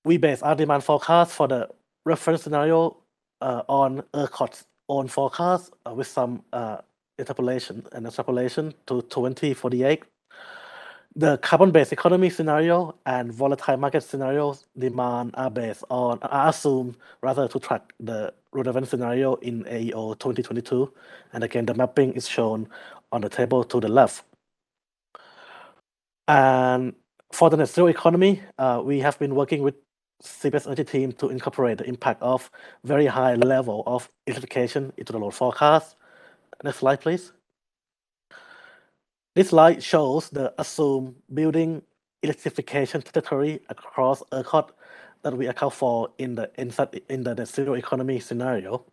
We base our demand forecast for the reference scenario on ERCOT's own forecast with some interpolation and extrapolation to 2048. The carbon-based economy scenario and volatile market scenarios demand are based on, are assumed rather to track the relevant scenario in AEO 2022. And again, the mapping is shown on the table to the left. And for the net zero economy, we have been working with CPS Energy team to incorporate the impact of very high level of electrification into the load forecast. Next slide, please. This slide shows the assumed building electrification trajectory across ERCOT that we account for in the net zero economy scenario,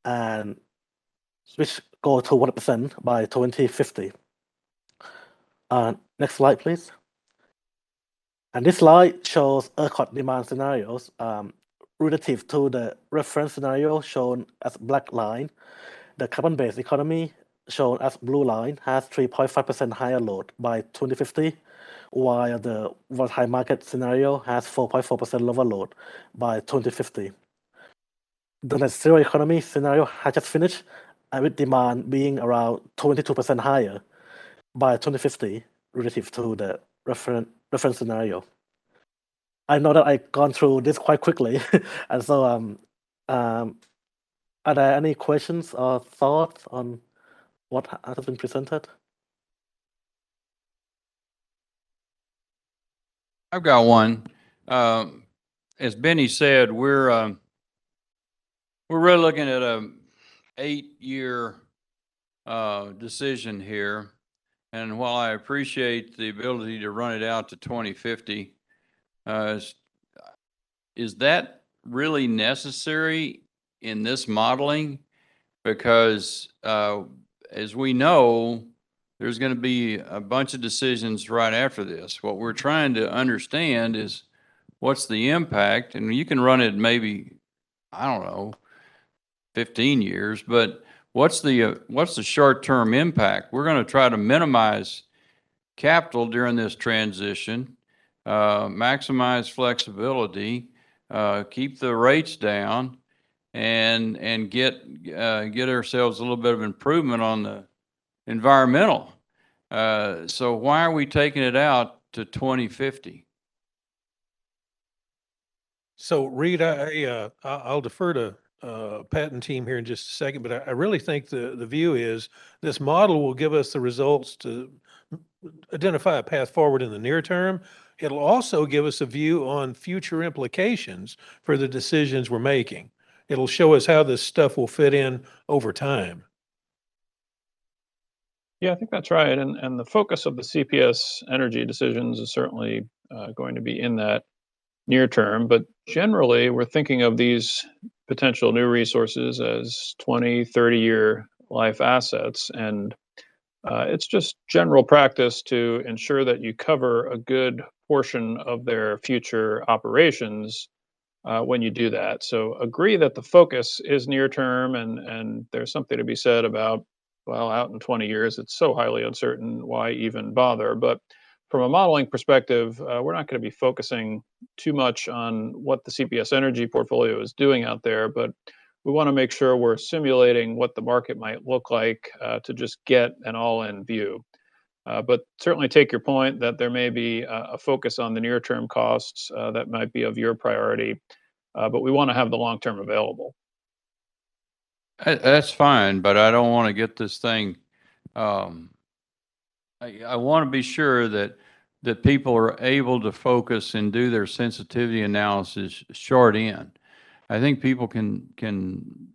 and which go to 100% by 2050. Next slide, please. And this slide shows ERCOT demand scenarios relative to the reference scenario shown as black line. The carbon-based economy shown as blue line has 3.5% higher load by 2050, while the volatile market scenario has 4.4% lower load by 2050. The net zero economy scenario has just finished, with demand being around 22% higher by 2050 relative to the reference scenario. I know that I've gone through this quite quickly, and so are there any questions or thoughts on what has been presented? I've got one. As Benny said, we're really looking at a 8-year decision here. And while I appreciate the ability to run it out to 2050, is that really necessary in this modeling? Because as we know, there's going to be a bunch of decisions right after this. What we're trying to understand is what's the impact, and you can run it maybe, I don't know, 15 years, but what's the short-term impact? We're going to try to minimize capital during this transition, maximize flexibility, keep the rates down, and get ourselves a little bit of improvement on the environmental. So why are we taking it out to 2050? So Reed, I'll defer to Pat and team here in just a second, but I really think the view is this model will give us the results to identify a path forward in the near term. It'll also give us a view on future implications for the decisions we're making. It'll show us how this stuff will fit in over time. Yeah, I think that's right. And the focus of the CPS Energy decisions is certainly going to be in that near term. But generally, we're thinking of these potential new resources as 20, 30-year life assets. And it's just general practice to ensure that you cover a good portion of their future operations when you do that. So agree that the focus is near term, and there's something to be said about, well, out in 20 years, it's so highly uncertain, why even bother? But from a modeling perspective, we're not going to be focusing too much on what the CPS Energy portfolio is doing out there, but we want to make sure we're simulating what the market might look like to just get an all-in view. But certainly take your point that there may be a focus on the near-term costs that might be of your priority, but we want to have the long-term available. That's fine, but I don't want to get this thing. I want to be sure that people are able to focus and do their sensitivity analysis short in. I think people can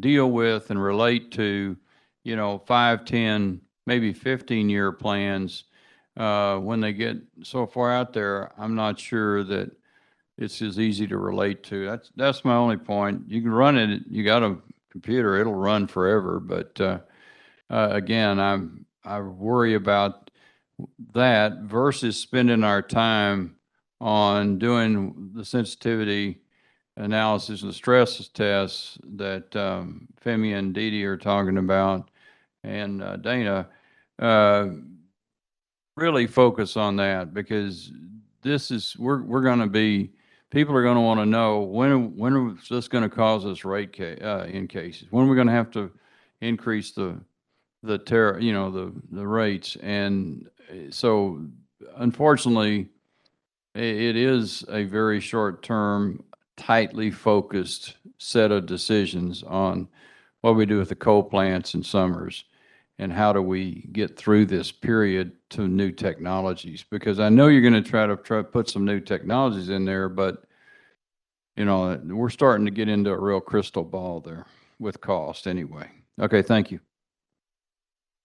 deal with and relate to, 5, 10, maybe 15-year plans. When they get so far out there, I'm not sure that it's as easy to relate to. That's my only point. You can run it. You got a computer; it'll run forever. But again, I worry about that versus spending our time on doing the sensitivity analysis and the stress tests that Femi and Didi are talking about, and Dana. Really focus on that, because we're going to be, people are going to want to know when is this going to cause us rate increases? When are we going to have to increase the the rates. And so unfortunately, it is a very short-term, tightly focused set of decisions on what we do with the coal plants in summers and how do we get through this period to new technologies. Because I know you're going to try to put some new technologies in there, but we're starting to get into a real crystal ball there with cost anyway. Okay, thank you.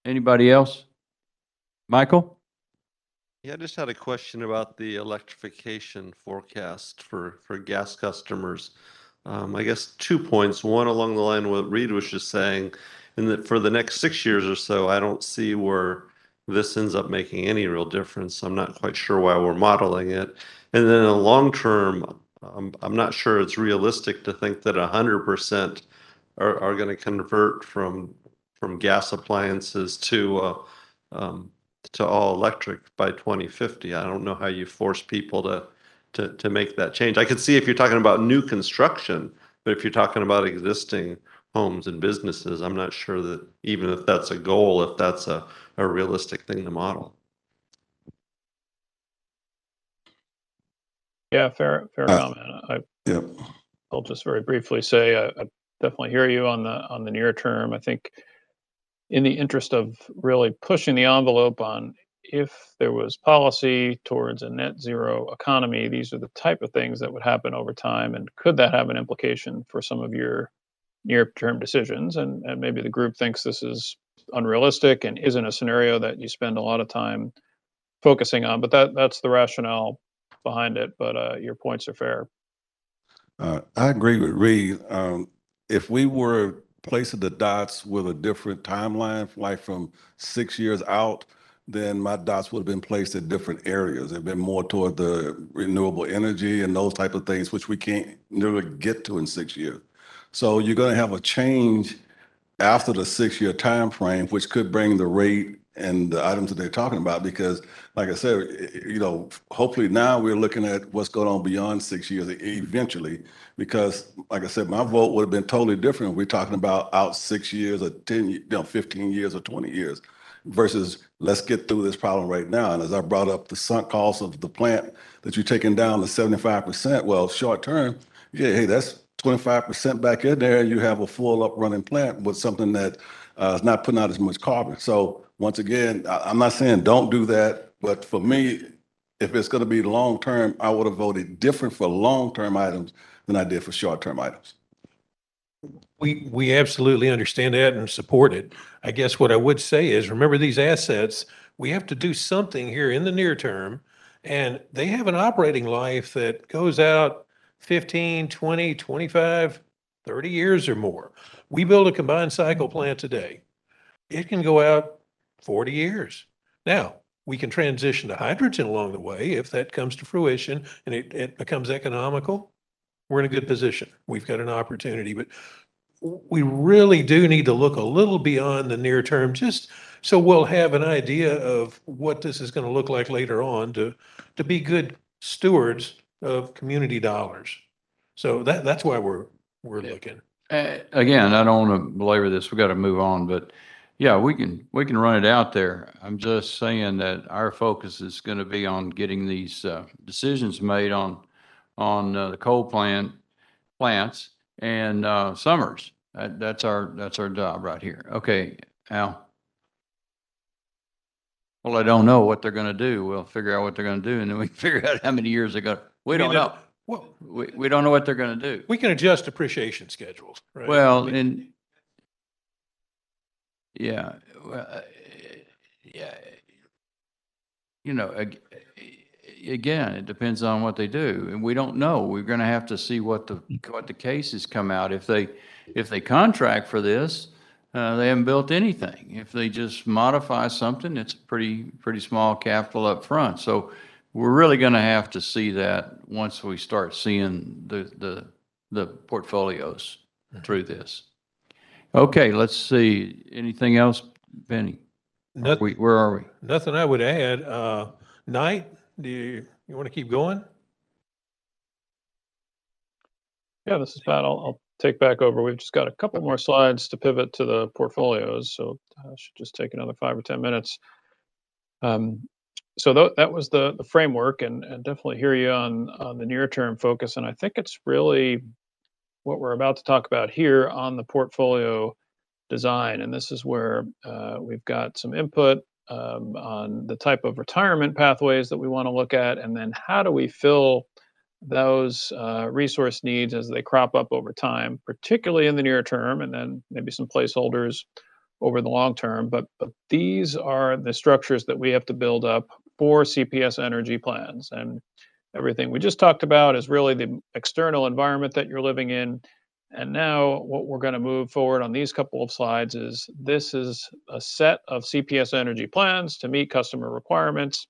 Anybody else? Michael? Yeah, I just had a question about the electrification forecast for gas customers. I guess 2 points. One along the line what Reed was just saying, and that for the next 6 years or so, I don't see where this ends up making any real difference. I'm not quite sure why we're modeling it. And then in the long term, I'm not sure it's realistic to think that 100% are going to convert from gas appliances to all electric by 2050. I don't know how you force people to make that change. I could see if you're talking about new construction, but if you're talking about existing homes and businesses, I'm not sure that even if that's a goal, if that's a realistic thing to model. Yeah, fair comment. Yep. I'll just very briefly say I definitely hear you on the near term. I think in the interest of really pushing the envelope on if there was policy towards a net zero economy, these are the type of things that would happen over time. And could that have an implication for some of your near-term decisions? And maybe the group thinks this is unrealistic and isn't a scenario that you spend a lot of time focusing on. But that's the rationale behind it. But your points are fair. I agree with Reed. If we were placing the dots with a different timeline, like from 6 years out, then my dots would have been placed in different areas. They've been more toward the renewable energy and those type of things, which we can't really get to in 6 years. So you're going to have a change after the 6-year time frame, which could bring the rate and the items that they're talking about, because like I said, hopefully now we're looking at what's going on beyond 6 years eventually, because like I said, my vote would have been totally different if we're talking about out 6 years or 10, 15 years or 20 years versus let's get through this problem right now. And as I brought up the sunk cost of the plant that you're taking down to 75%, well, short term, yeah, hey, that's 25% back in there, and you have a full up running plant with something that is not putting out as much carbon. So once again, I'm not saying don't do that, but for me, if it's going to be long term, I would have voted different for long term items than I did for short term items. We absolutely understand that and support it. I guess what I would say is, remember these assets, we have to do something here in the near term, and they have an operating life that goes out 15, 20, 25, 30 years or more. We build a combined cycle plant today. It can go out 40 years. Now, we can transition to hydrogen along the way if that comes to fruition and it becomes economical. We're in a good position. We've got an opportunity, but we really do need to look a little beyond the near term, just so we'll have an idea of what this is going to look like later on to be good stewards of community dollars. So that's why we're looking. Again, I don't want to belabor this. We got to move on, but yeah, we can run it out there. I'm just saying that our focus is going to be on getting these decisions made on the coal plants and Summers. That's our job right here. Okay, Al. Well, I don't know what they're going to do. We'll figure out what they're going to do, and then we can figure out how many years they're going to. We don't know. Well, we don't know what they're going to do. We can adjust depreciation schedules, right? Well, and yeah, yeah, again, it depends on what they do, and we don't know. We're going to have to see what the cases come out. If they contract for this, they haven't built anything. If they just modify something, it's pretty small capital up front. So we're really going to have to see that once we start seeing the portfolios through this. Okay, let's see. Anything else, Benny? Where are we? Nothing I would add. Knight, do you want to keep going? Yeah, this is Pat. I'll take back over. We've just got a couple more slides to pivot to the portfolios, so should just take another 5 or 10 minutes. So that was the framework, and definitely hear you on the near term focus. And I think it's really what we're about to talk about here on the portfolio design. And this is where we've got some input on the type of retirement pathways that we want to look at, and then how do we fill those resource needs as they crop up over time, particularly in the near term, and then maybe some placeholders over the long term. But these are the structures that we have to build up for CPS Energy plans. And everything we just talked about is really the external environment that you're living in. And now what we're going to move forward on these couple of slides is this is a set of CPS Energy plans to meet customer requirements.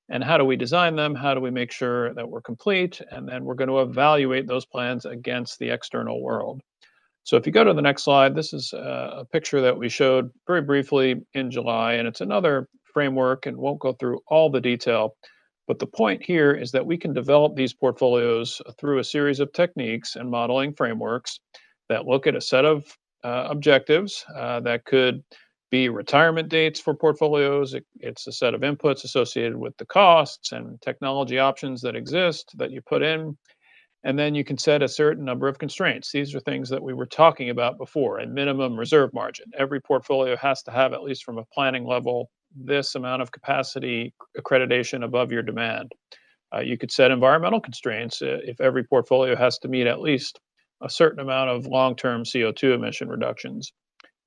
And how do we design them? How do we make sure that we're complete? And then we're going to evaluate those plans against the external world. So if you go to the next slide, this is a picture that we showed very briefly in July, and it's another framework and won't go through all the detail. But the point here is that we can develop these portfolios through a series of techniques and modeling frameworks that look at a set of objectives that could be retirement dates for portfolios. It's a set of inputs associated with the costs and technology options that exist that you put in. And then you can set a certain number of constraints. These are things that we were talking about before, a minimum reserve margin. Every portfolio has to have, at least from a planning level, this amount of capacity accreditation above your demand. You could set environmental constraints if every portfolio has to meet at least a certain amount of long-term CO2 emission reductions.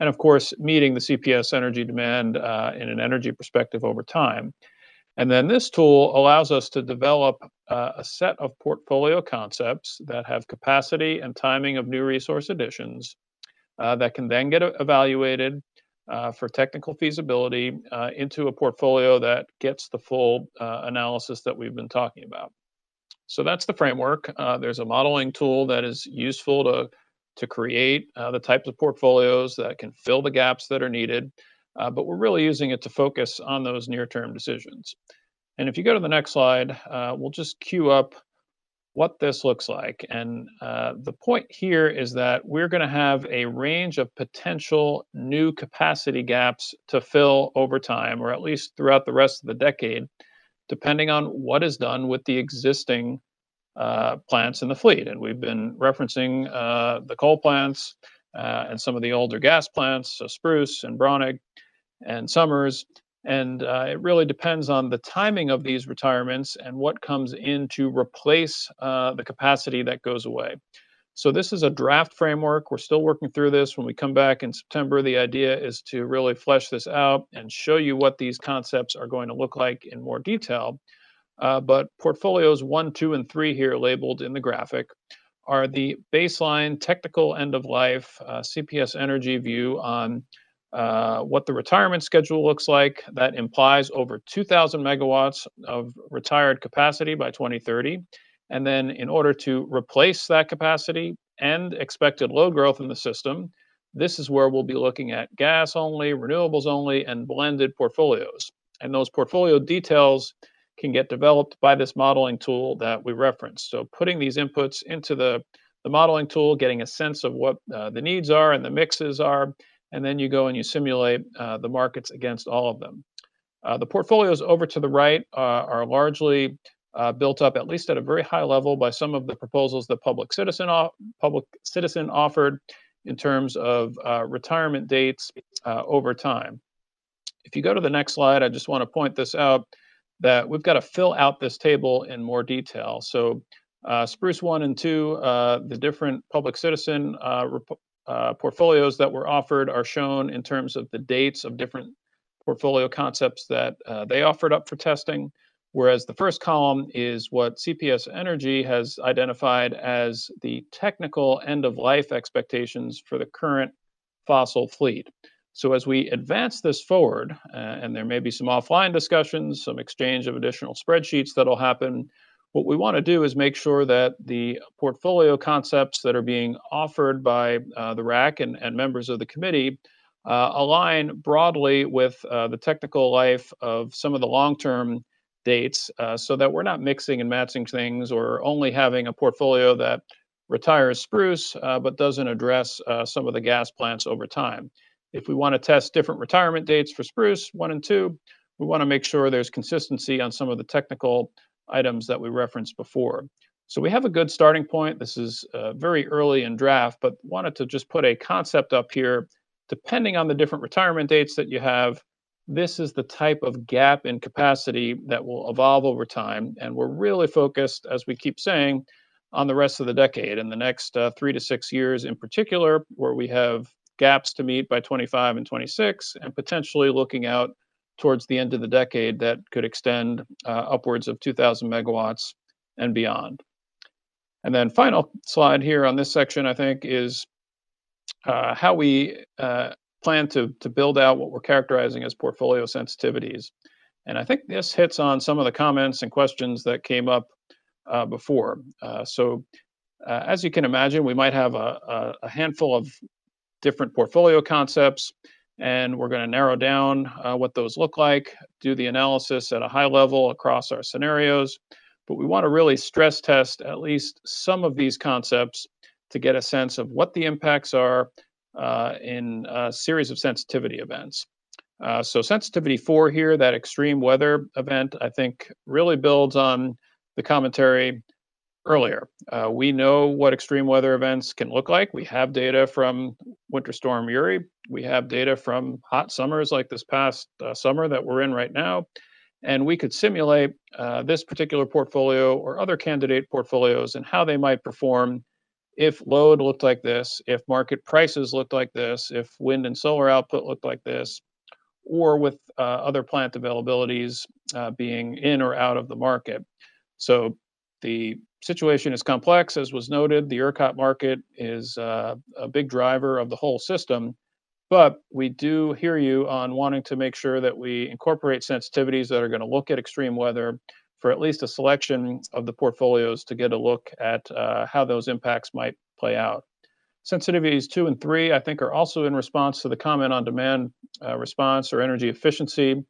And of course, meeting the CPS energy demand in an energy perspective over time. And then this tool allows us to develop a set of portfolio concepts that have capacity and timing of new resource additions that can then get evaluated for technical feasibility into a portfolio that gets the full analysis that we've been talking about. So that's the framework. There's a modeling tool that is useful to create the types of portfolios that can fill the gaps that are needed. But we're really using it to focus on those near-term decisions. And if you go to the next slide, we'll just queue up what this looks like. And the point here is that we're going to have a range of potential new capacity gaps to fill over time, or at least throughout the rest of the decade, depending on what is done with the existing plants in the fleet. And we've been referencing the coal plants and some of the older gas plants, so Spruce and Browning and Summers. And it really depends on the timing of these retirements and what comes in to replace the capacity that goes away. So this is a draft framework. We're still working through this. When we come back in September, the idea is to really flesh this out and show you what these concepts are going to look like in more detail. But portfolios 1, 2, and 3 here labeled in the graphic are the baseline technical end of life CPS Energy view on what the retirement schedule looks like. That implies over 2,000 megawatts of retired capacity by 2030. And then in order to replace that capacity and expected load growth in the system, this is where we'll be looking at gas only, renewables only, and blended portfolios. And those portfolio details can get developed by this modeling tool that we referenced. So putting these inputs into the modeling tool, getting a sense of what the needs are and the mixes are, and then you go and you simulate the markets against all of them. The portfolios over to the right are largely built up, at least at a very high level, by some of the proposals that Public Citizen offered in terms of retirement dates over time. If you go to the next slide, I just want to point this out, that we've got to fill out this table in more detail. So Spruce 1 and 2, the different Public Citizen portfolios that were offered are shown in terms of the dates of different portfolio concepts that they offered up for testing, whereas the first column is what CPS Energy has identified as the technical end-of-life expectations for the current fossil fleet. So as we advance this forward, and there may be some offline discussions, some exchange of additional spreadsheets that'll happen, what we want to do is make sure that the portfolio concepts that are being offered by the RAC and members of the committee align broadly with the technical life of some of the long-term dates so that we're not mixing and matching things or only having a portfolio that retires spruce, but doesn't address some of the gas plants over time. If we want to test different retirement dates for spruce 1 and 2, we want to make sure there's consistency on some of the technical items that we referenced before. So we have a good starting point. This is very early in draft, but wanted to just put a concept up here. Depending on the different retirement dates that you have, this is the type of gap in capacity that will evolve over time. And we're really focused, as we keep saying, on the rest of the decade and the next 3 to 6 years in particular, where we have gaps to meet by 25 and 26, and potentially looking out towards the end of the decade that could extend upwards of 2,000 megawatts and beyond. And then final slide here on this section, I think, is how we plan to build out what we're characterizing as portfolio sensitivities. And I think this hits on some of the comments and questions that came up before. As you can imagine, we might have a handful of different portfolio concepts, and we're going to narrow down what those look like, do the analysis at a high level across our scenarios. But we want to really stress test at least some of these concepts to get a sense of what the impacts are in a series of sensitivity events. So sensitivity 4 here, that extreme weather event, I think really builds on the commentary earlier. We know what extreme weather events can look like. We have data from Winter Storm Uri. We have data from hot summers like this past summer that we're in right now. And we could simulate this particular portfolio or other candidate portfolios and how they might perform if load looked like this, if market prices looked like this, if wind and solar output looked like this, or with other plant availabilities being in or out of the market. So the situation is complex, as was noted. The ERCOT market is a big driver of the whole system. But we do hear you on wanting to make sure that we incorporate sensitivities that are going to look at extreme weather for at least a selection of the portfolios to get a look at how those impacts might play out. Sensitivities 2 and 3, I think, are also in response to the comment on demand response or energy efficiency.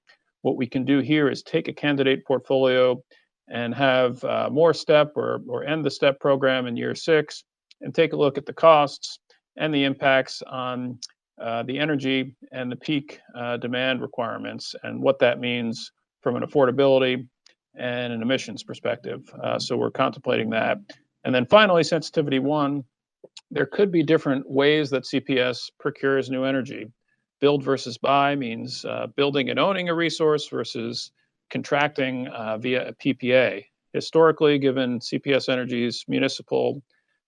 What we can do here is take a candidate portfolio and have more STEP or end the STEP program in year 6 and take a look at the costs and the impacts on the energy and the peak demand requirements and what that means from an affordability and an emissions perspective. So we're contemplating that. And then finally, sensitivity 1, there could be different ways that CPS procures new energy. Build versus buy means building and owning a resource versus contracting via a PPA. Historically, given CPS Energy's municipal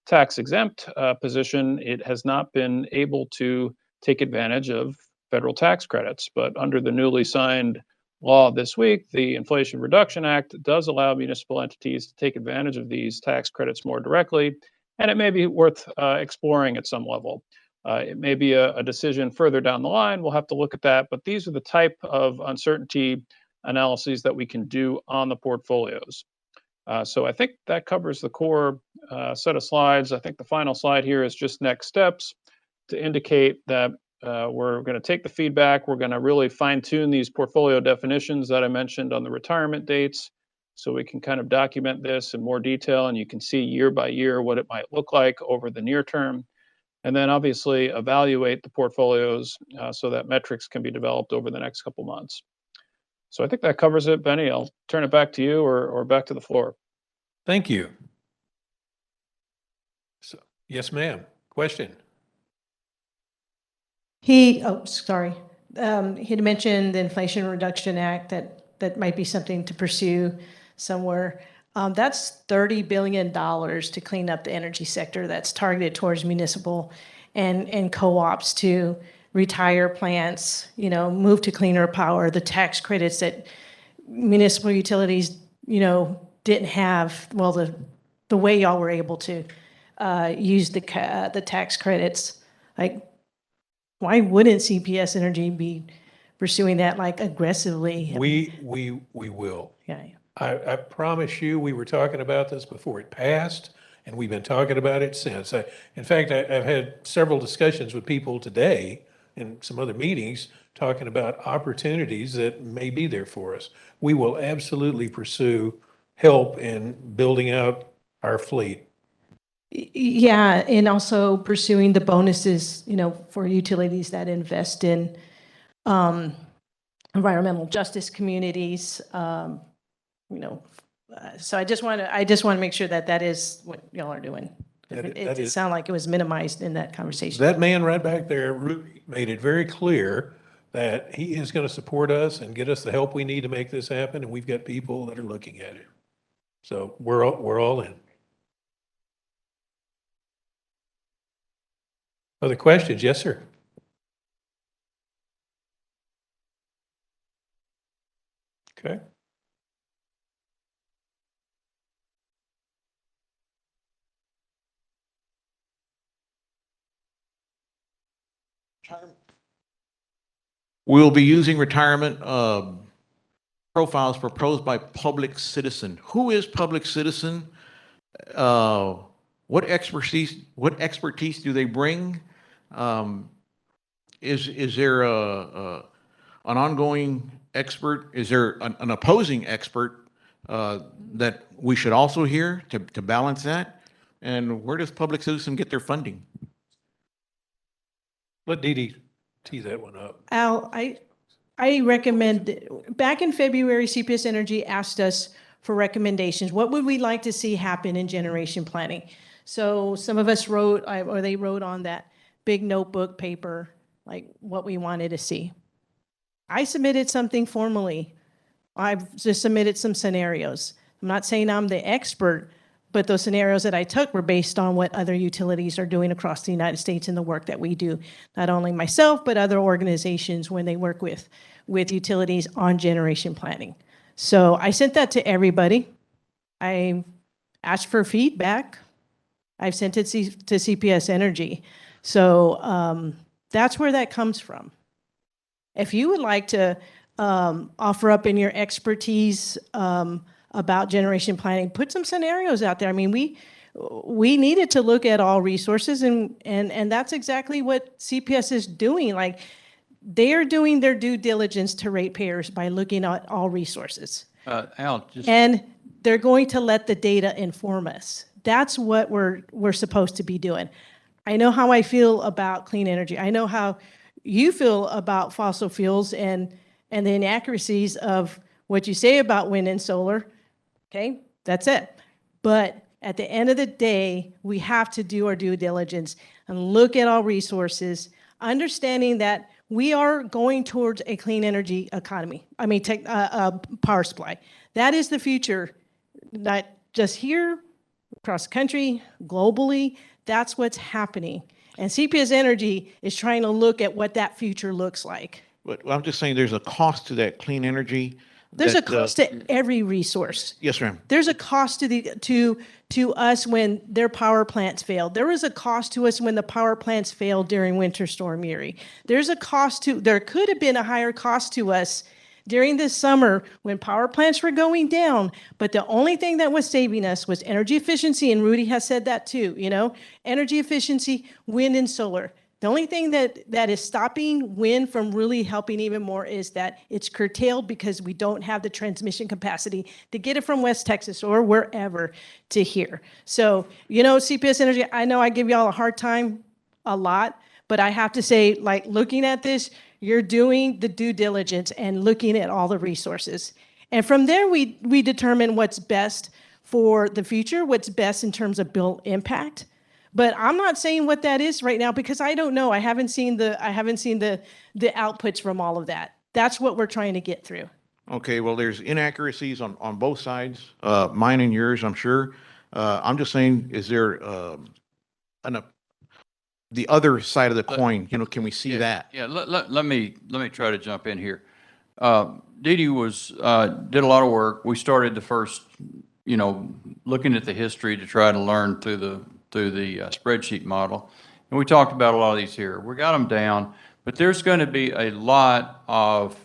tax exempt position, it has not been able to take advantage of federal tax credits. But under the newly signed law this week, the Inflation Reduction Act does allow municipal entities to take advantage of these tax credits more directly, and it may be worth exploring at some level. It may be a decision further down the line. We'll have to look at that, but these are the type of uncertainty analyses that we can do on the portfolios. So I think that covers the core set of slides. I think the final slide here is just next steps to indicate that we're going to take the feedback. We're going to really fine tune these portfolio definitions that I mentioned on the retirement dates, so we can kind of document this in more detail, and you can see year by year what it might look like over the near term. And then obviously evaluate the portfolios so that metrics can be developed over the next couple months. So I think that covers it. Benny, I'll turn it back to you or back to the floor. Thank you. So, yes, ma'am. Question. He had mentioned the Inflation Reduction Act, that might be something to pursue somewhere. That's $30 billion to clean up the energy sector that's targeted towards municipal and co-ops to retire plants, move to cleaner power, the tax credits that municipal utilities, didn't have, well, the way y'all were able to use the tax credits. Like, why wouldn't CPS Energy be pursuing that aggressively? We will. Yeah. I promise you, we were talking about this before it passed, and we've been talking about it since. In fact, I've had several discussions with people today in some other meetings talking about opportunities that may be there for us. We will absolutely pursue help in building out our fleet. Yeah, and also pursuing the bonuses, for utilities that invest in environmental justice communities. So I just want to make sure that is what y'all are doing. It sounded like it was minimized in that conversation. That man right back there, Rudy, made it very clear that he is going to support us and get us the help we need to make this happen, and we've got people that are looking at it. So we're all in. Other questions? Yes, sir. Okay. We'll be using retirement profiles proposed by public citizen. Who is public citizen? What expertise do they bring? Is there an ongoing expert? Is there an opposing expert that we should also hear to balance that? And where does public citizen get their funding? Let Dee Dee tee that one up. Al, I recommend, back in February, CPS Energy asked us for recommendations. What would we like to see happen in generation planning? So some of us wrote, or they wrote on that big notebook paper, like what we wanted to see. I submitted something formally. I've just submitted some scenarios. I'm not saying I'm the expert, but those scenarios that I took were based on what other utilities are doing across the United States and the work that we do. Not only myself, but other organizations when they work with utilities on generation planning. So I sent that to everybody. I asked for feedback. I've sent it to CPS Energy. So that's where that comes from. If you would like to offer up in your expertise about generation planning, put some scenarios out there. I mean, we needed to look at all resources, and that's exactly what CPS is doing. Like, they are doing their due diligence to ratepayers by looking at all resources. Al, and they're going to let the data inform us. That's what we're supposed to be doing. I know how I feel about clean energy. I know how you feel about fossil fuels and the inaccuracies of what you say about wind and solar. Okay, that's it. But at the end of the day, we have to do our due diligence and look at all resources, understanding that we are going towards a clean energy economy. I mean, power supply. That is the future, not just here, across the country, globally. That's what's happening. And CPS Energy is trying to look at what that future looks like. But I'm just saying there's a cost to that clean energy. There's a cost to every resource. Yes, ma'am. There's a cost to us when their power plants failed. There was a cost to us when the power plants failed during Winter Storm Uri. There could have been a higher cost to us during this summer when power plants were going down, but the only thing that was saving us was energy efficiency, and Rudy has said that too, energy efficiency, wind and solar. The only thing that is stopping wind from really helping even more is that it's curtailed because we don't have the transmission capacity to get it from West Texas or wherever to here. So, CPS Energy, I know I give y'all a hard time a lot, but I have to say, like, looking at this, you're doing the due diligence and looking at all the resources. And from there, we determine what's best for the future, what's best in terms of bill impact. But I'm not saying what that is right now because I don't know. I haven't seen the outputs from all of that. That's what we're trying to get through. Okay, well, there's inaccuracies on both sides, mine and yours, I'm sure. I'm just saying, is there the other side of the coin? Can we see that? Yeah, let me try to jump in here. Dee Dee did a lot of work. We started the first, looking at the history to try to learn through the spreadsheet model. And we talked about a lot of these here. We got them down, but there's going to be a lot of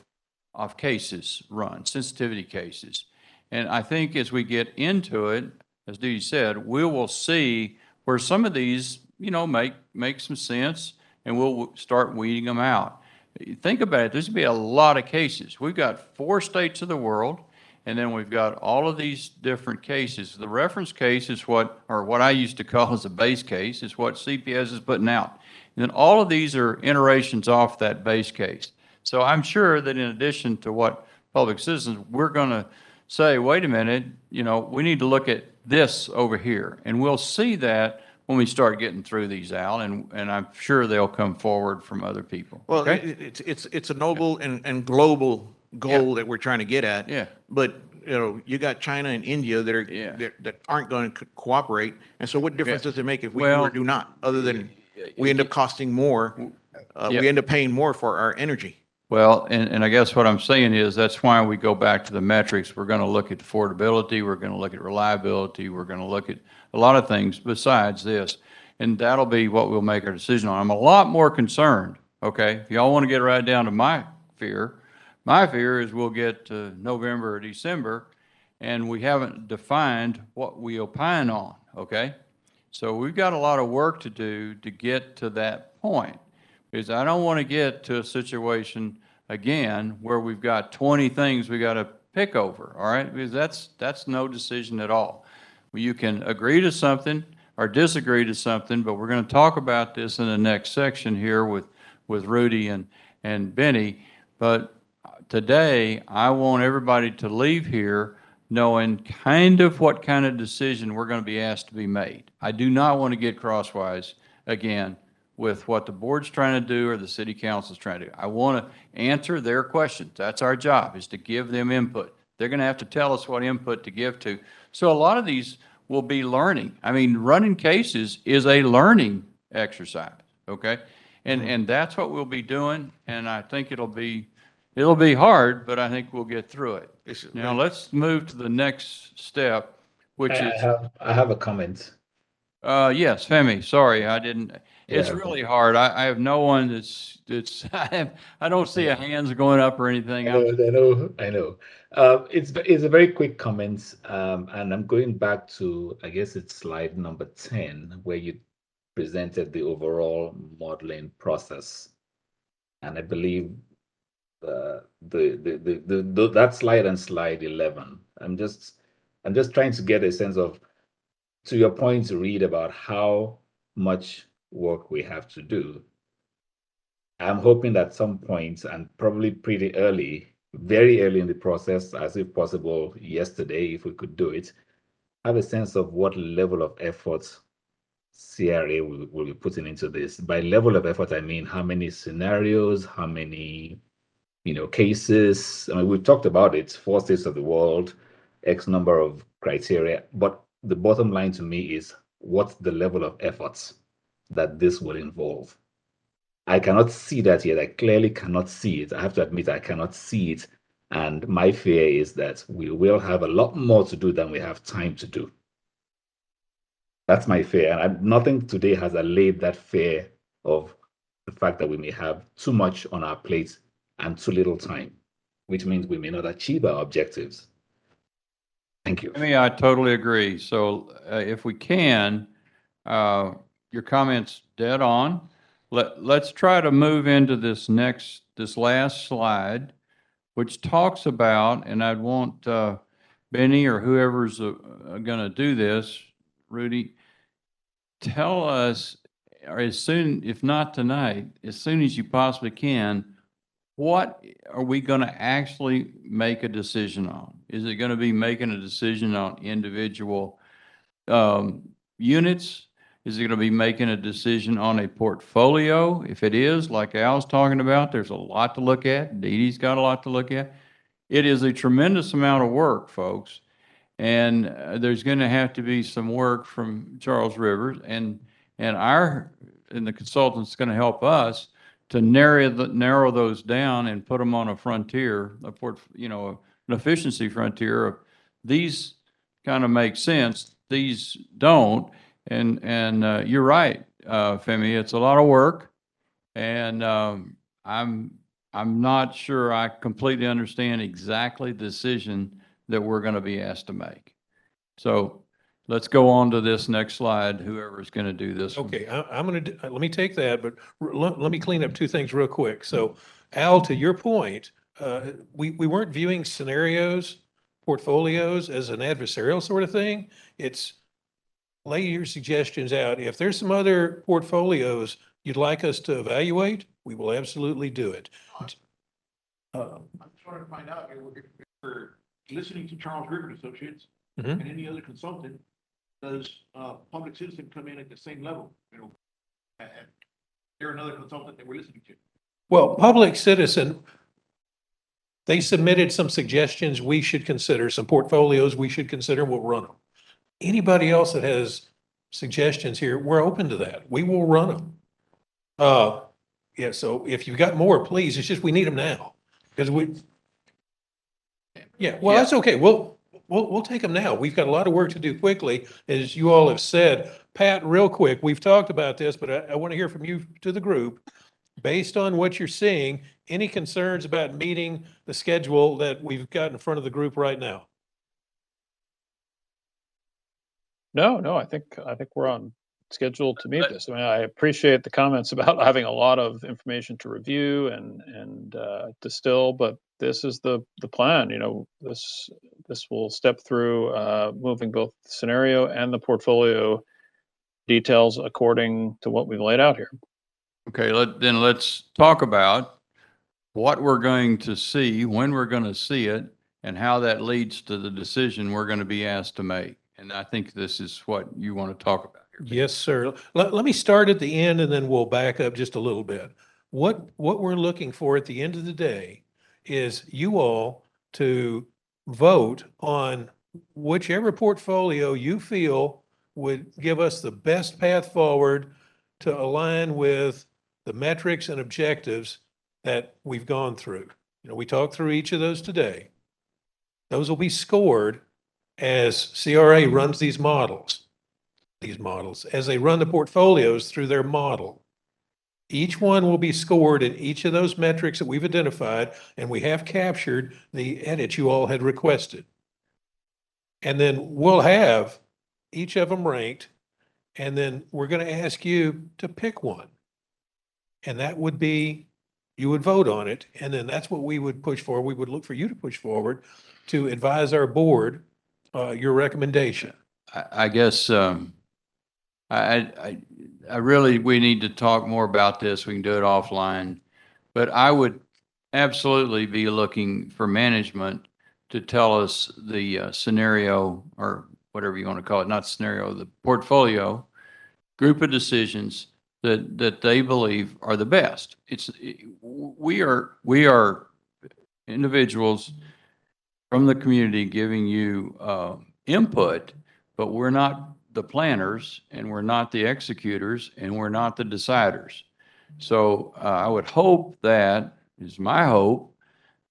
cases run, sensitivity cases. And I think as we get into it, as Dee Dee said, we will see where some of these, make some sense, and we'll start weeding them out. Think about it. There's going to be a lot of cases. We've got 4 states of the world, And then we've got all of these different cases. The reference case is what I used to call as a base case, is what CPS is putting out. And then all of these are iterations off that base case. So I'm sure that in addition to what public citizens, we're going to say, wait a minute, we need to look at this over here. And we'll see that when we start getting through these, Al, and I'm sure they'll come forward from other people. Well, Okay? it's a noble and global goal that we're trying to get at. Yeah. But, you got China and India that aren't going to cooperate. And so what difference does it make if we do or do not, other than we end up costing more, we end up paying more for our energy? Well, and I guess what I'm saying is that's why we go back to the metrics. We're going to look at affordability. We're going to look at reliability. We're going to look at a lot of things besides this. And that'll be what we'll make our decision on. I'm a lot more concerned, okay? If y'all want to get right down to my fear is we'll get to November or December and we haven't defined what we opine on, okay? So we've got a lot of work to do to get to that point. Because I don't want to get to a situation again where we've got 20 things we got to pick over, all right? Because that's no decision at all. You can agree to something or disagree to something, but we're going to talk about this in the next section here with Rudy and Benny. But today, I want everybody to leave here knowing kind of what kind of decision we're going to be asked to be made. I do not want to get crosswise again with what the board's trying to do or the city council's trying to do. I want to answer their questions. That's our job, is to give them input. They're going to have to tell us what input to give to. So a lot of these will be learning. I mean, running cases is a learning exercise, okay? And that's what we'll be doing, and I think it'll be hard, but I think we'll get through it. Now, let's move to the next step, which is... I have a comment. Yes, Femi, sorry, I didn't... It's really hard. I have no one I don't see a hands going up or anything. I know. It's a very quick comment, and I'm going back to, I guess it's slide number 10, where you presented the overall modeling process. And I believe that slide and slide 11. I'm just trying to get a sense of, to your point, to read about how much work we have to do. I'm hoping that some point, and probably pretty early, very early in the process, as if possible yesterday, if we could do it, have a sense of what level of effort CRA will be putting into this. By level of effort, I mean how many scenarios, how many cases. I mean, we've talked about it, 4 states of the world, X number of criteria, but the bottom line to me is what's the level of efforts that this will involve. I cannot see that yet. I clearly cannot see it. I have to admit, I cannot see it. And my fear is that we will have a lot more to do than we have time to do. That's my fear. And nothing today has allayed that fear of the fact that we may have too much on our plate and too little time, which means we may not achieve our objectives. Thank you. I totally agree. So if we can, your comments dead on. Let's try to move into this last slide, which talks about, and I'd want Benny or whoever's going to do this, Rudy, tell us, or as soon, if not tonight, as soon as you possibly can, what are we going to actually make a decision on? Is it going to be making a decision on individual units? Is it going to be making a decision on a portfolio? If it is, like Al's talking about, there's a lot to look at. Dee Dee's got a lot to look at. It is a tremendous amount of work, folks. And there's going to have to be some work from Charles Rivers and the consultant's going to help us to narrow those down and put them on a frontier, an efficiency frontier of these kind of make sense, these don't. And you're right, Femi, it's a lot of work, and I'm not sure I completely understand exactly the decision that we're going to be asked to make. So let's go on to this next slide, whoever's going to do this. Okay, I'm going to, let me take that, but let me clean up 2 things real quick. So Al, to your point, we weren't viewing scenarios portfolios as an adversarial sort of thing. It's lay your suggestions out. If there's some other portfolios you'd like us to evaluate, we will absolutely do it. I'm trying to find out, if we're listening to Charles River Associates Mhm. and any other consultant, does Public Citizen come in at the same level? And they're another consultant that we're listening to. Well, Public Citizen, they submitted some suggestions we should consider, some portfolios we should consider, we'll run them. Anybody else that has suggestions here, we're open to that. We will run them. Yeah, so if you've got more, please, it's just we need them now. Because well, that's okay. We'll take them now. We've got a lot of work to do quickly, as you all have said. Pat, real quick, we've talked about this, but I want to hear from you to the group. Based on what you're seeing, any concerns about meeting the schedule that we've got in front of the group right now? No, I think we're on schedule to meet this. I mean, I appreciate the comments about having a lot of information to review and distill, but this is the plan. This will step through moving both the scenario and the portfolio details according to what we've laid out here. Okay, then let's talk about what we're going to see, when we're going to see it, and how that leads to the decision we're going to be asked to make. And I think this is what you want to talk about here. Yes, sir. Let me start at the end and then we'll back up just a little bit. What we're looking for at the end of the day is you all to vote on whichever portfolio you feel would give us the best path forward to align with the metrics and objectives that we've gone through. We talked through each of those today. Those will be scored as CRA runs these models, as they run the portfolios through their model. Each one will be scored in each of those metrics that we've identified, and we have captured the edits you all had requested. And then we'll have each of them ranked, and then we're going to ask you to pick one. And that would be, you would vote on it, and then that's what we would push forward. We would look for you to push forward to advise our board your recommendation. I guess I really, we need to talk more about this. We can do it offline. But I would absolutely be looking for management to tell us the scenario, or whatever you want to call it, not scenario, the portfolio, group of decisions that they believe are the best. We are individuals from the community giving you input, but we're not the planners, and we're not the executors, and we're not the deciders. So I would hope, that is my hope,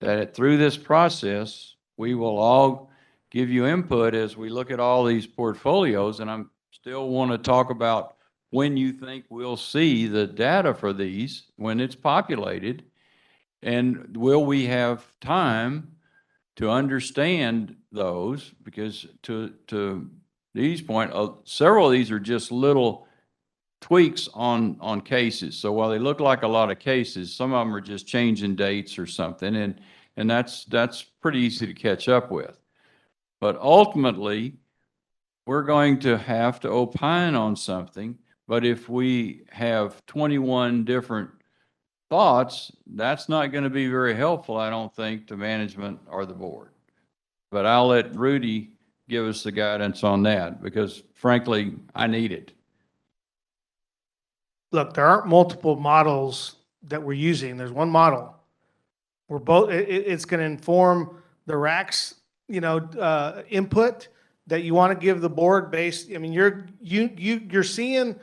that through this process, we will all give you input as we look at all these portfolios. And I'm still want to talk about when you think we'll see the data for these, when it's populated, and will we have time to understand those? Because to Dee's point, several of these are just little tweaks on cases. So while they look like a lot of cases, some of them are just changing dates or something, and that's pretty easy to catch up with. But ultimately, we're going to have to opine on something. But if we have 21 different thoughts, that's not going to be very helpful, I don't think, to management or the board. But I'll let Rudy give us the guidance on that, because frankly, I need it. Look, there aren't multiple models that we're using. There's one model. We're both, it's going to inform the RAC's, input that you want to give the board based. I mean, you're seeing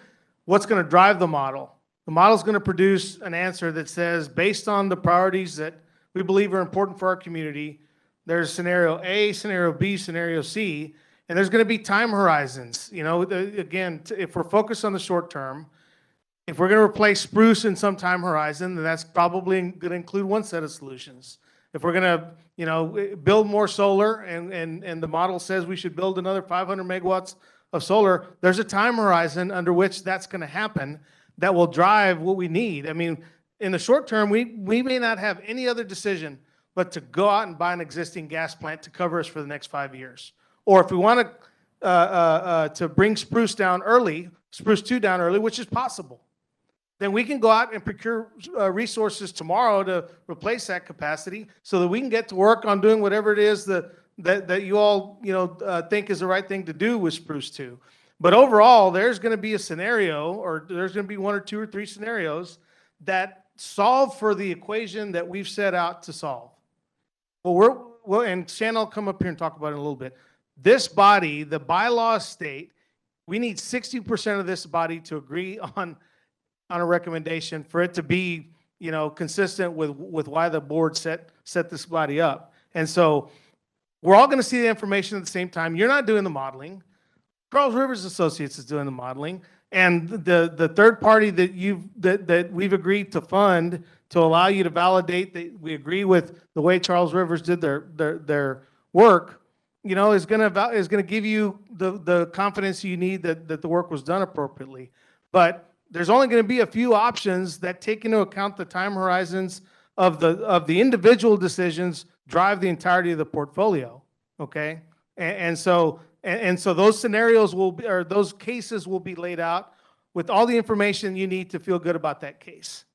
what's going to drive the model. The model's going to produce an answer that says, based on the priorities that we believe are important for our community, there's scenario A, scenario B, scenario C, and there's going to be time horizons. Again, if we're focused on the short term, if we're going to replace spruce in some time horizon, then that's probably going to include one set of solutions. If we're going to, build more solar, and the model says we should build another 500 megawatts of solar, there's a time horizon under which that's going to happen that will drive what we need. I mean, in the short term, we may not have any other decision but to go out and buy an existing gas plant to cover us for the next 5 years. Or if we want to bring Spruce 2 down early, which is possible, then we can go out and procure resources tomorrow to replace that capacity so that we can get to work on doing whatever it is that you all think is the right thing to do with Spruce 2. But overall, there's going to be a scenario, or there's going to be 1 or 2 or 3 scenarios that solve for the equation that we've set out to solve. Well, and Shannon will come up here and talk about it in a little bit. This body, the bylaws state, we need 60% of this body to agree on a recommendation for it to be, consistent with why the board set this body up. And so we're all going to see the information at the same time. You're not doing the modeling. Charles Rivers Associates is doing the modeling. And the third party that we've agreed to fund to allow you to validate that we agree with the way Charles Rivers did their work, is going to give you the confidence you need that the work was done appropriately. But there's only going to be a few options that take into account the time horizons of the individual decisions drive the entirety of the portfolio. Okay, and so those scenarios those cases will be laid out with all the information you need to feel good about that case.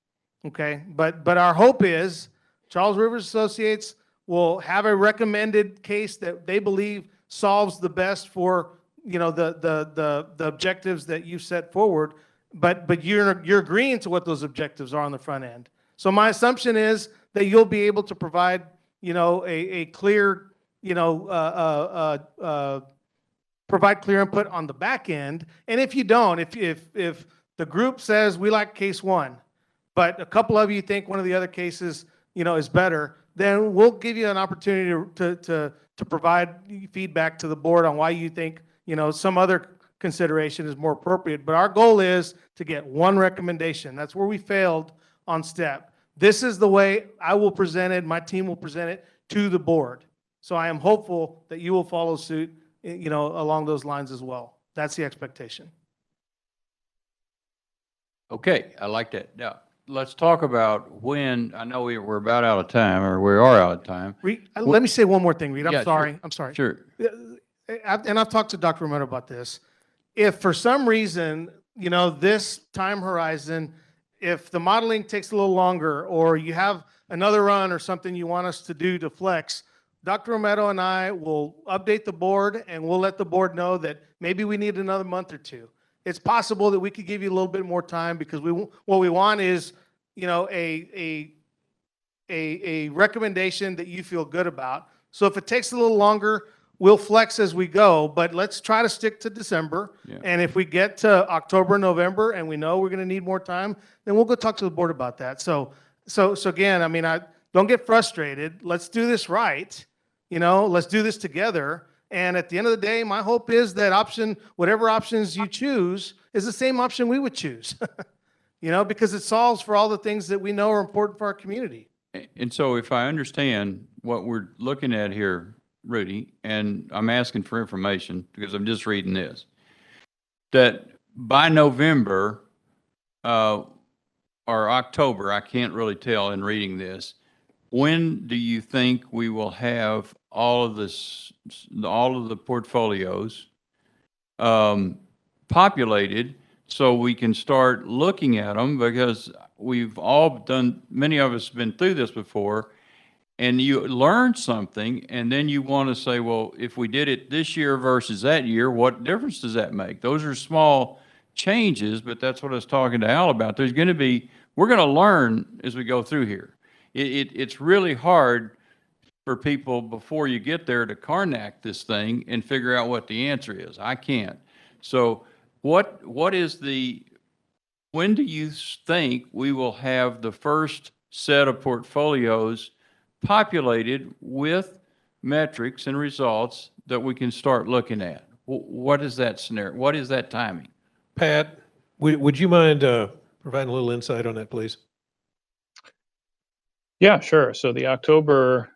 Okay, but our hope is Charles Rivers Associates will have a recommended case that they believe solves the best for the objectives that you set forward. But you're agreeing to what those objectives are on the front end. So my assumption is that you'll be able to provide a clear provide clear input on the back end. And if you don't, if the group says we like case 1, but a couple of you think one of the other cases is better, then we'll give you an opportunity to provide feedback to the board on why you think some other consideration is more appropriate. But our goal is to get one recommendation. That's where we failed on STEP. This is the way I will present it, my team will present it to the board. So I am hopeful that you will follow suit, along those lines as well. That's the expectation. Okay, I like that. Now, let's talk about when, I know we're about out of time, or we are out of time. Let me say one more thing, Reed. I'm Yeah, sorry. sure. I'm sorry. Sure. And I've talked to Dr. Romero about this. If for some reason, this time horizon, if the modeling takes a little longer, or you have another run or something you want us to do to flex, Dr. Romero and I will update the board, and we'll let the board know that maybe we need another month or 2. It's possible that we could give you a little bit more time, because what we want is, a recommendation that you feel good about. So if it takes a little longer, we'll flex as we go, but let's try to stick to December. Yeah. And if we get to October, November, and we know we're going to need more time, then we'll go talk to the board about that. So again, I don't get frustrated. Let's do this right. Let's do this together. And at the end of the day, my hope is that whatever options you choose is the same option we would choose, because it solves for all the things that we know are important for our community. And so if I understand what we're looking at here, Rudy, and I'm asking for information because I'm just reading this, that by November or October, I can't really tell in reading this, when do you think we will have all of the portfolios populated so we can start looking at them? Because many of us have been through this before, and you learn something, and then you want to say, well, if we did it this year versus that year, what difference does that make? Those are small changes, but that's what I was talking to Al about. We're going to learn as we go through here. It's really hard for people before you get there to Karnak this thing and figure out what the answer is. I can't. So when do you think we will have the first set of portfolios populated with metrics and results that we can start looking at? What is that scenario? What is that timing? Pat, would you mind providing a little insight on that, please? Yeah, sure. So the October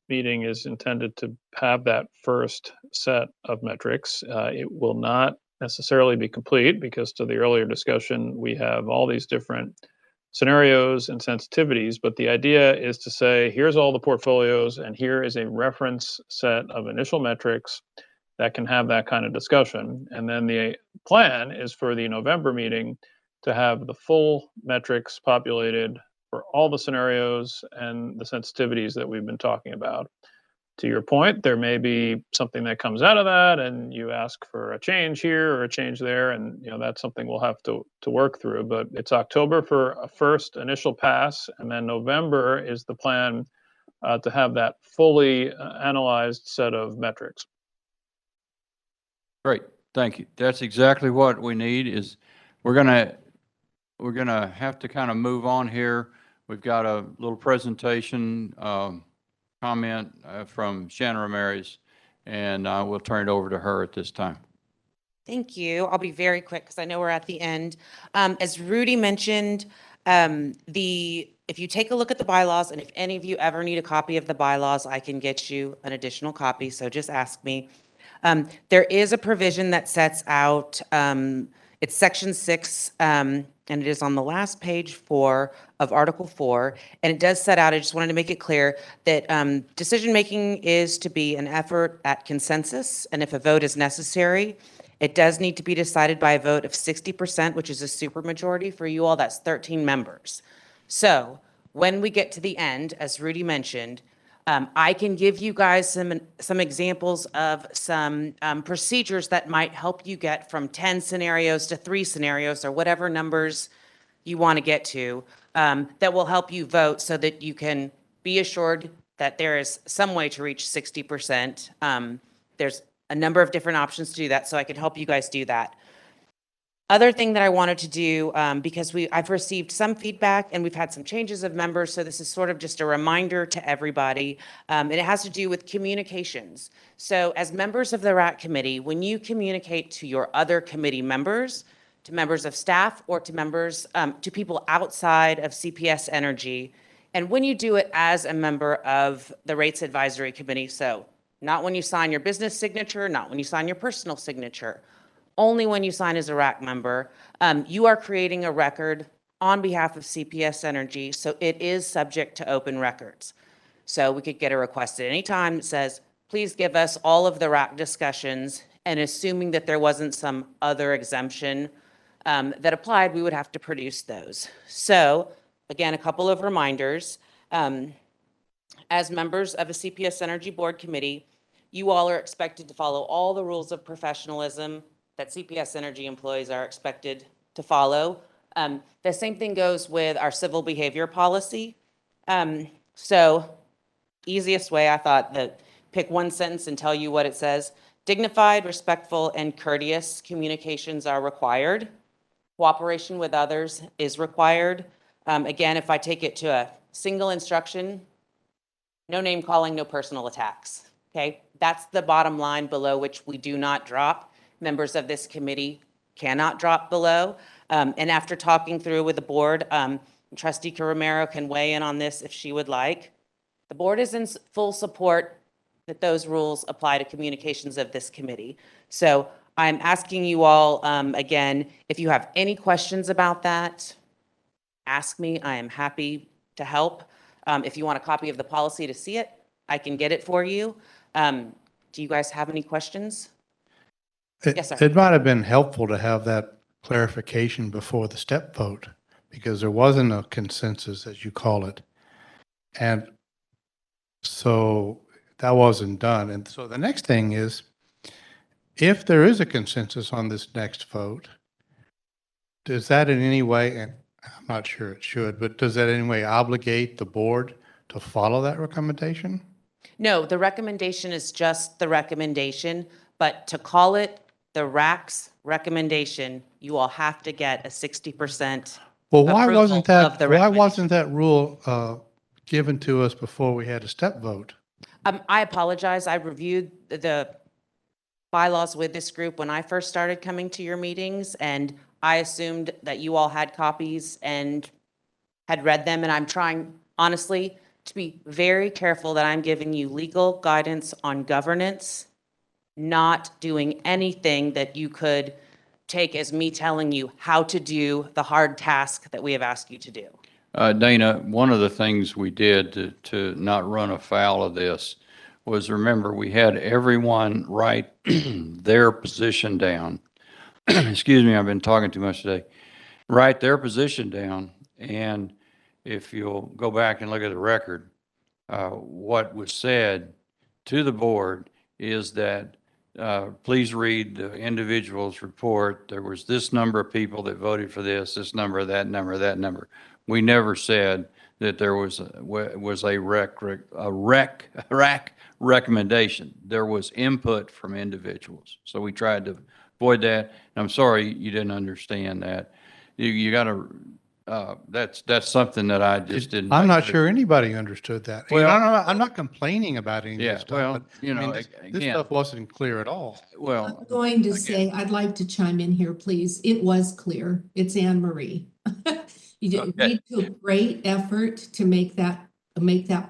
meeting is intended to have that first set of metrics. It will not necessarily be complete, because to the earlier discussion, we have all these different scenarios and sensitivities, but the idea is to say, here's all the portfolios, and here is a reference set of initial metrics that can have that kind of discussion. And then the plan is for the November meeting to have the full metrics populated for all the scenarios and the sensitivities that we've been talking about. To your point, there may be something that comes out of that, and you ask for a change here or a change there, and that's something we'll have to work through. But it's October for a first initial pass, and then November is the plan to have that fully analyzed set of metrics. Great, thank you. That's exactly what we need. Is we're gonna have to kind of move on here. We've got a little presentation comment from Shannon Ramirez, and we'll turn it over to her at this time. Thank you. I'll be very quick because I know we're at the end. As Rudy mentioned, if you take a look at the bylaws, and if any of you ever need a copy of the bylaws, I can get you an additional copy, so just ask me. There is a provision that sets out, it's section 6, and it is on the last page 4 of Article 4, and it does set out, I just wanted to make it clear, that decision-making is to be an effort at consensus, and if a vote is necessary, it does need to be decided by a vote of 60%, which is a supermajority for you all, that's 13 members. So when we get to the end, as Rudy mentioned, I can give you guys some examples of some procedures that might help you get from 10 scenarios to 3 scenarios or whatever numbers you want to get to that will help you vote so that you can be assured that there is some way to reach 60%. There's a number of different options to do that, so I can help you guys do that. Other thing that I wanted to do, because I've received some feedback and we've had some changes of members, so this is sort of just a reminder to everybody, and it has to do with communications. So as members of the RAC committee, when you communicate to your other committee members, to members of staff, or to members, to people outside of CPS Energy, and when you do it as a member of the Rates Advisory Committee, so not when you sign your business signature, not when you sign your personal signature, only when you sign as a RAC member, you are creating a record on behalf of CPS Energy, so it is subject to open records. So we could get a request at any time that says, please give us all of the RAC discussions, and assuming that there wasn't some other exemption that applied, we would have to produce those. So again, a couple of reminders. As members of a CPS Energy Board Committee, you all are expected to follow all the rules of professionalism that CPS Energy employees are expected to follow. The same thing goes with our civil behavior policy. So easiest way, I thought, that pick one sentence and tell you what it says. Dignified, respectful, and courteous communications are required. Cooperation with others is required. Again, if I take it to a single instruction, no name calling, no personal attacks. Okay, that's the bottom line below which we do not drop. Members of this committee cannot drop below. And after talking through with the board, Trustee Romero can weigh in on this if she would like. The board is in full support that those rules apply to communications of this committee. So I'm asking you all, again, if you have any questions about that, ask me. I am happy to help. If you want a copy of the policy to see it, I can get it for you. Do you guys have any questions? Yes, sir. It might have been helpful to have that clarification before the step vote, because there wasn't a consensus, as you call it. And so that wasn't done. And so the next thing is, if there is a consensus on this next vote, does that in any way, and I'm not sure it should, but does that in any way obligate the board to follow that recommendation? No, the recommendation is just the recommendation, but to call it the RAC's recommendation, you all have to get a 60%. Well, why wasn't recommendation. that rule given to us before we had a step vote? I apologize. I reviewed the bylaws with this group when I first started coming to your meetings, and I assumed that you all had copies and had read them, and I'm trying, honestly, to be very careful that I'm giving you legal guidance on governance, not doing anything that you could take as me telling you how to do the hard task that we have asked you to do. Dana, one of the things we did to not run afoul of this was, remember, we had everyone write their position down. Excuse me, I've been talking too much today. Write their position down, and if you'll go back and look at the record, what was said to the board is that please read the individual's report. There was this number of people that voted for this number, that number, that number. We never said that there was a REC recommendation. There was input from individuals. So we tried to avoid that. And I'm sorry you didn't understand that. You got to, that's something that I just didn't. I'm not sure anybody understood that. Well, I'm not complaining about any of yeah, this stuff, well, but you know, this again, stuff wasn't clear at all. well, I'm going to say, I'd like to chime in here, please. It was clear. It's Anne Marie. You did, we took great effort to make that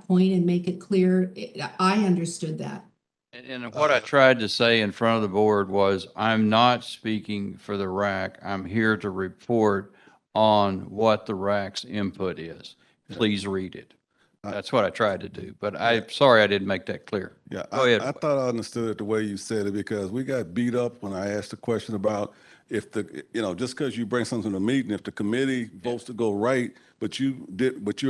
point and make it clear. I understood that. And what I tried to say in front of the board was, I'm not speaking for the RAC. I'm here to report on what the RAC's input is. Please read it. That's what I tried to do, but I'm sorry I didn't make that clear. Yeah, Go ahead. I thought I understood it the way you said it, because we got beat up when I asked the question about if the, just because you bring something to the meeting, if the committee votes to go right, but you're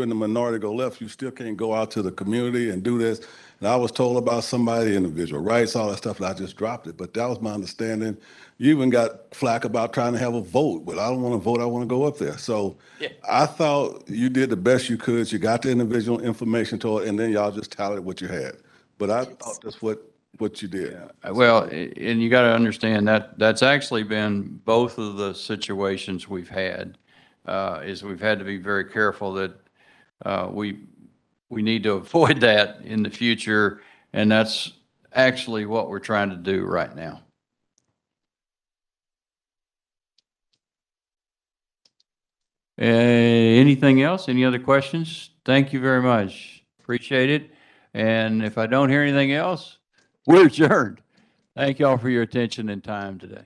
in the minority to go left, you still can't go out to the community and do this. And I was told about somebody, individual rights, all that stuff, and I just dropped it. But that was my understanding. You even got flack about trying to have a vote, but I don't want to vote. I want to go up there. So yeah. I thought you did the best you could. You got the individual information to it, and then y'all just tallied what you had. But I thought that's what you did. Yeah. Well, and you got to understand that that's actually been both of the situations we've had, is we've had to be very careful that we need to avoid that in the future, and that's actually what we're trying to do right now. Anything else? Any other questions? Thank you very much. Appreciate it. And if I don't hear anything else, we're adjourned. Thank you all for your attention and time today.